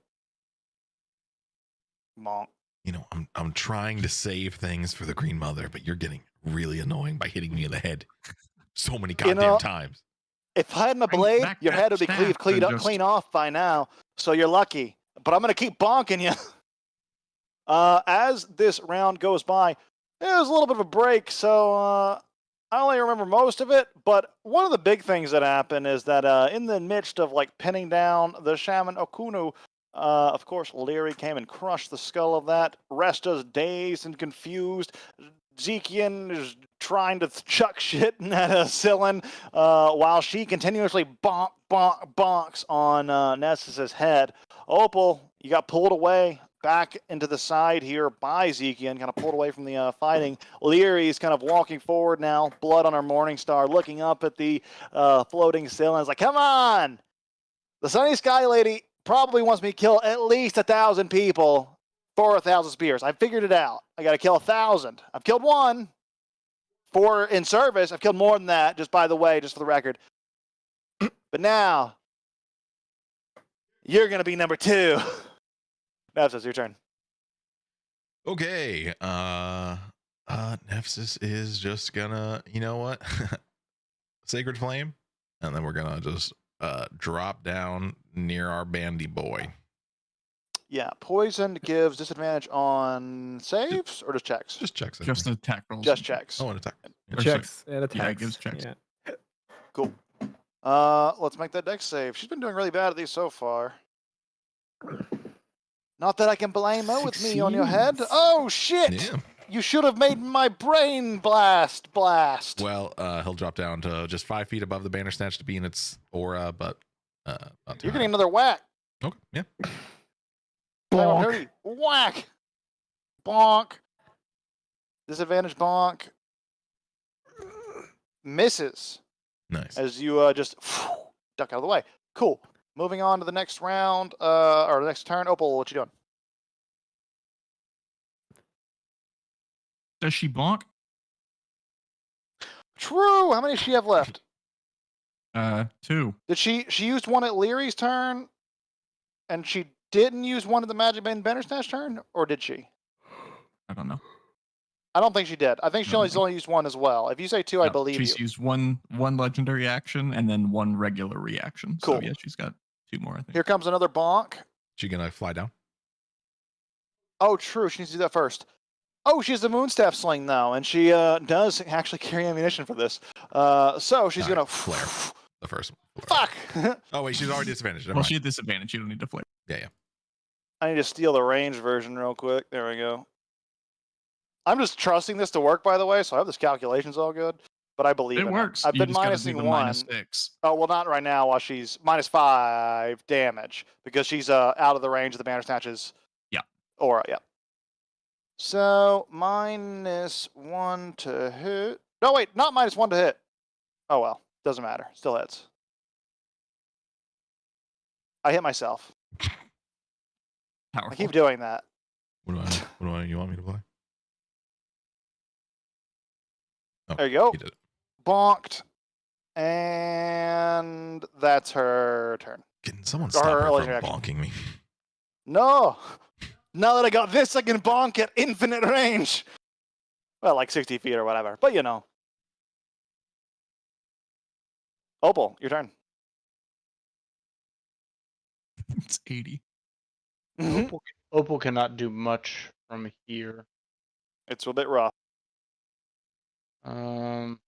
Bonk. You know, I'm trying to save things for the Green Mother, but you're getting really annoying by hitting me in the head so many goddamn times. If I had my Bring blade, back your that head would be staff cleaned and just- clean off by now. So you're lucky. But I'm gonna keep bonking you. As this round goes by, there was a little bit of a break, so I only remember most of it. But one of the big things that happened is that in the midst of like pinning down the shaman Okunu, of course, Leary came and crushed the skull of that. Resta's dazed and confused. Zekian is trying to chuck shit at Cylin while she continuously bonks on Nessus's head. Opal, you got pulled away back into the side here by Zekian, kind of pulled away from the fighting. Leary's kind of walking forward now, blood on her morning star, looking up at the floating Cylin. It's like, come on! The Sunny Sky Lady probably wants me to kill at least 1,000 people for 1,000 spears. I figured it out. I got to kill 1,000. I've killed one. 4 in service. I've killed more than that, just by the way, just for the record. But now, you're going to be number 2. Nephthys, your turn. Okay. Nephthys is just gonna, you know what? Sacred Flame. And then we're gonna just drop down near our bandy boy. Yeah, poison gives disadvantage on saves or just checks? Just checks. I Just think. attack rolls. Just checks. Oh, an attack. Or Checks and attacks. Yeah, it gives checks. Yeah. Cool. Let's make that dex save. She's been doing really bad at these so far. Not that I can blame her with me on your head. Succeeds. Oh, shit! Yeah. You should have made my brain blast. Well, he'll drop down to just 5 feet above the Bandersnatch to be in its aura, but You're getting another whack. okay. Yeah. Bonk. Whack. Bonk. Disadvantage bonk. Misses Nice. as you just duck out of the way. Cool. Moving on to the next round, or the next turn. Opal, what you doing? Does she bonk? True. How many does she have left? 2. Did she used one at Leary's turn, and she didn't use one at the Magic Bane Bandersnatch turn, or did she? I don't know. I don't think she did. I think she No, only no. used one as well. If you say 2, I No, believe she's you. used one legendary action and then 1 regular reaction. Cool. So yeah, she's got 2 more, I think. Here comes another bonk. She gonna fly down? Oh, true. She needs to do that first. Oh, she has the Moonstaff Sling now, and she does actually carry ammunition for this. So she's All gonna right, flare. The first one. Flare. Fuck. Oh wait, she's already disadvantaged. Never Well, mind. she had disadvantage. You don't need to flare. Yeah. I need to steal the range version real quick. There we go. I'm just trusting this to work, by the way, so I have this calculations all good. But I believe It in works. I've You been just gotta do minusing the 1. -6. Oh, well, not right now while she's -5 damage because she's out of the range of the Bandersnatch's Yeah. aura. Yeah. So -1 to hit. No, wait, not -1 to hit. Oh well, doesn't matter. Still hits. I hit myself. Powerful. I keep doing that. What do you want me to play? Oh, There you go. you did it. Bonked, and that's her turn. Can someone Or stop her early from reaction. bonking me? No! Now that I got this, I can bonk at infinite range! Well, like 60 feet or whatever, but you know. Opal, your turn. It's 80. Mhm. Opal cannot do much from here. It's a bit rough. Um.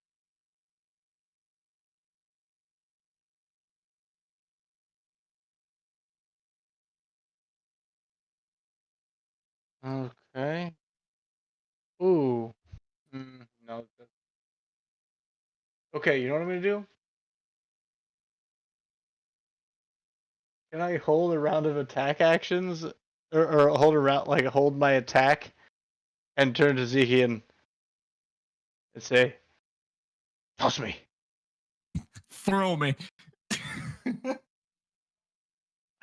Okay. Ooh. No. Okay, you know what I'm gonna do? Can I hold a round of attack actions, or hold a round, like hold my attack, and turn to Zeke and say, "Toss me." Throw me. I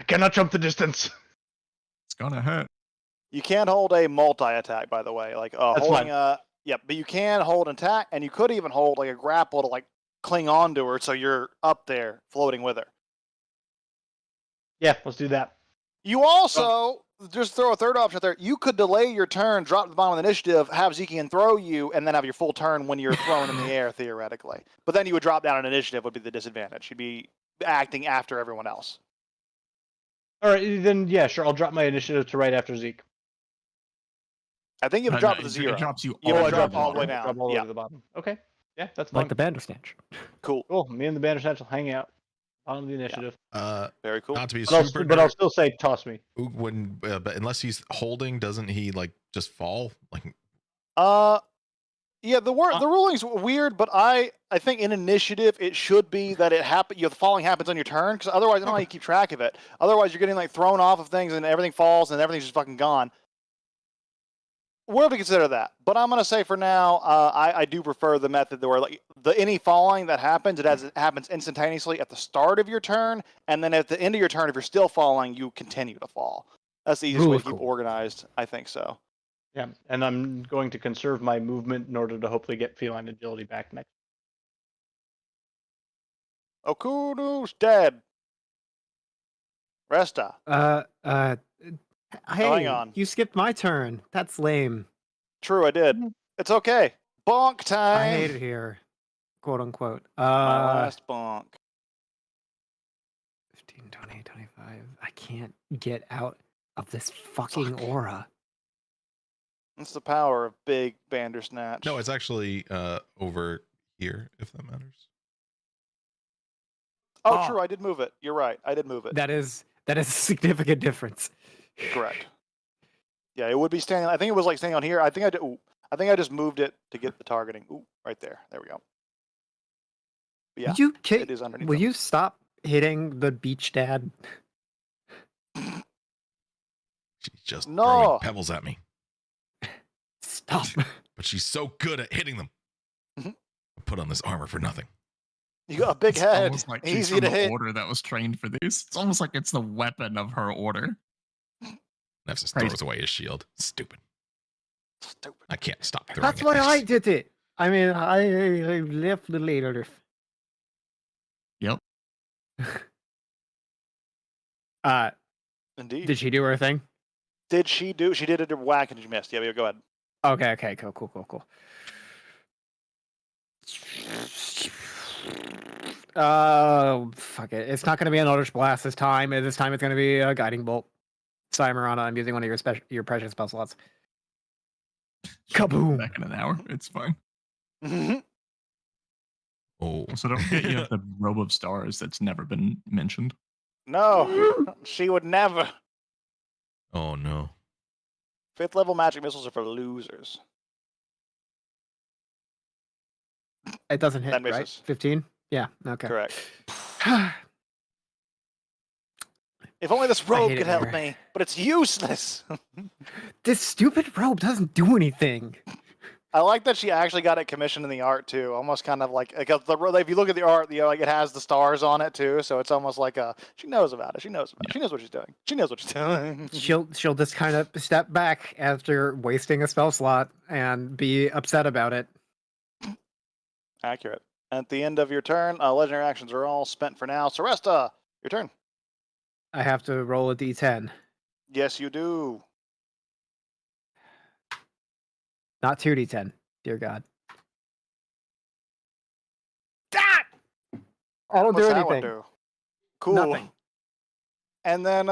cannot jump the distance. It's gonna hurt. You can't hold a multi-attack, by the way. Like That's holding fine. a but you can hold an attack, and you could even hold like a grapple to like cling on to her, so you're up there floating with her. Yeah, let's do that. You also just throw a third option out there. You could delay your turn, drop to the bottom of the initiative, have Zekian throw you, and then have your full turn when you're thrown in the air, theoretically. But then you would drop down an initiative, would be the disadvantage. You'd be acting after everyone else. All right, then yeah, sure. I'll drop my initiative to right after Zeke. I think you have No, to drop no, to the it zero. drops you You all have the to way drop to the all the way bottom. down. Drop all the way Yeah, to the bottom. Okay. Yeah, that's Like fine. the Bandersnatch. cool. Cool. Me and the Bandersnatch will hang out on the initiative. Very cool. Not to be But super I'll nerd, still say toss me. when but unless he's holding, doesn't he like just fall? Like Yeah, the ruling's weird, but I think in initiative it should be that it happen. The falling happens on your turn, because otherwise I don't know how you keep track of it. Otherwise, you're getting like thrown off of things and everything falls and everything's just fucking gone. We'll have to consider that, but I'm gonna say for now, I do prefer the method where like any falling that happens, it happens instantaneously at the start of your turn, and then at the end of your turn, if you're still falling, you continue to fall. That's the easiest Rule way of to keep cool. organized. I think so. Yeah, and I'm going to conserve my movement in order to hopefully get feline agility back next. Okunu's dead. Resta. Hey, hang on. you skipped my turn. That's lame. True, I did. It's okay. Bonk I time. hate it here, quote unquote. My last bonk. 15, 20, 25. I can't get out of this fucking Fuck. aura. That's the power of big Bandersnatch. no, it's actually over here, if that matters. Oh, true. I did move it. You're right. I did move it. That is a significant difference. Correct. Yeah, it would be standing. I think it was like standing on here. I think I did. Ooh, I think I just moved it to get the targeting. Ooh, right there. There we go. But yeah, it is underneath. Will them. you stop hitting the beach dad? She's just No. throwing pebbles at me, Stop. but she's so good at hitting them. Mhm. I put on this armor for nothing. You got a big It's head. almost like she's Easy from to the hit. order that was trained for this. It's almost like it's the weapon of her order. Nev just Crazy. throws away his shield. Stupid. Stupid. I can't stop throwing That's at why things. I did it. I mean, I left the later. Yep. Indeed. Did she do her thing? Did she do? She did it to whack and she missed. Yeah, go ahead. Okay, cool. Fuck it. It's not going to be an Eldritch Blast this time. This time it's going to be a Guiding Bolt. Sorry, Marana, I'm using one of your precious spell slots. Kaboom! Back in an hour. It's fine. Mhm. Oh, So don't forget you have the robe of stars that's never been mentioned. No, she would never. oh no. 5th level magic missiles are for losers. It doesn't hit, That right? misses. 15? Yeah, okay. Correct. If only this robe hate could it help here. me, but it's useless. This stupid robe doesn't do anything. I like that she actually got it commissioned in the art too. Almost kind of like because if you look at the art, like it has the stars on it too. So it's almost like she knows about it. She knows about it. She knows what she's doing. She knows what she's doing. She'll just kind of step back after wasting a spell slot and be upset about it. Accurate. At the end of your turn, legendary actions are all spent for now. Soresta, your turn. I have to roll a d10. Yes, you do. Not 2d10. Dear God. Ah! I don't What's do that one anything. do? Cool. Nothing. And then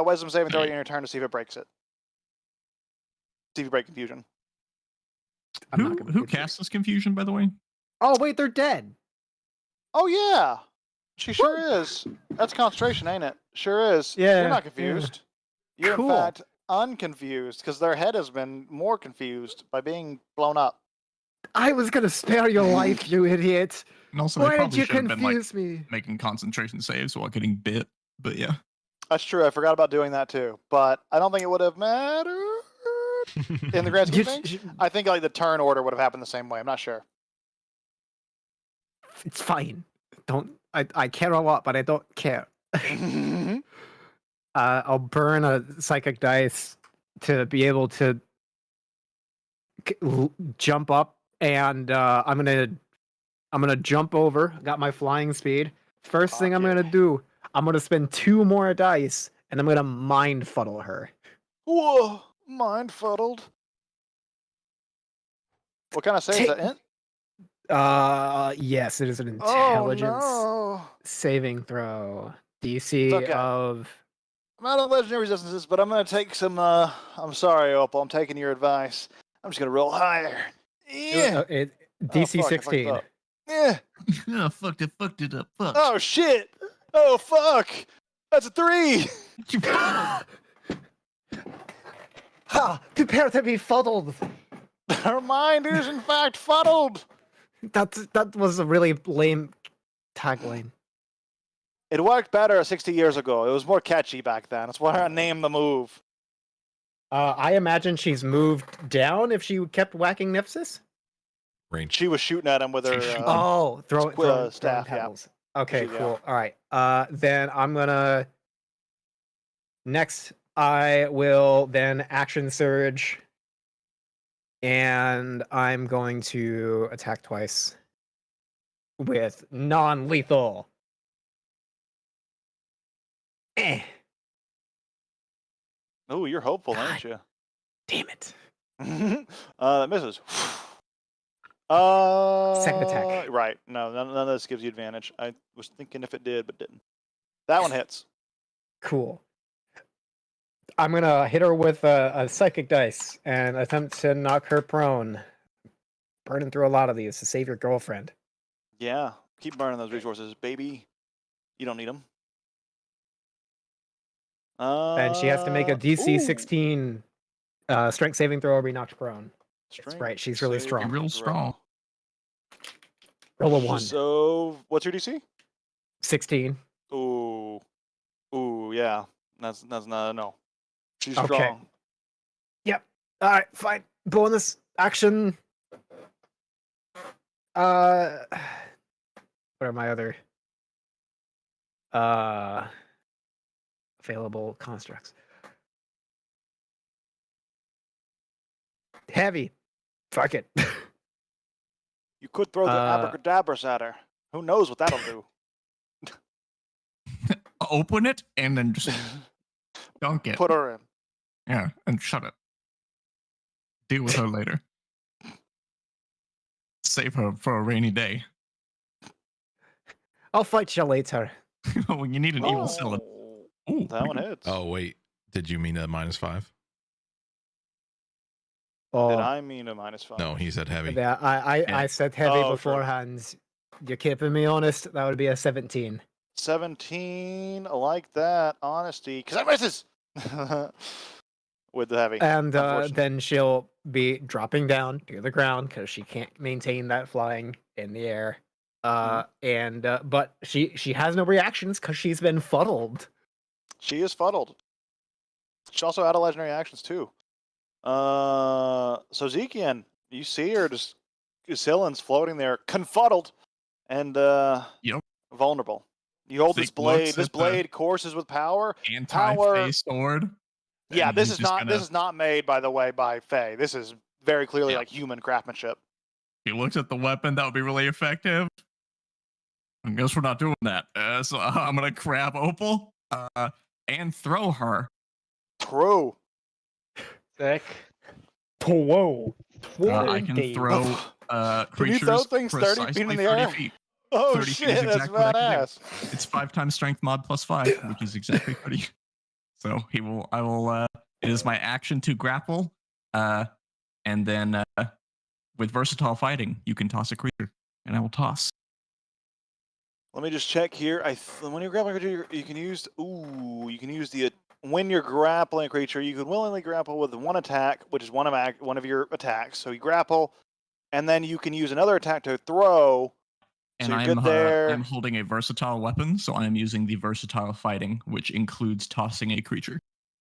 wisdom saving throw in your turn to see if it breaks it. See if you break confusion. I'm not gonna Who do cast this confusion, by the way? Oh wait, they're dead. Oh yeah, she sure is. That's concentration, ain't it? Sure is. Yeah, You're not yeah. confused. You're Cool. in fact unconfused because their head has been more confused by being blown up. I was gonna spare your life, you idiot. And also, they Why did probably you should have been like confuse me? making concentration saves while getting bit. But yeah, That's true. I forgot about doing that too, but I don't think it would have mattered in the grand scheme of things. I think like the turn order would have happened the same way. I'm not sure. It's fine. I care a lot, but I don't care. I'll burn a psychic dice to be able to jump up, and I'm gonna jump over. Got my flying speed. First thing I'm Cock it. gonna do, I'm gonna spend 2 more dice, and I'm gonna mind fuddle her. Whoa, mind fuddled. What kind of save is Take- that? Int? Yes, it is an Oh intelligence no. saving throw. DC okay. of I'm out of legendary resistances, but I'm gonna take some. I'm sorry, Opal. I'm taking your advice. I'm just gonna roll higher. Yeah. DC fuck, I fucked 16. up. Yeah. oh, fucked it up. Fuck. Oh shit. Oh fuck. That's a 3. Ha! Prepare to be fuddled. Her mind is in fact fuddled. That was a really lame tagline. It worked better 60 years ago. It was more catchy back then. That's why I named the move. I imagine she's moved down if she kept whacking Nipsis. Range. She was shooting at him with her. Oh, throwing staff, yeah. pebbles. Okay, Yeah. cool. All right. Then I'm gonna. Next, I will then action surge, and I'm going to attack twice with non-lethal. Eh, Oh, you're hopeful, God. aren't you? damn it. That misses. Second attack. Right. No, none of this gives you advantage. I was thinking if it did, but didn't. That one hits. Cool. I'm gonna hit her with a psychic dice and attempt to knock her prone. Burning through a lot of these to save your girlfriend. Yeah. Keep burning those resources, baby. You don't need them. And she has to make a DC ooh. 16 strength saving throw or be knocked prone. Strength right, she's really saving strong. You're real throw. strong. Roll a 1. So, what's your DC? 16. Ooh. Ooh, yeah. That's not, no. She's Okay. strong. Alright, fine. Bonus action. What are my other available constructs? Heavy. Fuck it. You could throw the abracadabras at her. Who knows what that'll do? Open it and then just dunk it. Put her in. Yeah, and shut it. Deal with her later. Save her for a rainy day. I'll fight you later. Oh, you need an evil cylinder. Ooh, That one hits. Oh wait, did you mean a -5? Oh, Did I mean a -5? No, he said heavy. yeah, I said heavy Oh, true. beforehand. You're keeping me honest. That would be a 17. 17. I like that. Honesty. Because that misses! With the heavy. And Unfortunate. then she'll be dropping down to the ground because she can't maintain that flying in the air. But she has no reactions because she's been fuddled. She is fuddled. She also had a legendary actions too. So Zekian, you see her just Zillin's floating there, confuddled and vulnerable. You hold this Zeke blade. looks This at the blade courses with power. Anti-face sword. Yeah, and this he's is just not gonna- this is not made, by the way, by Faye. This is very clearly Yeah. like human craftsmanship. He looks at the weapon that would be really effective. I guess we're not doing that. So I'm gonna grab Opal and throw her True. Sick. Whoa. I can throw Can you creatures throw things 30 feet precisely in the 30 air? feet. Oh 30 feet is shit, that's exactly what I can do. badass. It's 5 times strength mod plus 5, which is exactly 30. So I will it is my action to grapple, and then with versatile fighting, you can toss a creature, and I will toss. Let me just check here. When you're grappling a creature, you can use. You can use the. When you're grappling a creature, you can willingly grapple with one attack, which is one of your attacks. So you grapple, and then you can use another attack to throw. And So you're good there. I'm holding a versatile weapon, so I am using the versatile fighting, which includes tossing a creature.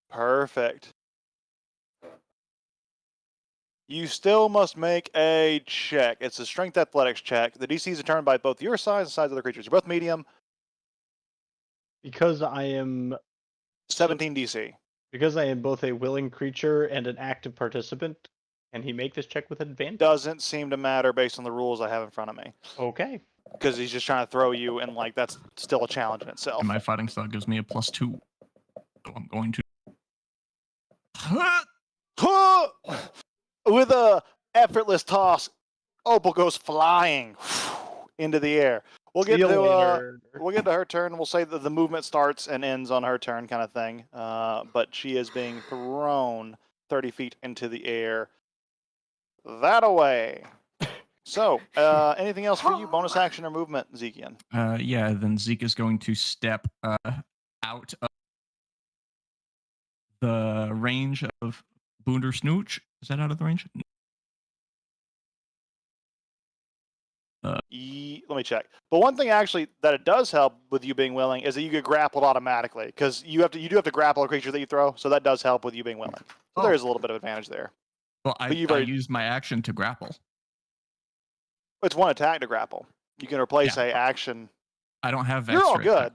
Perfect. You still must make a check. It's a strength athletics check. The DC is determined by both your size and the size of the creatures. You're both medium. Because I am 17 DC. Because I am both a willing creature and an active participant, can he make this check with advantage? Doesn't seem to matter based on the rules I have in front of me. Okay. Because he's just trying to throw you, and like that's still a challenge in itself. And my fighting style gives me a +2. So I'm going to. With a effortless toss, Opal goes flying into the air. We'll get to her turn. We'll say that the movement starts and ends on her turn, kind of thing. But she is being thrown 30 feet into the air. That away. So, anything else for you? Bonus action or movement, Zekian? Yeah, then Zeke is going to step out of the range of Boonder Snooch. Is that out of the range? Let me check. But one thing actually that it does help with you being willing is that you get grappled automatically because you do have to grapple a creature that you throw. So that does help with you being willing. So there is a little bit of advantage there. Well, I used my action to grapple. It's one attack to grapple. You can replace a action. I don't have You're extra all good. attack.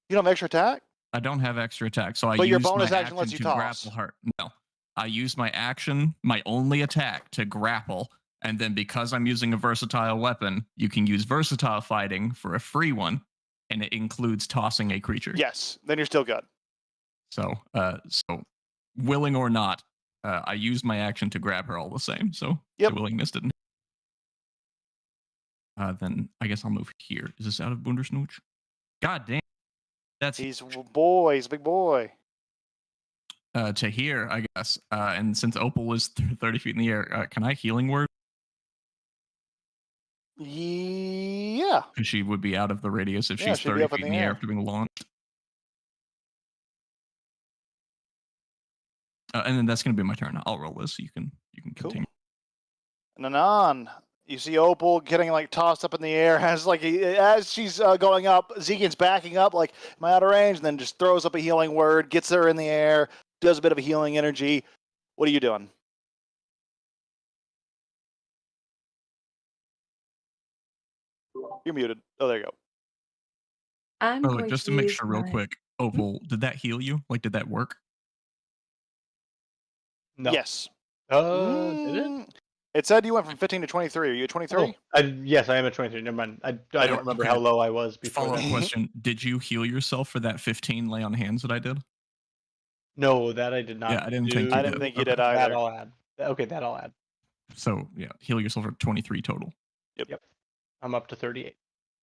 You don't have extra attack? I don't have extra attack, so But I your use bonus my action lets you to toss. grapple her. No, I use my action, my only attack, to grapple, and then because I'm using a versatile weapon, you can use versatile fighting for a free one, and it includes tossing a creature. Yes, then you're still good. So willing or not, I used my action to grab her all the same. So the willingness didn't. Then I guess I'll move here. Is this out of Bundersnooch? God damn. He's a boy. He's a big boy. To here, I guess. And since Opal is 30 feet in the air, can I healing word? Yeah. Because she would be out of the radius if she's 30 feet in the air after being launched. And then that's going to be my turn. I'll roll this so you can continue. Cool. Nanan. You see Opal getting like tossed up in the air as she's going up. Zekian's backing up, like, am I out of range? And then just throws up a healing word, gets her in the air, does a bit of a healing energy. What are you doing? You're muted. Oh, there you go. Just to make sure real quick, Opal, did that heal you? Like, did that work? No. Yes. Did it? It said you went from 15 to 23. Are you at 23? Yes, I am at 23. Never mind. I don't remember how low I was before. Follow-up question. Did you heal yourself for that 15 lay on hands that I did? No, that I did not. Yeah, I didn't think you did. Either. That I'll add. Okay, that I'll add. So, yeah, heal yourself for 23 total. Yep. I'm up to 38.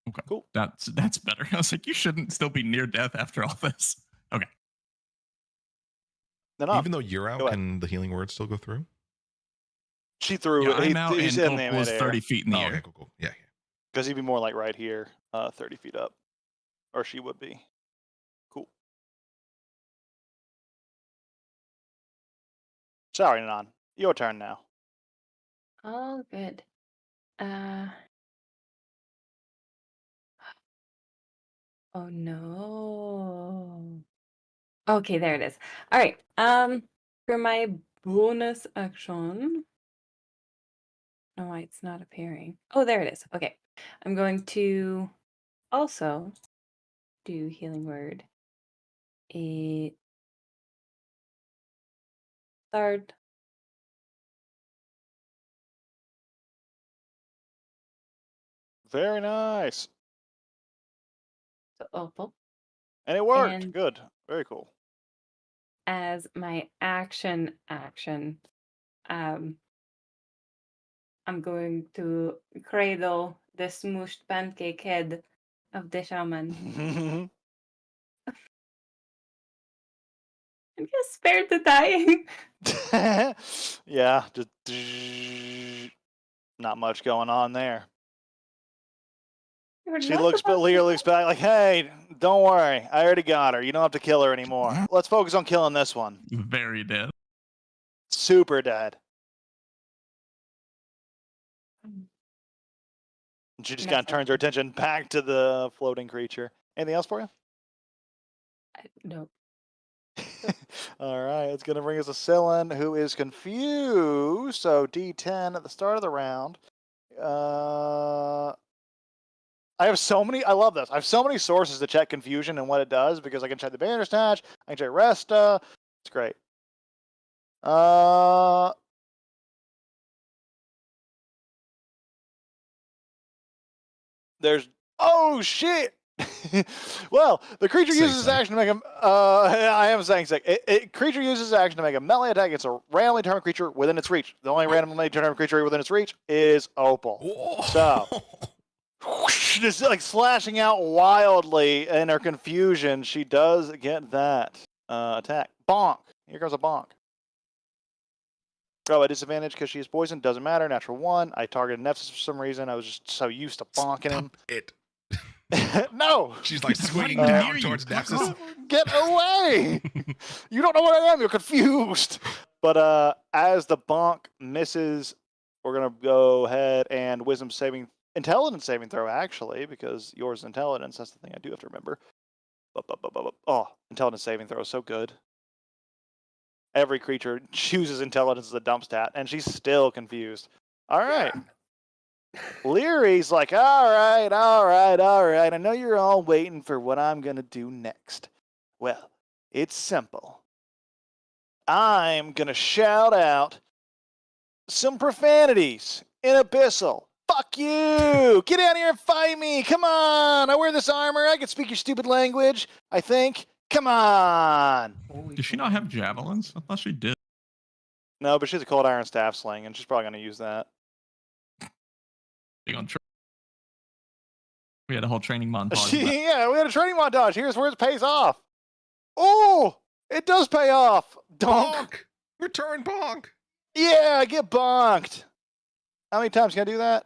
Okay. Cool. That's better. I was like, you shouldn't still be near death after all this. Okay. Even though you're out, can the healing word still go through? She threw it. I'm out he's and in Opal was 30 feet in the air. Okay, cool. Yeah. Because he'd be more like right here, 30 feet up. Or she would be. Cool. Sorry, Nanan. Your turn now. Oh, good. Oh no. Okay, there it is. All right. For my bonus action. No, why it's not appearing. Oh, there it is. Okay. I'm going to also do healing word. A third. Very nice. So Opal. And it worked. And- Good. Very cool. as my action, I'm going to cradle the smooshed pancake head of the shaman and get spared the dying. Yeah, just not much going on there. You're She not looks, but supposed Leah to looks back like, "Hey, don't worry, I already got her. You don't have to kill her anymore. Let's focus on killing this one. Very dead. Super dead." Mm. And she just Mess kind of up. turns her attention back to the floating creature. Anything else for you? No. All right, it's going to bring us a Cylin who is confused. So D10 at the start of the round. I have so many. I love this. I have so many sources to check confusion and what it does because I can check the Bandersnatch. I can check Resta. It's great. There's. Oh shit. Well, the creature Say uses so. action to make a. I am saying sick. Creature uses action to make a melee attack. It's a randomly determined creature within its reach. The only randomly determined creature within its reach is Opal. Whoa. So, just like slashing out wildly in her confusion, she does get that attack. Bonk. Here goes a bonk. Oh, a disadvantage because she is poisoned. Doesn't matter. Natural 1. I targeted Nefsis for some reason. I was just so used to bonking him. Stop it. No! She's like It's swinging right down near towards you. Fuck Nefsis. off. Get away! You don't know what I am. You're confused. But as the bonk misses, we're gonna go ahead and intelligence saving throw actually, because yours is intelligence. That's the thing I do have to remember. Oh, intelligence saving throw is so good. Every creature chooses intelligence as a dump stat, and she's still confused. All right. Leary's like, all right. I know you're all waiting for what I'm going to do next. Well, it's simple. I'm going to shout out some profanities in Abyssal. Fuck you! Get out here and fight me! Come on! I wear this armor. I can speak your stupid language, I think. Come on! Does she not have javelins? I thought she did. No, but she's a cold iron staff sling, and she's probably going to use that. Big on we had a whole training montage. Yeah, we had a training montage. Here's where it pays off. Oh, it does pay off. Donk. Bonk. Return bonk. Yeah, get bonked. How many times can I do that?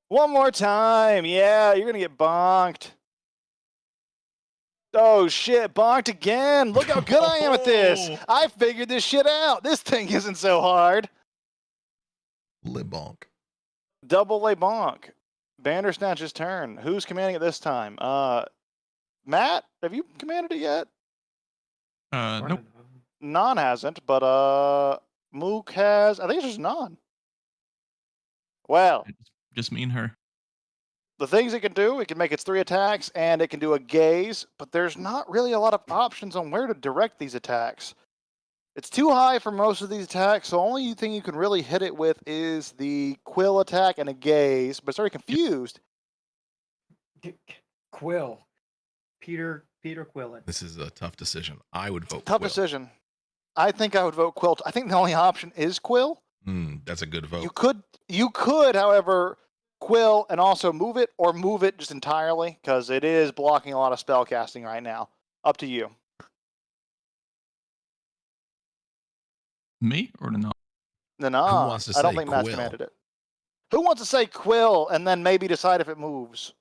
One more time. Yeah, you're going to get bonked. Oh, shit. Bonked again. Look how good I am at this. Oh. I figured this shit out. This thing isn't so hard. Le bonk. Double a bonk. Bandersnatch's turn. Who's commanding it this time? Matt, have you commanded it yet? Nope. Non hasn't, but Mook has. I think it's just Non. Well, Just me and her. the things it can do, it can make its 3 attacks, and it can do a gaze, but there's not really a lot of options on where to direct these attacks. It's too high for most of these attacks, so only thing you can really hit it with is the quill attack and a gaze, but it's already confused. Quill. Peter Quillen. This is a tough decision. I would vote Tough Quill. decision. I think I would vote Quill. I think the only option is Quill. That's a good vote. You could, however, Quill and also move it, or move it just entirely, because it is blocking a lot of spell casting right now. Up to you. Me or no? No, Who wants to I don't say think Matt's Quill? commanded it. Who wants to say Quill and then maybe decide if it moves?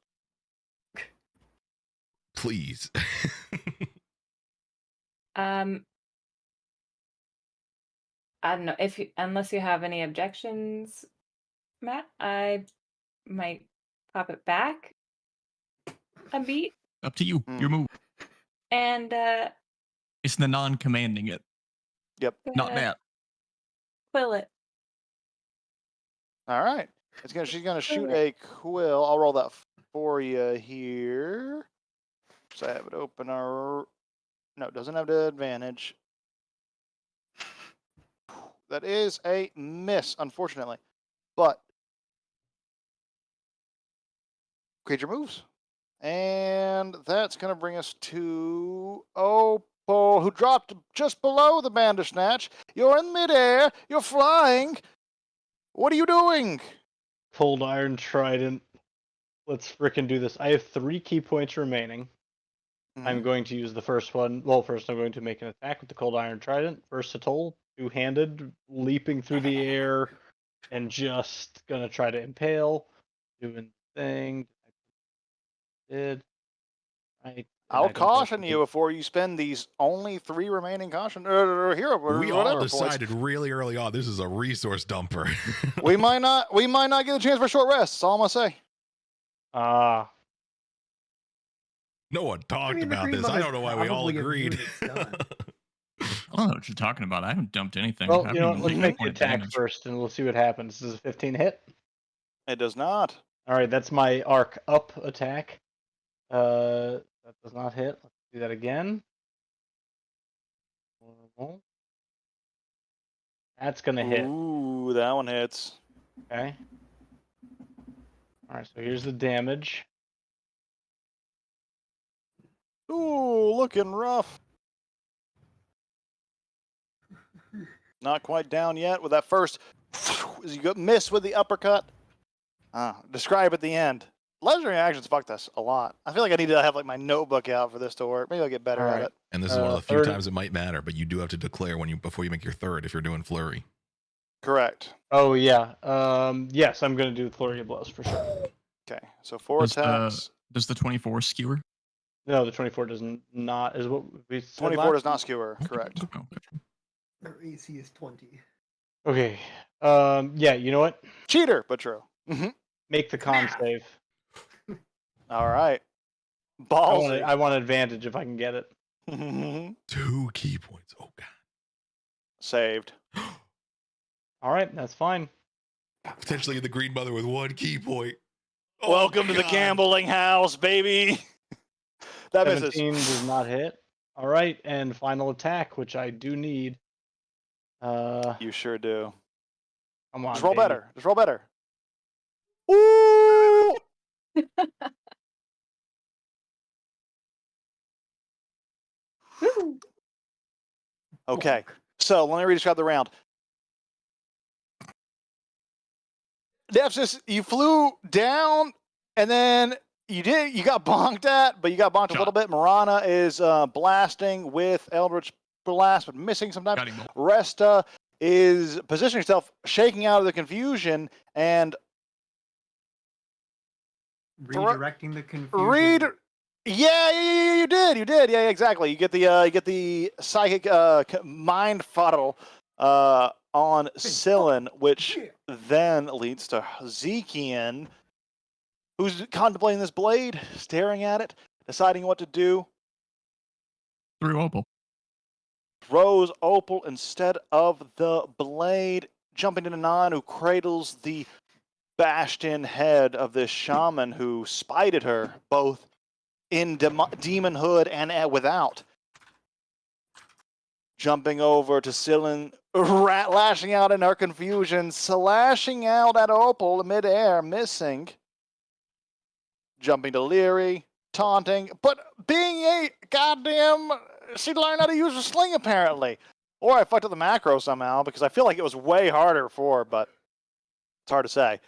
Please. I don't know unless you have any objections, Matt, I might pop it back a beat Up to you. Your move. and It's the non-commanding it. Not gonna Matt. quill it. All right. She's gonna shoot a Quill. I'll roll that for you here. So I have it open. No, it doesn't have the advantage. That is a miss, unfortunately. But creature moves. And that's going to bring us to Opal. Opal, who dropped just below the Bandersnatch. You're in midair. You're flying. What are you doing? Cold Iron Trident. Let's frickin' do this. I have 3 key points remaining. I'm going to use the first one. Well, first I'm going to make an attack with the Cold Iron Trident. Versatile, two-handed, leaping through the air, and just gonna try to impale. Doing the thing. Did. Right. I'll caution you before you spend these only 3 remaining caution hero We whatever all points. decided really early on this is a resource dumper. we might not get a chance for a short rest. That's all I'm gonna say. No one talked mean, the about Green this. I Mother's don't know why we all probably agreed. immune, it's done. I don't know what you're talking about. I haven't dumped anything. Well, I you know, haven't let's even make the taken attack damage. first, and we'll see what happens. Does a 15 hit? It does not. All right, that's my arc up attack. That does not hit. Let's do that again. That's gonna hit. Ooh, that one hits. Okay. All right, so here's the damage. Ooh, looking rough. Not quite down yet with that first. As you miss with the uppercut. Describe at the end. Legendary actions fucked us a lot. I feel like I need to have like my notebook out for this to work. Maybe I'll get better at it. And this is one of the few third- times it might matter, but you do have to declare before you make your third if you're doing flurry. Correct. Oh yeah. Yes, I'm gonna do flurry of blows for sure. Okay, so 4 attacks. Does the 24 skewer? No, the 24 does not is what we said 24 last does not skewer. Correct. Okay, okay. Our AC is 20. Okay. Yeah, you know what? Cheater, but true. Make the con save. All right. I Ballsy. want advantage if I can get it. 2 key points. Oh god. Saved. All right, that's fine. Potentially the Green Mother with 1 key point. Oh, Welcome to the God. gambling house, baby. That misses. 17 does not hit. All right, and final attack, which I do need. You sure do. Come on. Just roll baby. better. Just roll better. Ooh! Okay, so let me redescribe the round. Nepsis, you flew down, and then you got bonked at, but you got bonked a little bit. Marana is blasting with Eldritch Blast, but missing sometimes. Got him. Resta is positioning herself, shaking out of the confusion, and Redirecting the confusion. Yeah, you did. Yeah, exactly. You get the psychic mind fuddle on Scyllin, which then leads to Zekian, who's contemplating this blade, staring at it, deciding what to do. Through Opal. Throws Opal instead of the blade, jumping into Nan, who cradles the bashed-in head of this shaman who spited her, both in demonhood and without. Jumping over to Scyllin, lashing out in her confusion, slashing out at Opal midair, missing. Jumping to Leary, taunting, but being a goddamn, she learned how to use a sling apparently. Or I fucked up the macro somehow because I feel like it was way harder before, but it's hard to say.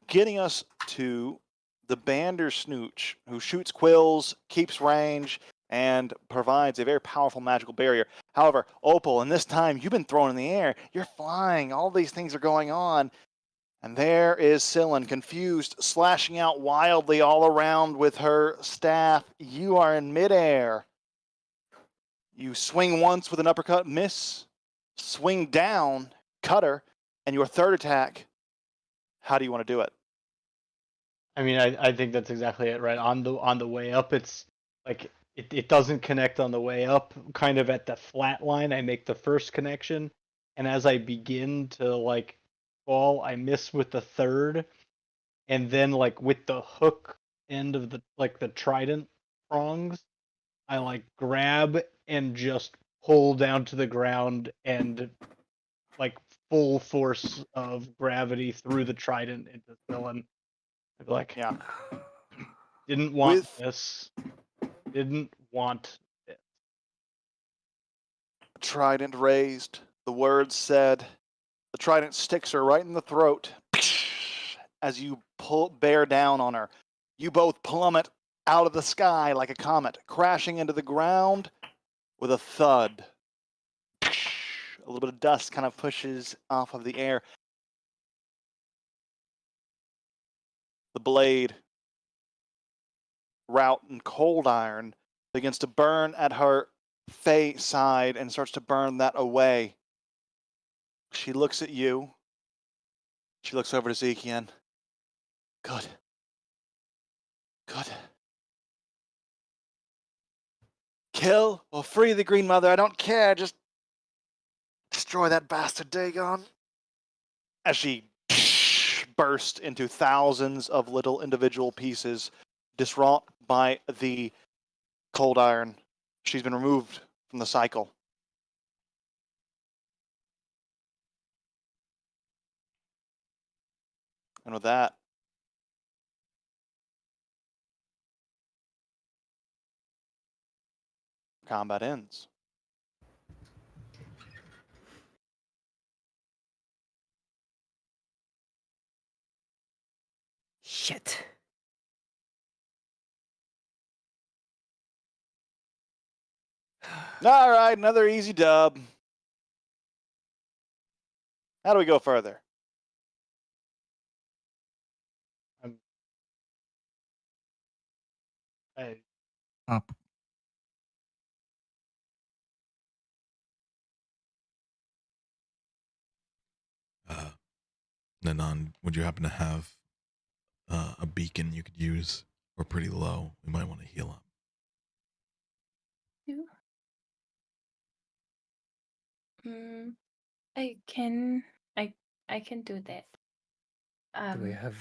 Getting us to the Bandersnooch, who shoots quills, keeps range, and provides a very powerful magical barrier. However, Opal, and this time you've been thrown in the air, you're flying, all these things are going on, and there is Scyllin, confused, slashing out wildly all around with her staff. You are in midair. You swing once with an uppercut, miss, swing down, cutter, and your third attack. How do you want to do it? I mean, I think that's exactly it, right? On the way up, it's like it doesn't connect on the way up. Kind of at the flat line, I make the first connection, and as I begin to like fall, I miss with the third, and then like with the hook end of the trident prongs, I like grab and just pull down to the ground and like full force of gravity through the trident into Scyllin. I'd be like, Yeah. didn't want With- this. Didn't want it. Trident raised. The words said. The trident sticks her right in the throat. As you bear down on her, you both plummet out of the sky like a comet, crashing into the ground with a thud. A little bit of dust kind of pushes off of the air. The blade, route and cold iron, begins to burn at her face side and starts to burn that away. She looks at you. She looks over to Zekian. Good. Good. Kill or free the Green Mother, I don't care. Just destroy that bastard, Dagon. As she burst into thousands of little individual pieces, diswrought by the cold iron. She's been removed from the cycle. And with that, combat ends. Shit. All right, another easy dub. How do we go further? I, Up. Nanon, would you happen to have a beacon you could use? We're pretty low. We might want to heal up. I can I can do that. Do we have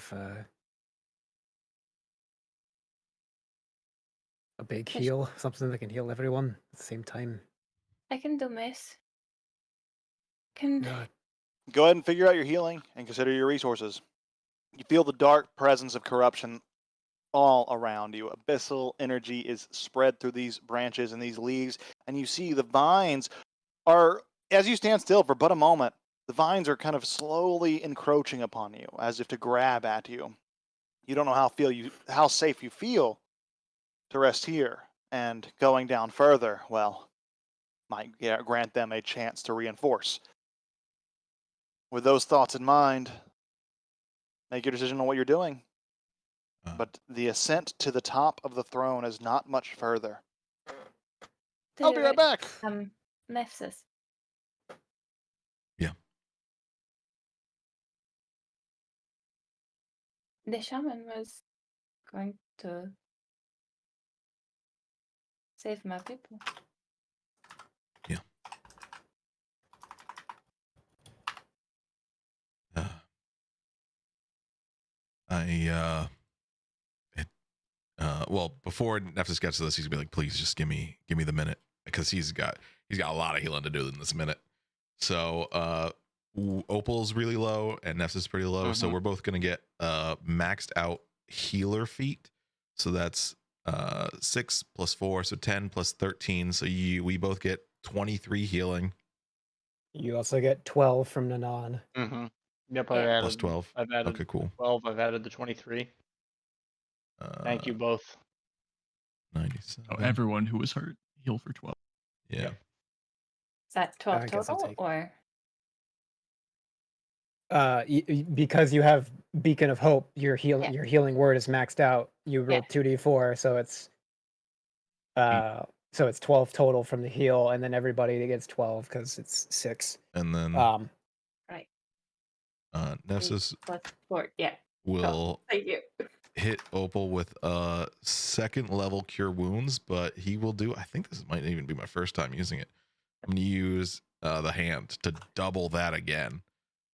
a big Yes. heal? Something that can heal everyone at the same time? I can do miss. Can No. Go ahead and figure out your healing and consider your resources. You feel the dark presence of corruption all around you. Abyssal energy is spread through these branches and these leaves, and you see the vines are, as you stand still for but a moment, the vines are kind of slowly encroaching upon you, as if to grab at you. You don't know how safe you feel to rest here, and going down further, well, might grant them a chance to reinforce. With those thoughts in mind, make your decision on what you're doing. But the ascent to the top of the throne is not much further. I'll be right back. Nephthys. Yeah. The shaman was going to save my people. Yeah. Well, before Nephthys gets to this, he's gonna be like, please just give me the minute, because he's got a lot of healing to do in this minute. So Opal's really low and Nephthys is pretty low, so we're both gonna get maxed out healer feat. So that's 6 plus 4, so 10 plus 13. So we both get 23 healing. You also get 12 from Nanan. mm-hmm. Yep, Yeah. I've added. Plus 12. I've added. Okay, cool. 12. I've added the 23. Thank you both. 97. Oh, everyone who was hurt, heal for 12. Yeah. Yep. Is that 12 I guess I'll total take- or? Because you have Beacon of Hope, your Yeah. healing word is maxed out. You roll Yeah. 2d4, so it's 12 total from the heal, and then everybody gets 12 because it's 6. And then Right. Nephthys Plus 4. Yeah. will Thank you. hit Opal with a 2nd level cure wounds, but he will do, I think this might even be my first time using it. I'm going to use the hand to double that again.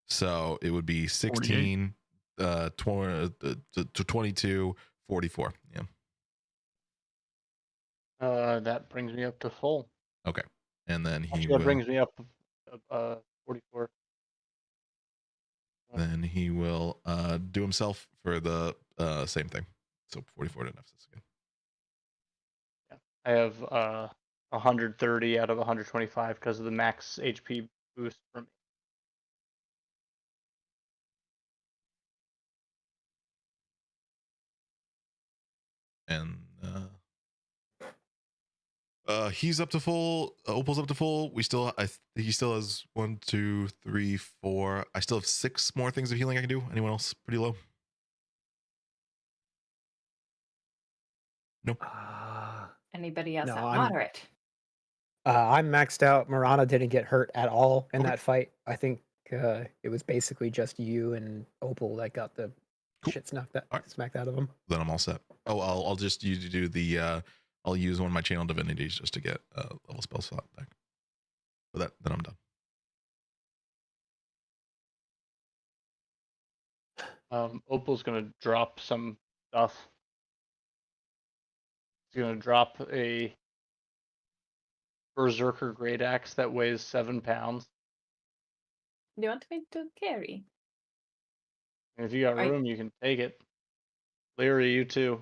So it would be 16, 22, 44. Yeah. That brings me up to full. Okay. And then he Actually, that will, brings me up 44. then he will do himself for the same thing. So 44 to Nephthys again. Yeah. I have 130 out of 125 because of the max HP boost from. And he's up to full. Opal's up to full. We still, he still has 1, 2, 3, 4. I still have 6 more things of healing I can do. Anyone else pretty low? Nope. Anybody else No, at I'm- moderate? I'm maxed out. Marana didn't get hurt at all in Okay. that fight. I think it was basically just you and Opal that got the Cool. shit All right. smacked out of him. Then I'm all set. Oh, I'll just use do the. I'll use one of my channel divinities just to get a level spell slot back. But then I'm done. Opal's gonna drop some stuff. He's gonna drop a Berserker Great Axe that weighs 7 pounds. Do you want me to carry? And if you got Right. room, you can take it. Larry, you too.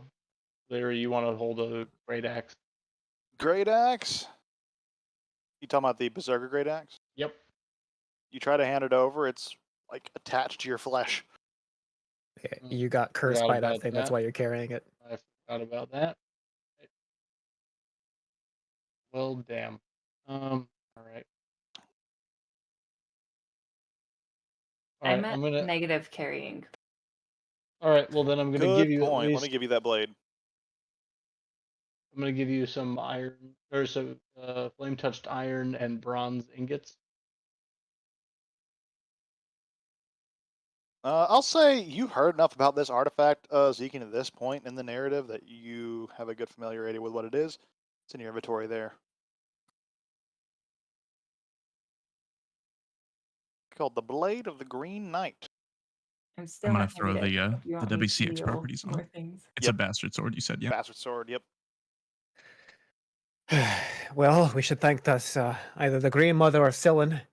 Larry, you want to hold a Great Axe? Great axe. You talking about the Berserker Great Axe? Yep. You try to hand it over, it's like attached to your flesh. Yeah, you got cursed Forgot by that about thing. That's that. why you're carrying it. I forgot about that. Well, damn. All right. All I'm right, at I'm gonna. negative carrying. All right, well then I'm gonna Good give you at point. Let least. me give you that blade. I'm gonna give you some iron or some flame touched iron and bronze ingots. I'll say you heard enough about this artifact, Zekin, at this point in the narrative that you have a good familiarity with what it is. It's in your inventory there. Called the Blade of the Green Knight. I'm still I'm gonna at throw negative. the You want me to WCX heal properties on more it. things. It's Yep. a bastard sword, you said, yeah. Bastard sword, yep. Well, we should thank that either the Green Mother or Scylla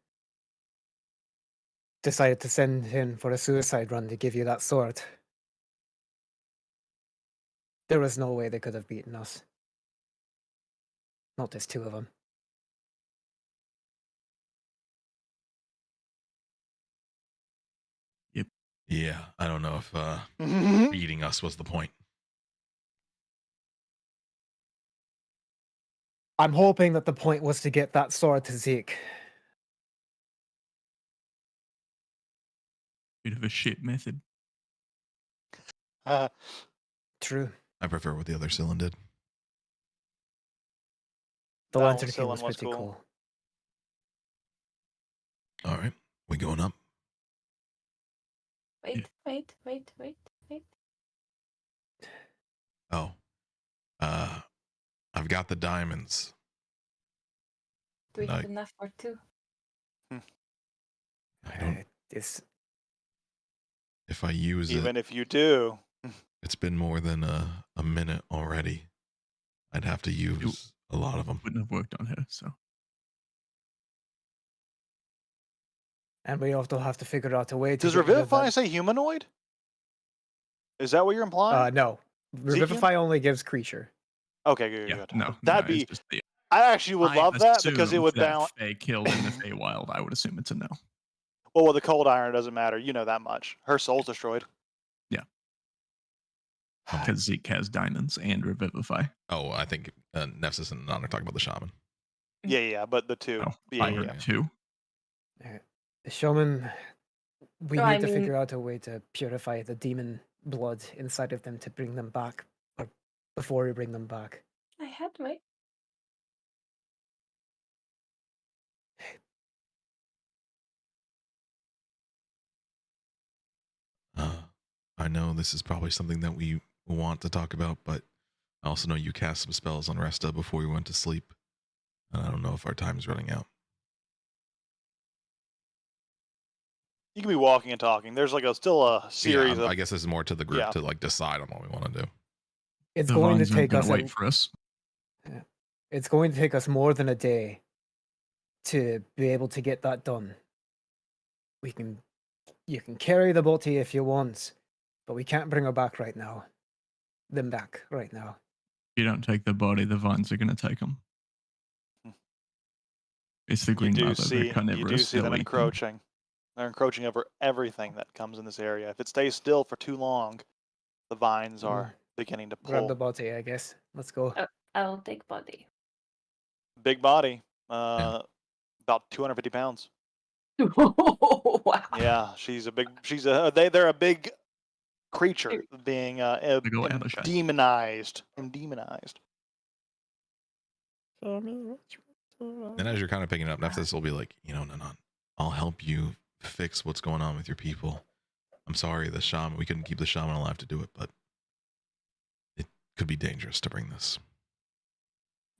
decided to send in for a suicide run to give you that sword. There was no way they could have beaten us. Not just 2 of them. Yeah, I don't know if beating us was the point. I'm hoping that the point was to get that sword to Zeke. Bit of a shit method. True. I prefer what the other Cylind did. The That Lantern one King Scylla was was pretty cool. cool. All right, we going up. Wait. Oh, I've got the diamonds. Do we No. have enough for 2? I don't. It's If I use it, Even if you do. it's been more than a minute already. I'd have to use a lot of them. Wouldn't have worked on her, so. and we also have to figure out a way to Does get rid of Revivify that- say humanoid? Is that what you're implying? No. Revivify only gives creature. Okay, good, Yeah, good. no. That'd it's be. just the, I actually would love that because it assumed would that balance. Faye killed in the Feywild. I would assume it's a no. Well, with the cold iron, it doesn't matter. You know that much. Her soul's destroyed. Because Zeke has diamonds and Revivify. Oh, I think Nefsis and Non are talking about the shaman. Yeah, but the two. Oh, Yeah, I yeah, heard yeah. 2. The shaman. We No, need I to mean- figure out a way to purify the demon blood inside of them to bring them back, or before we bring them back. I had my. I know this is probably something that we want to talk about, but I also know you cast some spells on Resta before we went to sleep. And I don't know if our time's running out. You can be walking and talking. There's like still a series yeah, of. I guess this is more to the group Yeah. to like decide on what we want to do. It's The going to vines aren't take gonna us. wait for us. It's going to take us more than a day to be able to get that done. You can carry the body if you want, but we can't bring her back right now. Them back right now. you don't take the body, the vines are going to take them. It's the You Green do Mother. They're see carnivorous. them They'll eat them. encroaching. They're encroaching over everything that comes in this area. If it stays still for too long, the vines are beginning to Grab the pull. body, I guess. Let's go. I'll take body. Big body, Yeah. about 250 pounds. Wow. Yeah, they're a big creature being Big ol' Abishai. demonized. And as you're kind of picking it up, Nephthys will be like, Nanan, I'll help you fix what's going on with your people. I'm sorry, the shaman, we couldn't keep the shaman alive to do it, but it could be dangerous to bring this.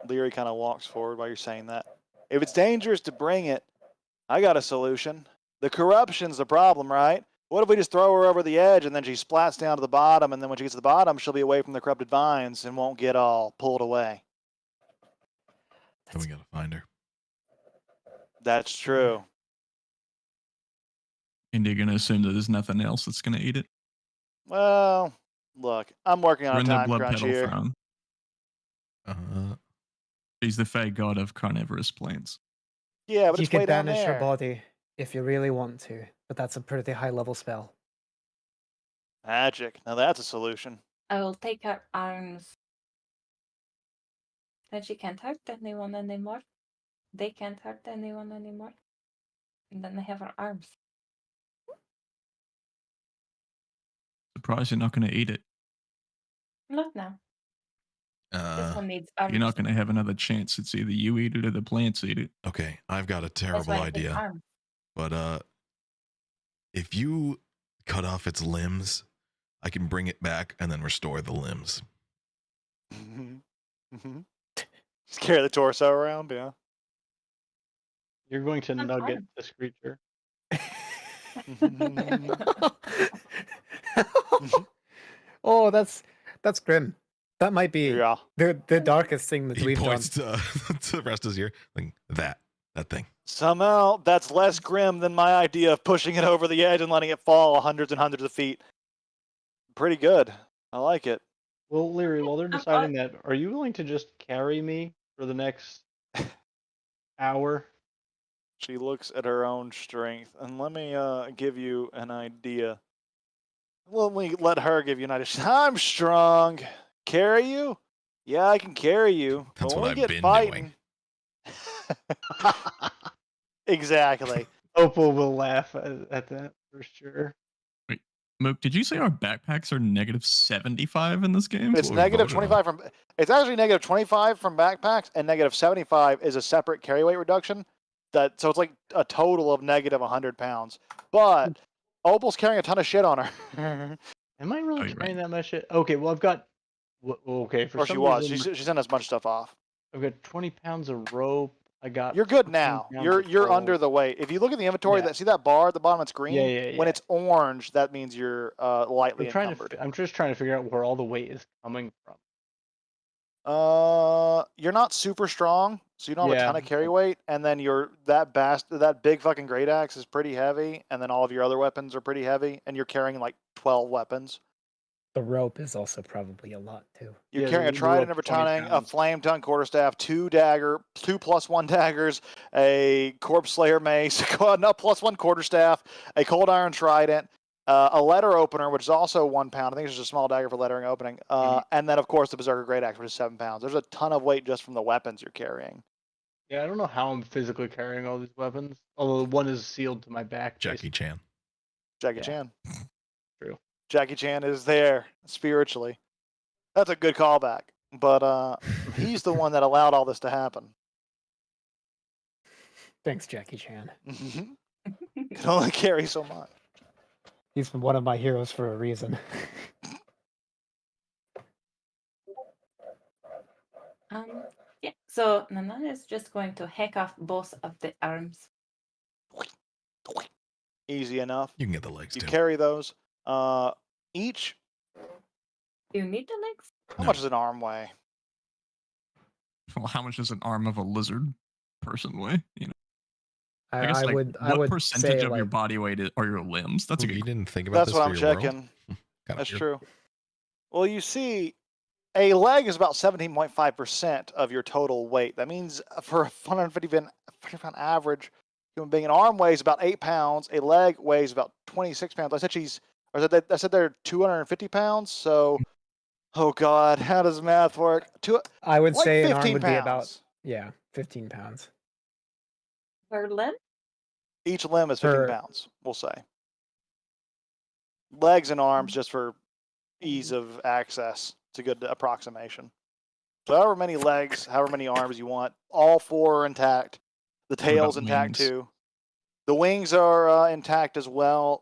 Leary kind of walks forward while you're saying that. If it's dangerous to bring it, I got a solution. The corruption's the problem, right? What if we just throw her over the edge and then she splats down to the bottom, and then when she gets to the bottom, she'll be away from the corrupted vines and won't get all pulled away. Then we gotta find her. That's true. And you're going to assume that there's nothing else that's going to eat it. Well, look, I'm working on a Run the time blood crunch petal here. throne. She's the fey god of carnivorous plants. Yeah, but You it's way could down banish there. your body if you really want to, but that's a pretty high level spell. Magic. Now that's a solution. I will take her arms. Then she can't hurt anyone anymore. They can't hurt anyone anymore. And then I have her arms. Surprised you're not going to eat it. Not now. This Uh, one needs arms. You're not going to have another chance. It's either you eat it or the plants eat it. okay, I've got a That's terrible why I take idea, arms. but if you cut off its limbs, I can bring it back and then restore the limbs. Just carry the torso around, yeah. You're going to I'm nugget fine. this creature. Oh, that's grim. That might be Yeah. the darkest thing that He we've done. points to the rest of his ear, like that thing. Somehow that's less grim than my idea of pushing it over the edge and letting it fall hundreds and hundreds of feet. Pretty good. I like it. Well, Leary, while they're deciding that, are you willing to just carry me for the next hour? She looks at her own strength, and let me give you an idea. Let me let her give you an idea. I'm strong. Carry you? Yeah, I can carry you. That's but what when we I've get been fighting, exactly. Opal will laugh at that for sure. Mook, did you say our backpacks are negative 75 in this game? It's what we negative voted 25 from. It's actually negative 25 from backpacks, and negative 75 is a separate carry weight reduction. So it's like a total of negative 100 pounds. But Opal's carrying a ton of shit on her. Am I really Oh, you're carrying that much shit? Okay, well I've got. Okay, for Or some she was. reason She sent us a bunch of stuff off. I've got 20 pounds of rope. I got. You're good 15 now. pounds You're of under coal. the weight. If you look at the inventory, Yeah. see that bar at the bottom? It's green. Yeah. When it's orange, that means you're lightly encumbered. I'm just trying to figure out where all the weight is coming from. You're not super strong, so you don't have a ton of carry weight, and then that big fucking great axe is pretty heavy, and then all of your other weapons are pretty heavy, and you're carrying like 12 weapons. The rope is also probably a lot too. You're carrying a the trident rope's of 20 returning, a pounds. flame tongue quarterstaff, 2 +1 daggers, a corpse slayer mace, no +1 quarterstaff, a cold iron trident, a letter opener, which is also 1 pound. I think it's just a small dagger for lettering opening, and then of course the berserker great axe, which is 7 pounds. There's a ton of weight just from the weapons you're carrying. Yeah, I don't know how I'm physically carrying all these weapons. Although one is sealed to my back. Jackie Chan. Jackie Yeah. Chan. True. Jackie Chan is there spiritually. That's a good callback. But he's the one that allowed all this to happen. Thanks, Jackie Chan. Can only carry so much. He's been one of my heroes for a reason. Yeah. So Nana is just going to hack off both of the arms. Easy enough. You can get the legs You too. carry those. Each. Do you need the legs? How No. much does an arm weigh? Well, how much does an arm of a lizard person weigh? I guess I like would what percentage say, of your like, body weight are your limbs? That's a Ooh, good. you didn't think about That's this what for I'm your world? checking. Kinda That's weird. true. Well, you see, A leg is about 17.5% of your total weight. That means for a 150-pound average human being, an arm weighs about 8 pounds. A leg weighs about 26 pounds. I said they're 250 pounds. So, oh God, how does math work? I would like say an 15 arm would be about pounds. 15 pounds. Per limb? Each limb is 15 Per- pounds, we'll say. Legs and arms, just for ease of access. It's a good approximation. So however many legs, however many arms you want, all 4 are intact. The tail's intact wings? too. The wings are intact as well.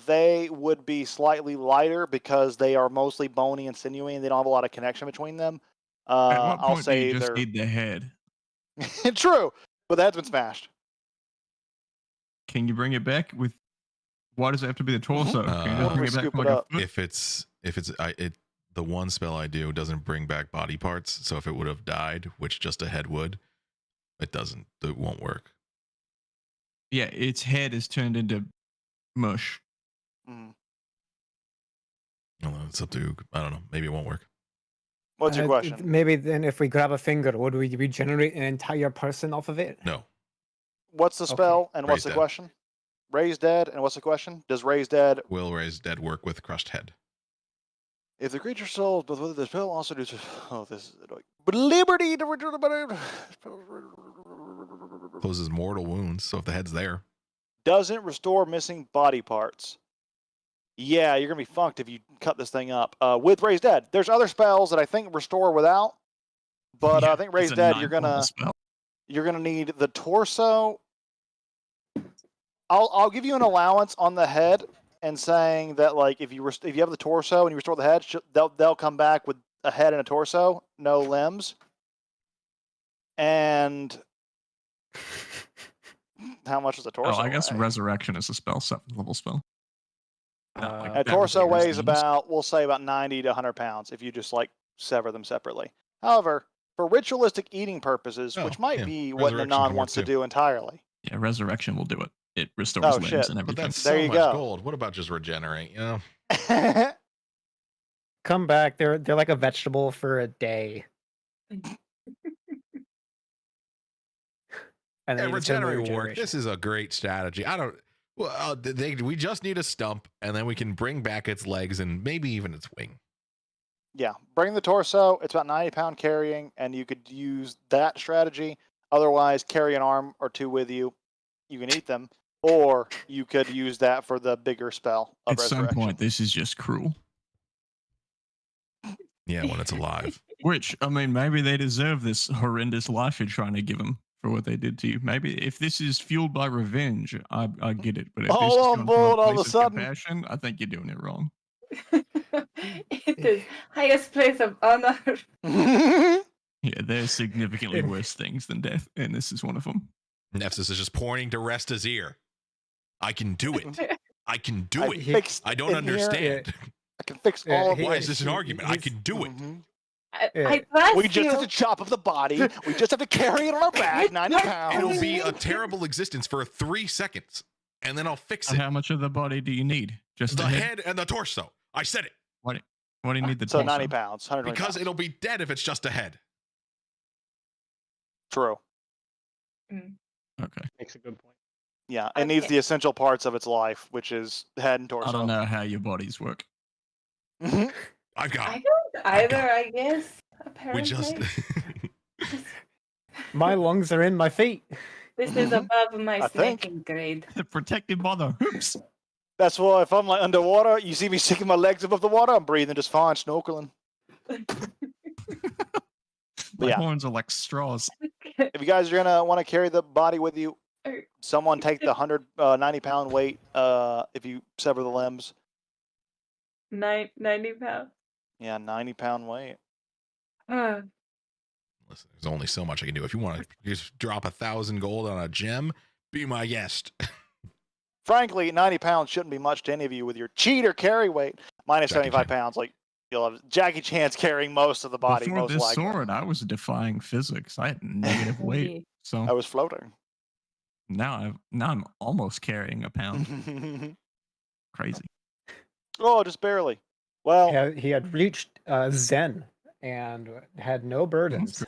They would be slightly lighter because they are mostly bony and sinewy, and they don't have a lot of connection between them. At what I'll point do say you just they're need the head? true, but the head's been smashed. Can you bring it back with? Why does it have to be the torso? Can you What just if bring we it back scoop from it like up? a foot? If it's the one spell I do doesn't bring back body parts, so if it would have died, which just a head would, it won't work. Yeah, its head is turned into mush. Mm. Well, it's up to, I don't know, maybe it won't work. What's your question? Maybe then if we grab a finger, would we regenerate an entire person off of it? No. What's the spell and what's Raise the dead. question? Raise dead, and what's the question? Does raise dead? Will raise dead work with crushed head? If the creature's soul, but whether the spell also does. Oh, this is annoying. But liberty to return the body. Closes mortal wounds, so if the head's there. Doesn't restore missing body parts. Yeah, you're gonna be funked if you cut this thing up. With raise dead, there's other spells that I think restore without, but Yeah, I think raise it's a dead ninth-level spell. you're gonna need the torso. I'll give you an allowance on the head and saying that like if you have the torso and you restore the head, they'll come back with a head and a torso, no limbs. And how much is the torso? Oh, I guess weigh? resurrection is a spell, 7th level spell. Not like A that torso requires weighs limbs. about, we'll say, about 90 to 100 pounds if you just like sever them separately. However, for ritualistic eating purposes, which might be what resurrection Nanan can work wants to too. do entirely. Yeah, resurrection will do it. It restores Oh, limbs shit. and But everything. that's There so you much go. gold. What about just regenerate, you know? Come back. They're like a vegetable for a day. And Yeah, then you just hit them with regenerate will work. regeneration. This is a great strategy. I don't. Well, we just need a stump, and then we can bring back its legs and maybe even its wing. Yeah, bring the torso. It's about 90-pound carrying, and you could use that strategy. Otherwise, carry an arm or two with you. You can eat them, or you could use that for the bigger spell of At some resurrection. point, this is just cruel. Yeah, when it's alive. Which, I mean, maybe they deserve this horrendous life you're trying to give them for what they did to you. Maybe if this is fueled by revenge, I get it. But if this All is on coming from board a all of place a sudden. compassion, I think you're doing it wrong. It is highest place of honor. Yeah, there's significantly worse things than death, and this is one of them. Nefsus is just pointing to Resta's ear. I can do it. I can do it. Fixed I don't in here. understand. I can fix all of Why this. is this an argument? I he's- can do it. Mhm. I trust We just you. have to chop up the body. We just have to carry it on our back, 90 pounds. It'll be a terrible existence for 3 seconds, and then I'll fix So it. how much of the body do you need? Just The the head? head and the torso. I said it. Why do you need the So torso? 90 pounds, 120 Because pounds. it'll be dead if it's just a head. True. Okay. Makes a good point. Yeah, it needs Okay. the essential parts of its life, which is head and torso. I don't know how your bodies work. Mhm. I've got I it. don't either, I guess. We Apparently. just. My lungs are in my feet. This is above my I think. snacking grade. Protected by the hoops. That's why if I'm like underwater, you see me sticking my legs above the water, I'm breathing just fine, snorkeling. My Yeah. horns are like straws. If you guys are gonna want to carry the body with you, Er, someone take the 190-pound weight. If you sever the limbs, 90 pounds. yeah, 90-pound weight. Listen, there's only so much I can do. If you want to just drop 1,000 gold on a gem, be my guest. Frankly, 90 pounds shouldn't be much to any of you with your cheater carry weight. Minus Jackie 75 Chan. pounds, like you'll have Jackie Chan's carrying most of the body, Before most this likely. sword, I was defying physics. I had negative weight. Indeed. So I was floating. now I'm almost carrying a pound. Crazy. Oh, just barely. Well, He had reached Zen and had no burdens. true.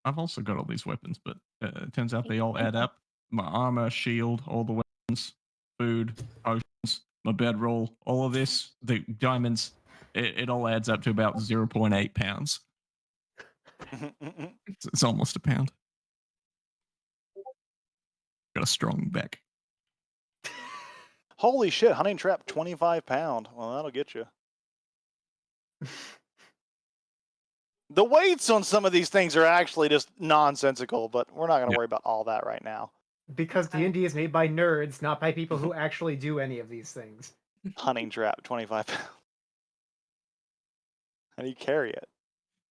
I've also got all these weapons, but it turns out they all add up. My armor, shield, all the weapons, food, potions, my bedroll, all of this, the diamonds, it all adds up to about 0.8 pounds. It's almost a pound. Got a strong back. Holy shit, hunting trap 25 pound. Well, that'll get you. The weights on some of these things are actually just nonsensical, but we're not going to worry about all that right now. Because D&D is made by nerds, not by people who actually do any of these things. Hunting trap 25 pound. How do you carry it?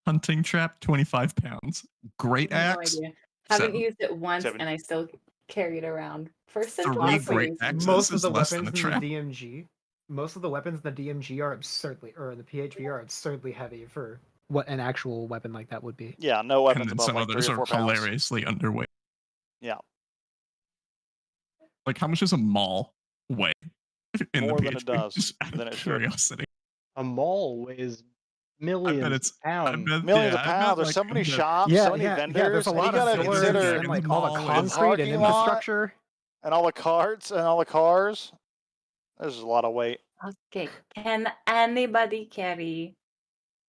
Hunting trap, 25 pounds. Great No axe. idea. Haven't 7. used it once, 7. and I still carry it around for 3 sentimental great reasons. axes Most of is the less weapons than a in trap. the DMG, most of the weapons in the DMG are absurdly, or the PHB are absurdly heavy for what an actual weapon like that would be. Yeah, no weapons And then above some like 3 others or are 4 pounds. hilariously underweight. Yeah, Like, how much does a maul weigh in more the than PHP? it does, Just out than of it should. curiosity. A mall weighs millions it's- of pounds. Millions of pounds. There's so many shops, so many vendors, there's a and you lot of gotta doors consider and like all the mall is- concrete and parking lot. infrastructure. and all the carts and all the cars. There's a lot of weight. Okay, can anybody carry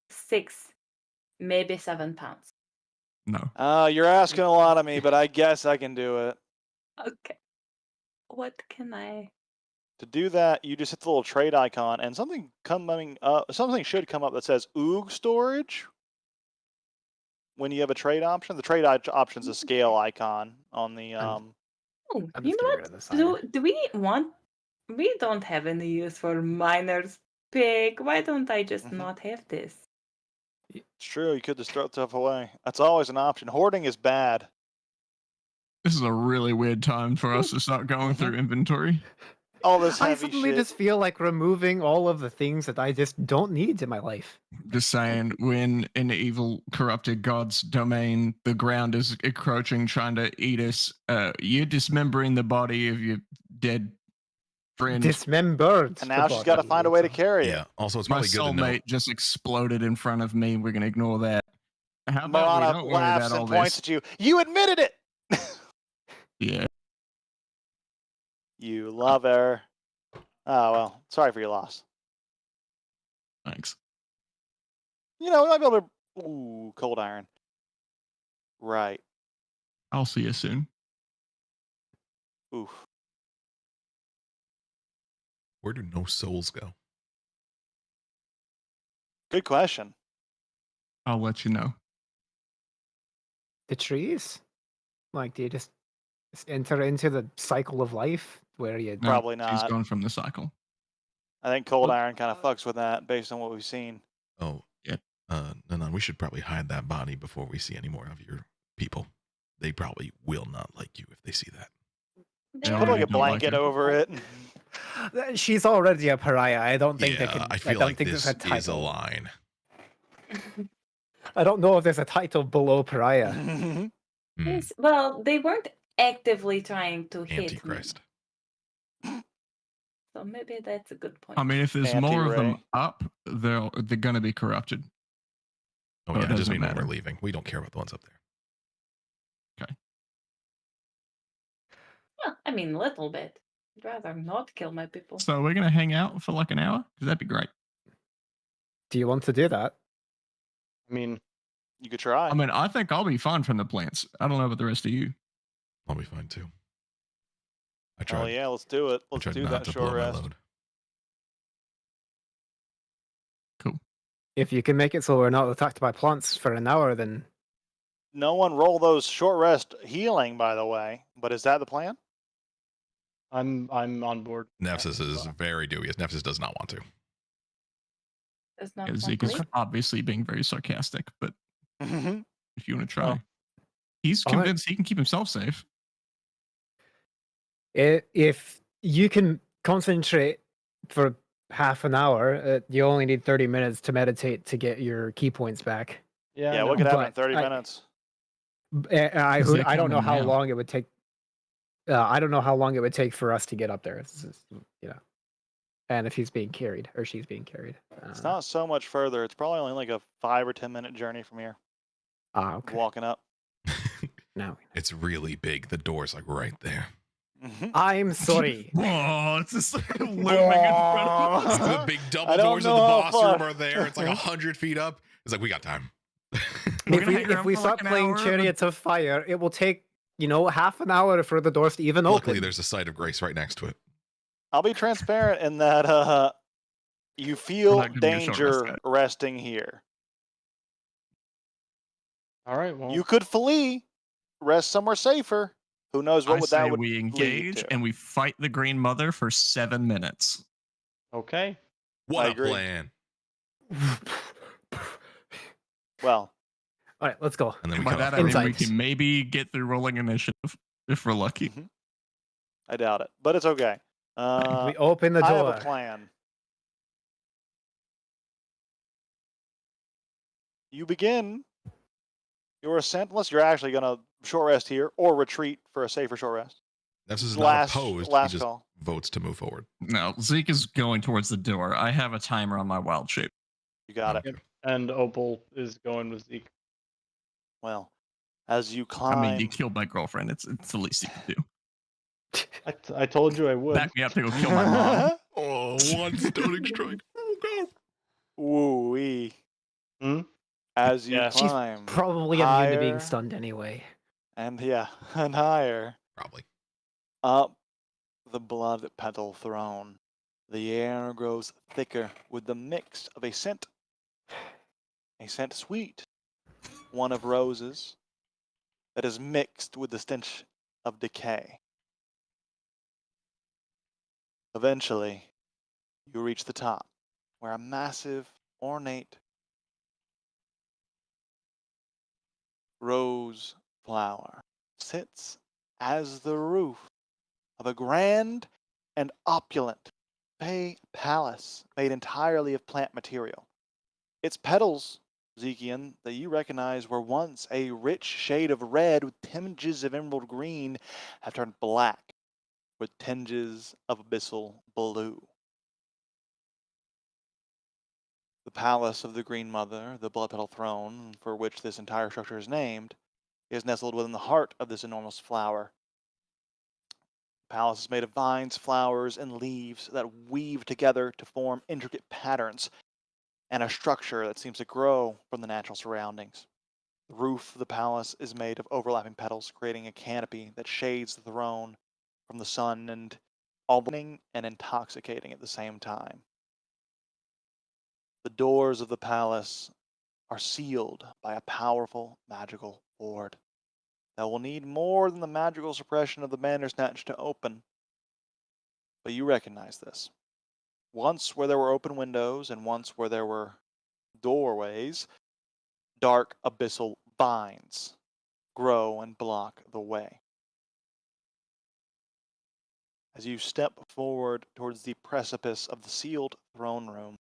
6, maybe 7 pounds? No. You're asking a lot of me, but I guess I can do it. Okay. What can I? To do that, you just hit the little trade icon, and something should come up that says "Oog storage." When you have a trade option, the trade option's a scale icon on the Oh, I'm you just know getting rid of what? this iron. Do we want? We don't have any use for miner's pick. Why don't I just Mhm. not have this? It's true. You could just throw stuff away. That's always an option. Hoarding is bad. This is a really weird time for us to start going through inventory. All this I heavy suddenly shit. just feel like removing all of the things that I just don't need in my life. Just saying, when in the evil, corrupted God's domain, the ground is encroaching, trying to eat us, you're dismembering the body of your dead friend. Dismembered. And now she's got to find a way to carry Yeah. it. Also, it's My probably good to know. soulmate just exploded in front of me. We're going to ignore that. How about we Moana don't worry laughs about all and points this? at you. You admitted it. Yeah. You love her. Oh well. Sorry for your loss. Thanks. You know, we might be able to. Ooh, cold iron. Right. I'll see you soon. Oof. Where do no souls go? Good question. I'll let you know. The trees? Like, do you just enter into the cycle of life where you? No, Probably She's not. gone from the cycle. I think cold Well, iron kind of fucks with that based on what we've seen. Oh, Yeah. no. We should probably hide that body before we see any more of your people. They probably will not like you if they see that. They Put like already a don't like blanket her. over it. She's already a pariah. I don't think they Yeah, could. I feel don't like think this there's a title. is a line. I don't know if there's a title below pariah. Hmm. Yes, well, they weren't actively trying to hit me, Antichrist. so maybe that's a good point. I mean, if there's more of them Anti-Ray. up, they're going to be corrupted. Oh So it yeah, I just doesn't mean when matter. we're leaving. We don't care about the ones up there. Well, I mean, a little bit. I'd rather not kill my people. So we're going to hang out for like an hour? Because that'd be great. Do you want to do that? I mean, You could try. I mean, I think I'll be fine from the plants. I don't know about the rest of you. I'll be fine too. I Oh tried. yeah, let's do it. I Let's tried do not that to short blow my rest. load. Cool. If you can make it so we're not attacked by plants for an hour, then No one roll those short rest healing, by the way. But is that the plan? I'm on board. Nephthys is very dubious. Nephthys does not want to. That's not Yeah, want Zeke to is leave. obviously being very sarcastic, but if you want to try, Oh. he's All right. convinced he can keep himself safe. if you can concentrate for half an hour, you only need 30 minutes to meditate to get your key points back. Yeah, Yeah, I what know. could happen in But 30 I- minutes? Zeke, I don't know come how now. long it would take. I don't know how long it would take for us to get up there. It's just, And if he's being carried or she's being carried. It's not so much further. It's probably only like a 5 or 10 minute journey from here. Okay. Walking up. Now It's really big. The door's like right there. I'm sorry. Whoa, it's just looming in front of us. The big I double don't doors of the know how boss far. room are there. It's like 100 feet up. It's like, we got time. We're If gonna we hang around if we for start like an playing hour, Chariots of Fire, it will take half an hour for the doors to even Luckily, open. there's a site of grace right next to it. I'll be transparent in that you We're feel not giving you a short rest, danger guys. resting here. All right. Well, You could flee, rest somewhere safer. Who knows what I would say that would we lead engage to. and we fight the Green Mother for 7 minutes. okay. What I a agree. plan. Well, All right, let's go. And then And we by cut off that, I mean we Insight. can maybe get through rolling initiative if we're lucky. I doubt it, but it's okay. We open the I have door. a plan. You begin your ascent, unless you're actually going to short rest here or retreat for a safer short rest. This is Last- not opposed. last He just call. votes to move forward. No, Zeke is going towards the door. I have a timer on my wild shape. You got it. Okay. And Opal is going with Zeke. Well, as you I climb, mean, you killed my girlfriend. It's the least you can do. I told you I would. Back me up to go kill my mom. Oh, one stoning strike. Oh, God. Woo-wee. Hmm? As you Yeah. She's climb, probably immune to being higher stunned anyway. and and higher Probably. up the blood petal throne, the air grows thicker with the mix of a scent sweet, one of roses, that is mixed with the stench of decay. Eventually, you reach the top, where a massive, ornate rose flower sits as the roof of a grand and opulent bay palace made entirely of plant material. Its petals, Zekian, that you recognize were once a rich shade of red with tinges of emerald green, have turned black with tinges of abyssal blue. The palace of the Green Mother, the Blood Petal Throne, for which this entire structure is named, is nestled within the heart of this enormous flower. The palace is made of vines, flowers, and leaves that weave together to form intricate patterns and a structure that seems to grow from the natural surroundings. The roof of the palace is made of overlapping petals, creating a canopy that shades the throne from the sun and all burning and intoxicating at the same time. The doors of the palace are sealed by a powerful magical ward that will need more than the magical suppression of the Bandersnatch to open. But you recognize this. Once where there were open windows and once where there were doorways, dark abyssal vines grow and block the way. As you step forward towards the precipice of the sealed throne room,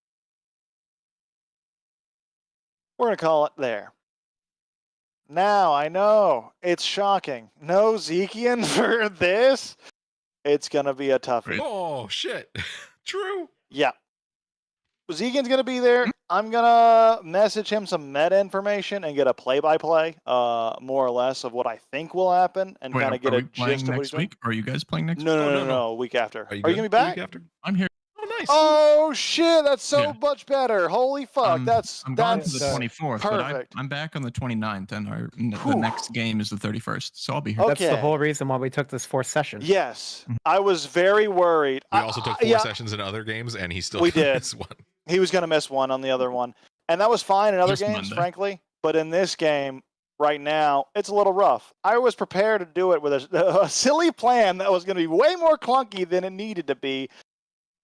we're going to call it there. Now, I know, it's shocking. No Zekian for this? It's going to be a toughie. Oh, shit. True. Yeah. Zegan's going to be there. I'm going to message him some meta information and get a play-by-play, more or less, of what I think will happen and Wait, kind are of get we a playing gist of what he's next doing. week? Are you guys playing next week? No, Oh, no. week after. Are you going to be back? Week after? I'm here. Oh, nice. Oh, shit, that's so Yeah. much better. Holy fuck, that's I'm gone to the that's 24th, but perfect. I'm back on the 29th, and the Whew. next game is the 31st, so I'll be here. Okay. That's the whole reason why we took this fourth session. Yes, Mhm. I was very worried. We also took 4 yeah, sessions in other games, and he still We did. missed one. he was going to miss one on the other one. And that was fine in other Just games, Monday. frankly. But in this game, right now, it's a little rough. I was prepared to do it with a silly plan that was going to be way more clunky than it needed to be.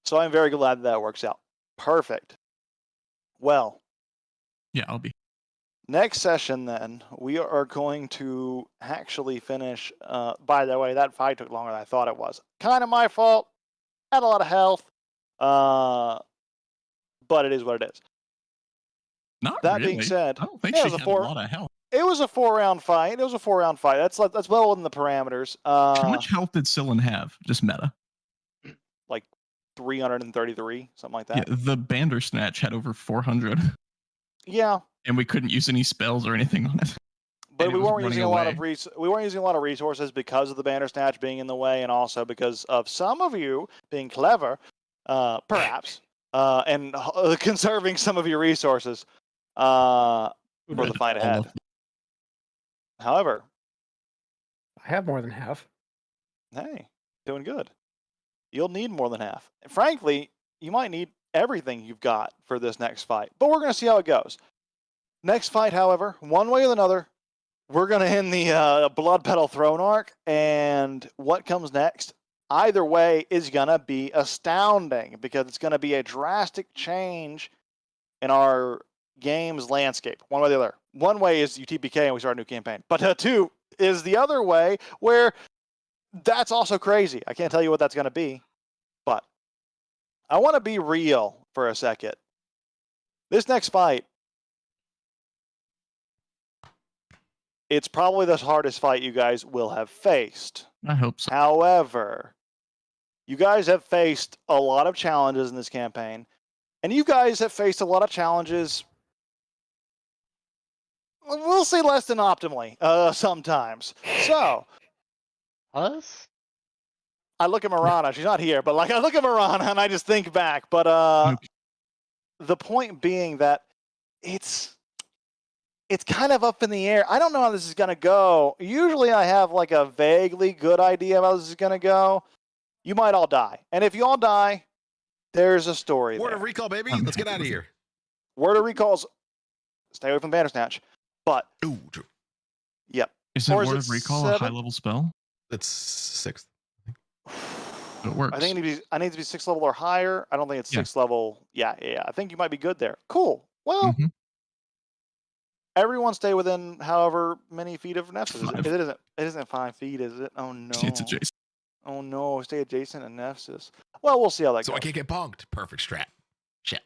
So I'm very glad that works out. Perfect. Well, Yeah, I'll be. next session, then, we are going to actually finish. By the way, that fight took longer than I thought it was. Kind of my fault. Had a lot of health. But it is what it is. Not That really. being said, I don't think yeah, it she was a had four- a lot of health. It was a 4-round fight. That's well within the parameters. How much health did Scylla have? Just meta. 333, something like Yeah, that. the Bandersnatch had over 400, Yeah, and we couldn't use any spells or anything on it. but And we it was weren't using running a lot of away. we weren't using a lot of resources because of the Bandersnatch being in the way, and also because of some of you being clever, perhaps, and conserving some of your resources for the fight All ahead. of them. However, I have more than half. hey, doing good. You'll need more than half. Frankly, you might need everything you've got for this next fight, but we're going to see how it goes. Next fight, however, one way or another, we're going to end the Blood Petal Throne arc, and what comes next, either way, is going to be astounding because it's going to be a drastic change in our game's landscape, one way or the other. One way is UTPK and we start a new campaign, but two is the other way where that's also crazy. I can't tell you what that's going to be, but I want to be real for a second. This next fight, it's probably the hardest fight you guys will have faced. I hope so. However, you guys have faced a lot of challenges in this campaign, and you guys have faced a lot of challenges, we'll say less than optimally, sometimes. So, Us? I look at Marana. She's not here, but like I look at Marana and I just think back. But Okay. the point being that it's kind of up in the air. I don't know how this is gonna go. Usually I have like a vaguely good idea of how this is gonna go. You might all die, and if you all die, there's a story Word there. of recall, baby. I'm Let's get happy out of with it. here. Word of recalls. Stay away from Bandersnatch. But Ooh, true. yep. Is it Or is Word it of Recall a 7? high level spell? It's 6th. It works. I think I need to be 6th level or higher. I don't think it's Yeah. 6th level. Yeah. I think you might be good there. Cool. Well, Mhm. everyone stay within however many feet of Nephthys. Five. It isn't 5 feet, is it? Oh no. It's adjacent. Oh no. Stay adjacent to Nephthys. Well, we'll see how that So goes. I can't get bonked. Perfect strat. Chill.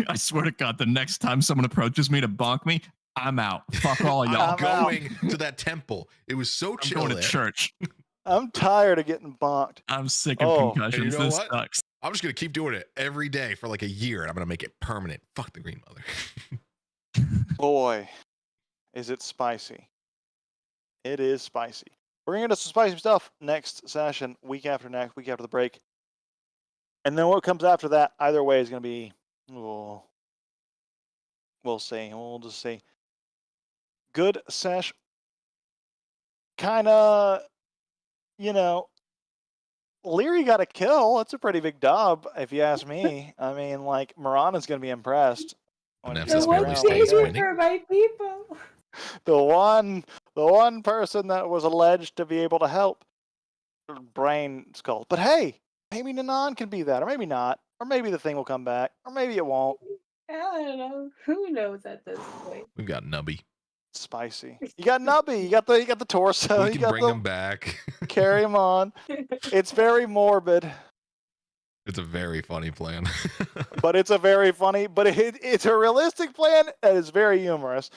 I swear to God, the next time someone approaches me to bonk me, I'm out. Fuck all y'all. I'm I'm out. going to that temple. It was so I'm chill going to there. church. I'm tired of getting bonked. I'm sick of Oh, and you concussions. know This what? sucks. I'm just gonna keep doing it every day for like a year, and I'm gonna make it permanent. Fuck the Green Mother. Boy, is it spicy. It is spicy. We're going to get into some spicy stuff next session, week after next, week after the break. And then what comes after that, either way, is going to be, we'll see. We'll just see. Good sesh. Kind of, Leary got a kill. That's a pretty big dub, if you ask me. I mean, like, Marana's going to be impressed. when he Nephthys gets The barely one around stays like baby that. winning. for my people. The one person that was alleged to be able to help Brain Skull. But hey, maybe Nanan can be that, or maybe not, or maybe the thing will come back, or maybe it won't. I don't know. Who knows at this point? We've got Nubby. Spicy. You got Nubby. You got the torso. We You can got bring him back. carry him on. It's very morbid, It's a very funny plan. but it's a very funny. But it's a realistic plan that is very humorous.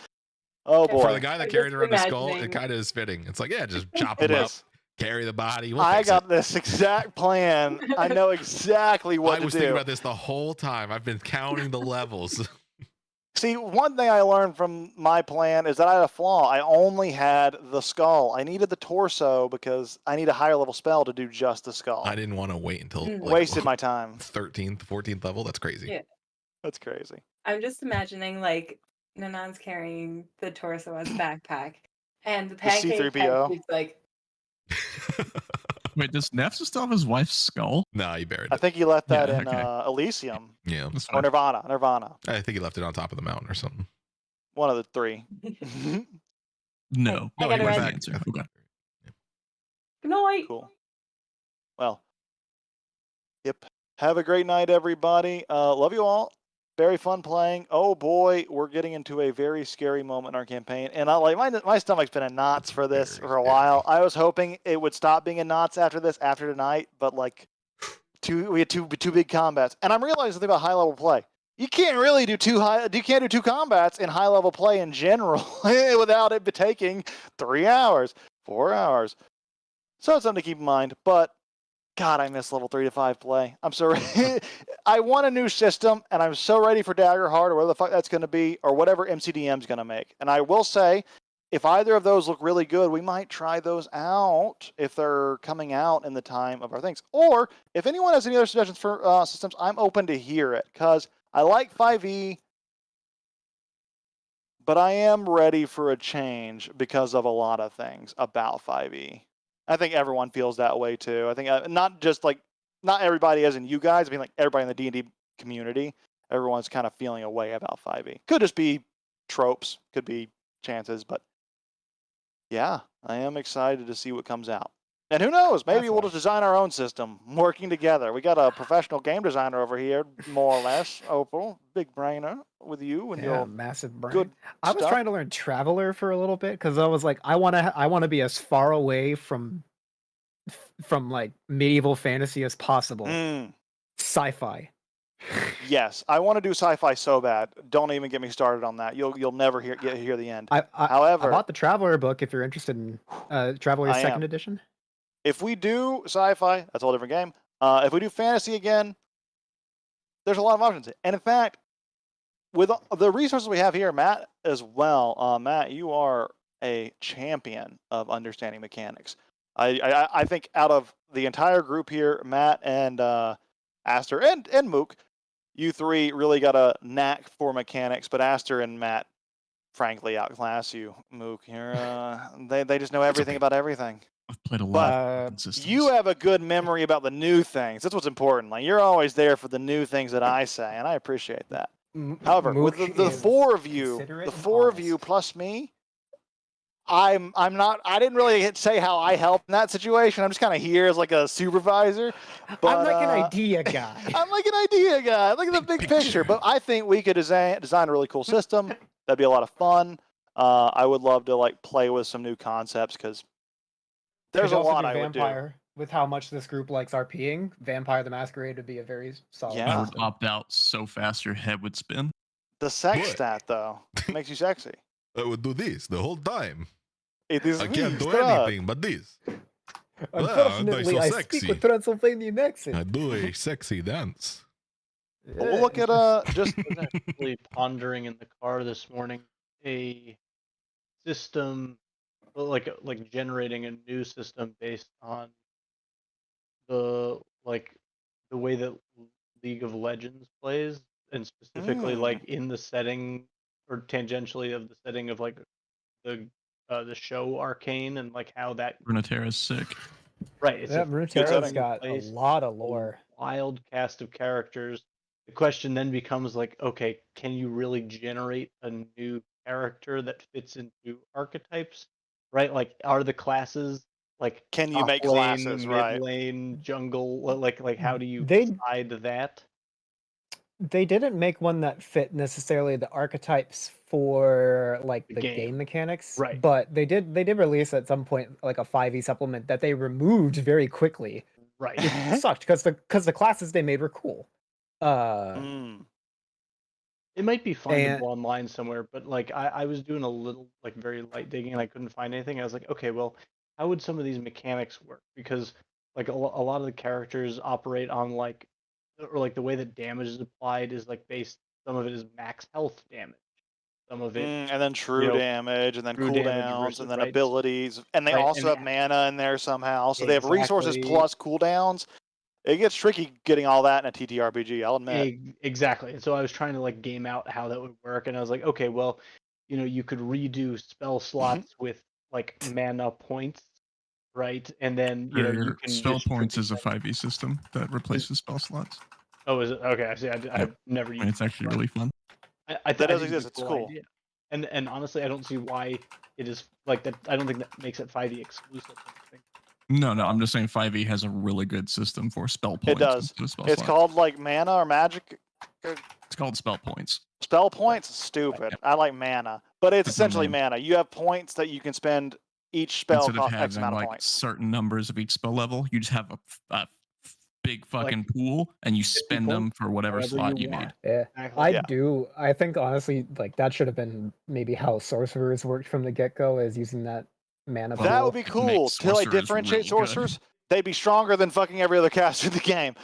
Oh For boy, For the guy that I'm carried just around the skull, it imagining. kind of is fitting. It's like, yeah, just chop it him up, is. carry the body. We'll I fix got it. this exact plan. I know exactly what I to was do. thinking about this the whole time. I've been counting the levels. See, one thing I learned from my plan is that I had a flaw. I only had the skull. I needed the torso because I need a higher level spell to do just the skull. I didn't want to wait until like, Wasted my time. 13th, 14th level. That's crazy. Yeah. That's crazy. I'm just imagining like Nanan's carrying the torso as a backpack, and the pancake head C-3PO. is like, Wait, does Nephthys still have his wife's skull? No, he buried I it. think he left that Yeah, in okay. Elysium Yeah. That's or fine. Nirvana. I think he left it on top of the mountain or something. One of the three. No. I No, gotta he went run. back. Answer. Okay. good night. Cool. Well, yep. Have a great night, everybody. Love you all. Very fun playing. Oh boy, we're getting into a very scary moment in our campaign, and I like my stomach's been in knots It's for this very for a scary. while. I was hoping it would stop being in knots after tonight, but like we had two big combats, and I'm realizing something about high level play. You can't really do you can't do two combats in high level play in general without it taking 3 hours, 4 hours. So it's something to keep in mind. But God, I miss level 3 to 5 play. I'm so ready. I want a new system, and I'm so ready for Daggerheart or whatever the fuck that's going to be, or whatever MCDM's going to make. And I will say, if either of those look really good, we might try those out if they're coming out in the time of our things. Or if anyone has any other suggestions for systems, I'm open to hear it, because I like 5e, but I am ready for a change because of a lot of things about 5e. I think everyone feels that way too. I think not just like, not everybody as in you guys, I mean like everybody in the D&D community, everyone's kind of feeling a way about 5e. Could just be tropes, could be chances, but yeah, I am excited to see what comes out. And who knows, maybe we'll just design our own system, working together. We got a professional game designer over here, more or less, Opal, big brainer with you and your massive brain. good I was stuff. trying to learn Traveler for a little bit because I was like, I want to be as far away from like medieval fantasy as possible. Sci-fi. Yes, I want to do sci-fi so bad. Don't even get me started on that. You'll never hear the end. However, I bought the Traveler book if you're interested in Traveler's second edition. If we do sci-fi, that's a whole different game. If we do fantasy again, there's a lot of options. And in fact, with the resources we have here, Matt as well, Matt, you are a champion of understanding mechanics. I think out of the entire group here, Matt and Aster and Mook, you three really got a knack for mechanics, but Aster and Matt, frankly, outclass you. Mook, they just know everything about everything. I've played a lot of systems. You have a good memory about the new things. That's what's important. Like, you're always there for the new things that I say, and I appreciate that. However, with the four of you plus me, I'm not. I didn't really say how I helped in that situation. I'm just kind of here as like a supervisor. But, I'm like an idea guy. I'm like an idea guy. Look at the big picture. But I think we could design a really cool system. That'd be a lot of fun. I would love to like play with some new concepts because there's a lot I would do. With how much this group likes RPing, Vampire the Masquerade would be a very solid. Yeah. I would opt out so fast your head would spin. The sex stat though makes you sexy. I would do this the whole time. It is I can't do anything but this. Unfortunately, I speak with Transylvanian accent. I do a sexy dance. But we'll look at just I was actually pondering in the car this morning a system like generating a new system based on the way that League of Legends plays, and specifically like in the setting or tangentially of the setting of like the show Arcane and like how that Runeterra is sick. Right. Yeah, Runeterra's got a lot of lore. Wild cast of characters. The question then becomes like, okay, can you really generate a new character that fits into archetypes? Right? Like, are the classes like can you make classes right? Mid lane, jungle? Like how do you They- decide that? They didn't make one that fit necessarily the archetypes for like the game mechanics, Right. But they did release at some point like a 5e supplement that they removed very quickly. Right. It sucked because the classes they made were cool. It might be findable online somewhere, but like I was doing a little like very light digging and I couldn't find anything. I was like, okay, well, how would some of these mechanics work? Because like a lot of the characters operate on like, or like the way that damage is applied is like based. Some of it is max health damage. Some of it, and then true damage, and then true damage, cooldowns, and then right. abilities, and they Right, also and have mana in there somehow. So they have resources Exactly. plus cooldowns. It gets tricky getting all that in a TTRPG, I'll admit. Exactly. And so I was trying to like game out how that would work, and I was like, okay, well, you could redo spell slots with like mana points, right? And then you can spell points distribute is a 5e system that replaces spell slots. Oh, is it? Okay, I see. I've never used And it's actually really fun. I That does think exist, it's cool. idea. And honestly, I don't see why it is like that. I don't think that makes it 5e exclusive. No, I'm just saying 5e has a really good system for spell points. It does. Spell It's slots. called like mana or magic. It's called spell points. Spell points? Stupid. I like mana. But it's essentially mana. mana. You have points that you can spend each spell Instead of costs X having amount of like points. certain numbers of each spell level, you just have a big fucking pool and you spend them for whatever slot you need. Yeah, Exactly. I think honestly, like that should have been maybe how sorcerers worked from the get go, is using that mana. That pool. would be cool. To like sorcerers differentiate real good. sorcerers, they'd be stronger than fucking every other caster in the game.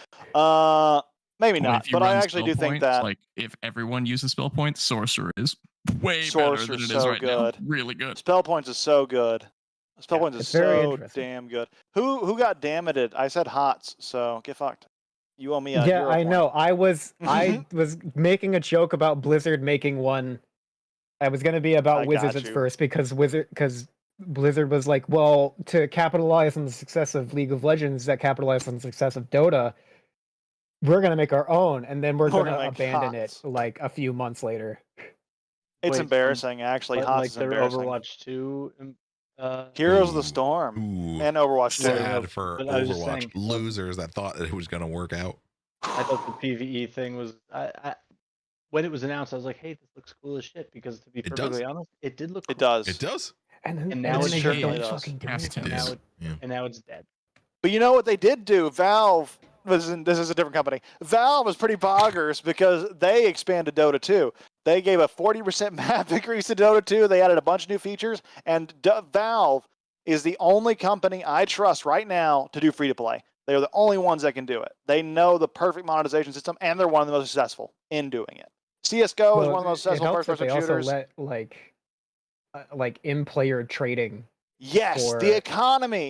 Maybe Well, not, if you but I run actually do spell think points, that like if everyone uses spell points, sorcerer is way better Sorcerer's than it is so right good. now. Really good. spell points is so good. Spell Yeah, points is it's very so interesting. damn good. Who got damned? I said Hots, so get fucked. You owe me a Yeah, hero I point. know. I was making a joke about Blizzard making one. I was gonna be about I Wizards got at you. first because Blizzard was like, well, to capitalize on the success of League of Legends, that capitalized on the success of Dota, we're gonna make our own, and then we're gonna make abandon Hots. it like a few months later. It's Wait, embarrassing, actually. Hots like is their embarrassing. Overwatch 2. Heroes of the Ooh. Storm Ooh. and Overwatch 2. Sad for but I was just Overwatch saying, losers that thought that it was going to work out. I thought the PvE thing was. When it was announced, I was like, "Hey, this looks cool as shit." Because to be It perfectly does. honest, it did look. It cool. does. It does. And now then it's they shit. don't does. fucking do Past anything. tense. Now Yeah. and now it's dead. But you know what they did do? Valve, this is a different company. Valve was pretty boggers because they expanded Dota 2. They gave a 40% map increase to Dota 2. They added a bunch of new features, and Valve is the only company I trust right now to do free-to-play. They are the only ones that can do it. They know the perfect monetization system, and they're one of the most successful in doing it. CSGO is one of the most It successful helps that first-person they also shooters. let like in-player trading Yes, for- the economy.